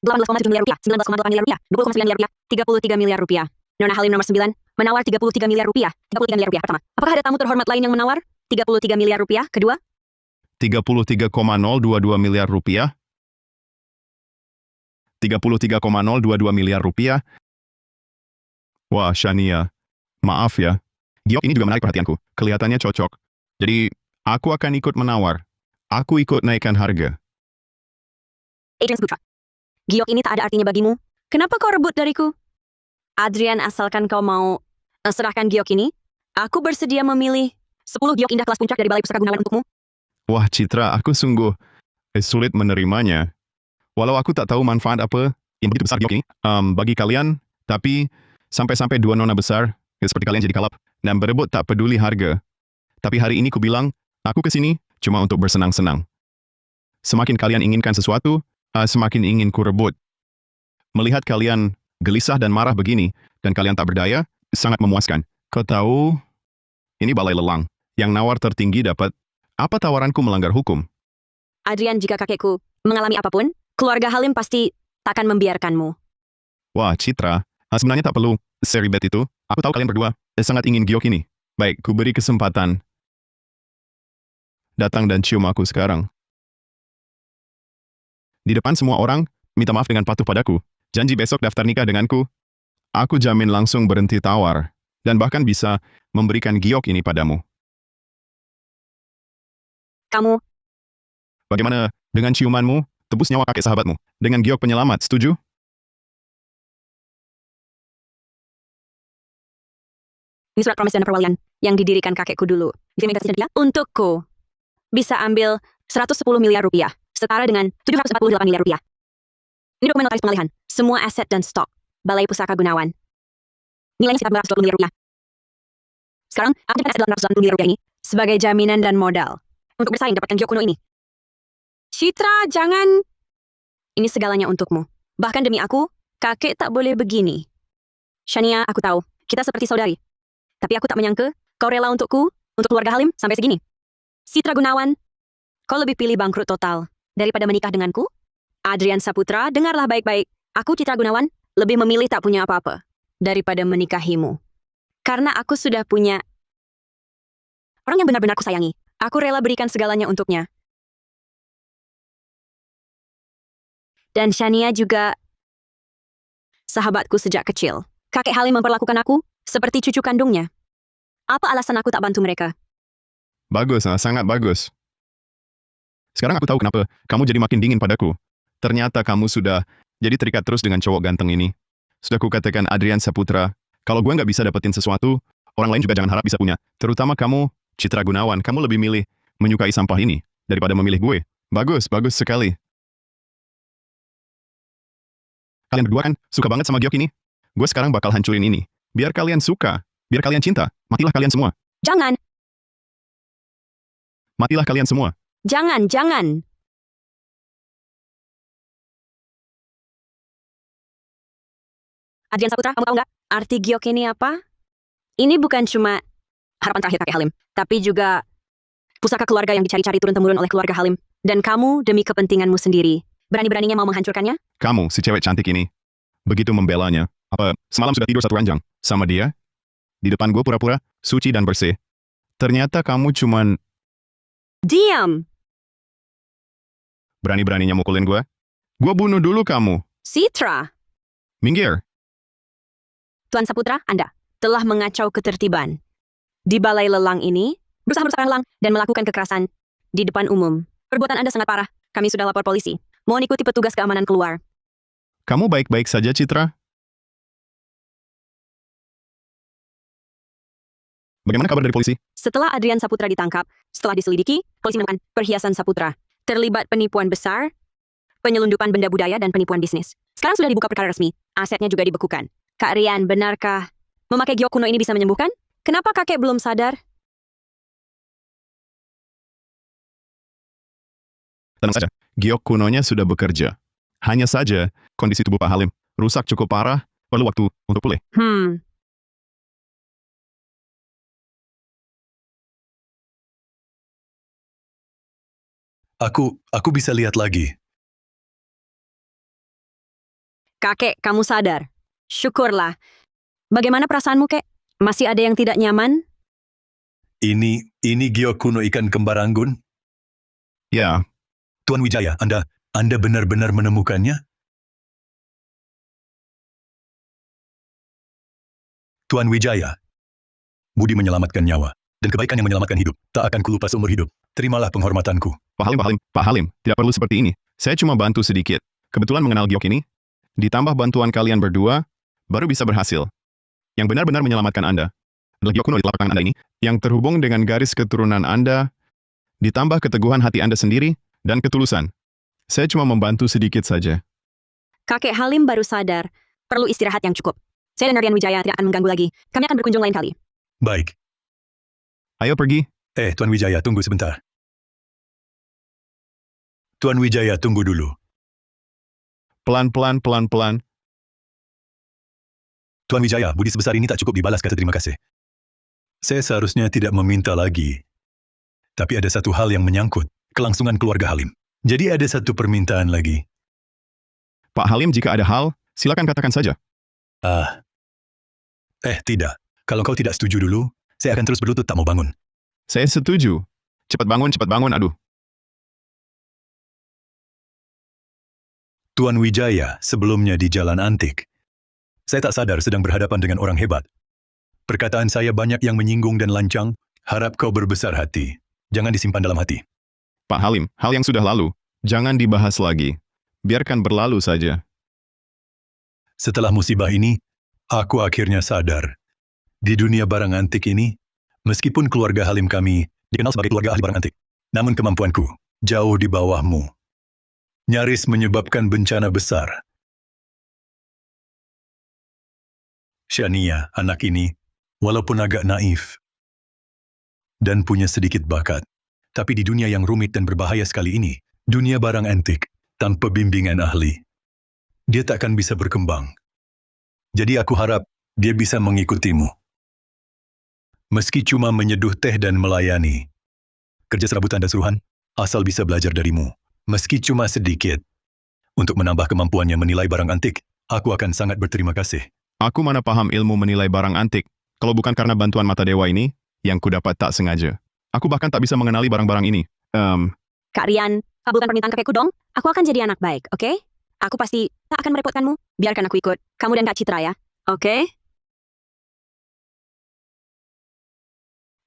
18,7 miliar rupiah, 19,8 miliar rupiah, 20,9 miliar rupiah, 33 miliar rupiah. Nona Halim nomor 9, menawar 33 miliar rupiah. 33 miliar rupiah pertama. Apakah ada tamu terhormat lain yang menawar? 33 miliar rupiah kedua? 33,022 miliar rupiah. 33,022 miliar rupiah. Wah, Shania. Maaf ya. Giok ini juga menarik perhatianku. Kelihatannya cocok. Jadi, aku akan ikut menawar. Aku ikut naikkan harga. Adrian Saputra. Giok ini tak ada artinya bagimu. Kenapa kau rebut dariku? Adrian, asalkan kau mau serahkan giok ini, aku bersedia memilih 10 giok indah kelas puncak dari Balai Pusaka Gunawan untukmu. Wah, Citra, aku sungguh sulit menerimanya. Walau aku tak tahu manfaat apa yang begitu besar giok ini bagi kalian, tapi sampai-sampai dua nona besar, seperti kalian jadi kalap, dan berebut tak peduli harga. Tapi hari ini ku bilang, aku kesini cuma untuk bersenang-senang. Semakin kalian inginkan sesuatu, semakin ingin ku rebut. Melihat kalian gelisah dan marah begini, dan kalian tak berdaya, sangat memuaskan. Kau tahu, ini balai lelang. Yang nawar tertinggi dapat, apa tawaranku melanggar hukum? Adrian, jika kakekku mengalami apapun, keluarga Halim pasti takkan membiarkanmu. Wah, Citra, sebenarnya tak perlu seribet itu. Aku tahu kalian berdua sangat ingin giok ini. Baik, ku beri kesempatan. Datang dan cium aku sekarang. Di depan semua orang, minta maaf dengan patuh padaku. Janji besok daftar nikah denganku. Aku jamin langsung berhenti tawar. Dan bahkan bisa memberikan giok ini padamu. Kamu, Bagaimana dengan ciumanmu, tebus nyawa kakek sahabatmu? Dengan giok penyelamat, setuju? ini surat promes dan perwalian yang didirikan kakekku dulu. Implementasi dia untukku. Bisa ambil 110 miliar rupiah, setara dengan 748 miliar rupiah. Ini dokumen notaris pengalihan, semua aset dan stok Balai Pusaka Gunawan. Nilainya sekitar 220 miliar rupiah. Sekarang, aku jadikan aset dalam 290 miliar rupiah ini sebagai jaminan dan modal untuk bersaing dapatkan giok kuno ini. Citra, jangan. Ini segalanya untukmu. Bahkan demi aku, kakek tak boleh begini. Shania, aku tahu, kita seperti saudari. Tapi aku tak menyangka, kau rela untukku, untuk keluarga Halim, sampai segini. Citra Gunawan, kau lebih pilih bangkrut total daripada menikah denganku? Adrian Saputra, dengarlah baik-baik. Aku, Citra Gunawan, lebih memilih tak punya apa-apa daripada menikahimu. Karena aku sudah punya orang yang benar-benar ku sayangi. Aku rela berikan segalanya untuknya. Dan Shania juga sahabatku sejak kecil. Kakek Halim memperlakukan aku seperti cucu kandungnya. Apa alasan aku tak bantu mereka? Bagus, sangat bagus. Sekarang aku tahu kenapa kamu jadi makin dingin padaku. Ternyata kamu sudah jadi terikat terus dengan cowok ganteng ini. Sudah kukatakan Adrian Saputra, kalau gue nggak bisa dapetin sesuatu, orang lain juga jangan harap bisa punya. Terutama kamu, Citra Gunawan, kamu lebih milih menyukai sampah ini daripada memilih gue. Bagus, bagus sekali. Kalian berdua kan suka banget sama giok ini? Gue sekarang bakal hancurin ini. Biar kalian suka, biar kalian cinta. Matilah kalian semua. Jangan! Matilah kalian semua. Jangan, jangan. Adrian Saputra, kamu tahu nggak arti giok ini apa? Ini bukan cuma harapan terakhir kakek Halim, tapi juga pusaka keluarga yang dicari-cari turun-temurun oleh keluarga Halim. Dan kamu demi kepentinganmu sendiri, berani-beraninya mau menghancurkannya? Kamu, si cewek cantik ini, begitu membelanya. Apa, semalam sudah tidur 1 ranjang sama dia? Di depan gue pura-pura, suci dan bersih. Ternyata kamu cuman Diam! berani-beraninya mukulin gue? Gue bunuh dulu kamu. Citra! Minggir. Tuan Saputra, Anda telah mengacau ketertiban di balai lelang ini, berusaha merusak lelang dan melakukan kekerasan di depan umum. Perbuatan Anda sangat parah. Kami sudah lapor polisi. Mohon ikuti petugas keamanan keluar. Kamu baik-baik saja, Citra? Bagaimana kabar dari polisi? Setelah Adrian Saputra ditangkap, setelah diselidiki, polisi menemukan perhiasan Saputra terlibat penipuan besar, penyelundupan benda budaya, dan penipuan bisnis. Sekarang sudah dibuka perkara resmi. Asetnya juga dibekukan. Kak Rian, benarkah memakai giok kuno ini bisa menyembuhkan? Kenapa kakek belum sadar? Tenang saja, giok kunonya sudah bekerja. Hanya saja, kondisi tubuh Pak Halim rusak cukup parah, perlu waktu untuk pulih. Aku bisa lihat lagi. Kakek, kamu sadar. Syukurlah. Bagaimana perasaanmu, kek? Masih ada yang tidak nyaman? Ini giok kuno ikan kembar anggun? Ya, Tuan Wijaya, Anda benar-benar menemukannya? Tuan Wijaya, budi menyelamatkan nyawa, dan kebaikan yang menyelamatkan hidup, tak akan kulupa seumur hidup. Terimalah penghormatanku. Pak Halim, tidak perlu seperti ini. Saya cuma bantu sedikit. Kebetulan mengenal giok ini, ditambah bantuan kalian berdua, baru bisa berhasil. Yang benar-benar menyelamatkan Anda adalah giok kuno di telapak tangan Anda ini, yang terhubung dengan garis keturunan Anda, ditambah keteguhan hati Anda sendiri, dan ketulusan. Saya cuma membantu sedikit saja. Kakek Halim baru sadar. Perlu istirahat yang cukup. Saya dan Rian Wijaya tidak akan mengganggu lagi. Kami akan berkunjung lain kali. Baik. Ayo pergi. Tuan Wijaya, tunggu sebentar. Tuan Wijaya, tunggu dulu. Pelan-pelan, pelan-pelan. Tuan Wijaya, budi sebesar ini tak cukup dibalas kata terima kasih. Saya seharusnya tidak meminta lagi. Tapi ada satu hal yang menyangkut kelangsungan keluarga Halim. Jadi ada satu permintaan lagi. Pak Halim, jika ada hal, silakan katakan saja. Tidak. Kalau kau tidak setuju dulu, saya akan terus berlutut tak mau bangun. Saya setuju. Cepat bangun, aduh. Tuan Wijaya, sebelumnya di Jalan Antik. Saya tak sadar sedang berhadapan dengan orang hebat. Perkataan saya banyak yang menyinggung dan lancang, harap kau berbesar hati. Jangan disimpan dalam hati. Pak Halim, hal yang sudah lalu, jangan dibahas lagi. Biarkan berlalu saja. Setelah musibah ini, aku akhirnya sadar. Di dunia barang antik ini, meskipun keluarga Halim kami dikenal sebagai keluarga ahli barang antik, namun kemampuanku jauh di bawahmu. Nyaris menyebabkan bencana besar. Shania, anak ini, walaupun agak naif dan punya sedikit bakat, tapi di dunia yang rumit dan berbahaya sekali ini, dunia barang antik, tanpa bimbingan ahli, dia takkan bisa berkembang. Jadi aku harap dia bisa mengikutimu. Meski cuma menyeduh teh dan melayani, kerja serabutan dan suruhan, asal bisa belajar darimu. Meski cuma sedikit, untuk menambah kemampuannya menilai barang antik, aku akan sangat berterima kasih. Aku mana paham ilmu menilai barang antik, kalau bukan karena bantuan mata dewa ini, yang kudapat tak sengaja. Aku bahkan tak bisa mengenali barang-barang ini. Kak Rian, kabulkan permintaan kakekku dong. Aku akan jadi anak baik, oke? Aku pasti tak akan merepotkanmu. Biarkan aku ikut. Kamu dan Kak Citra ya, oke?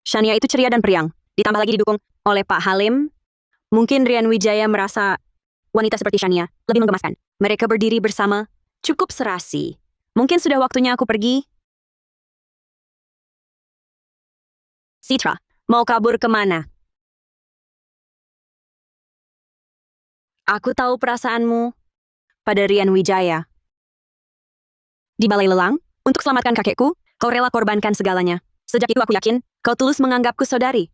Shania itu ceria dan periang. Ditambah lagi didukung oleh Pak Halim. Mungkin Rian Wijaya merasa wanita seperti Shania lebih menggemaskan. Mereka berdiri bersama, cukup serasi. Mungkin sudah waktunya aku pergi. Citra, mau kabur kemana? Aku tahu perasaanmu pada Rian Wijaya. Di balai lelang, untuk selamatkan kakekku, kau rela korbankan segalanya. Sejak itu aku yakin, kau tulus menganggapku saudari.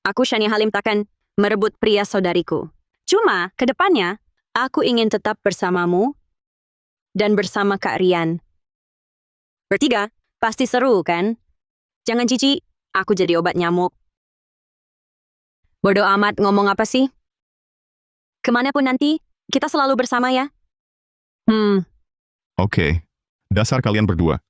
Aku Shania Halim takkan merebut pria saudariku. Cuma, ke depannya, aku ingin tetap bersamamu dan bersama Kak Rian. Bertiga, pasti seru kan? Jangan jijik, aku jadi obat nyamuk. Bodoh amat ngomong apa sih? Kemanapun nanti, kita selalu bersama ya. Oke. Dasar kalian berdua.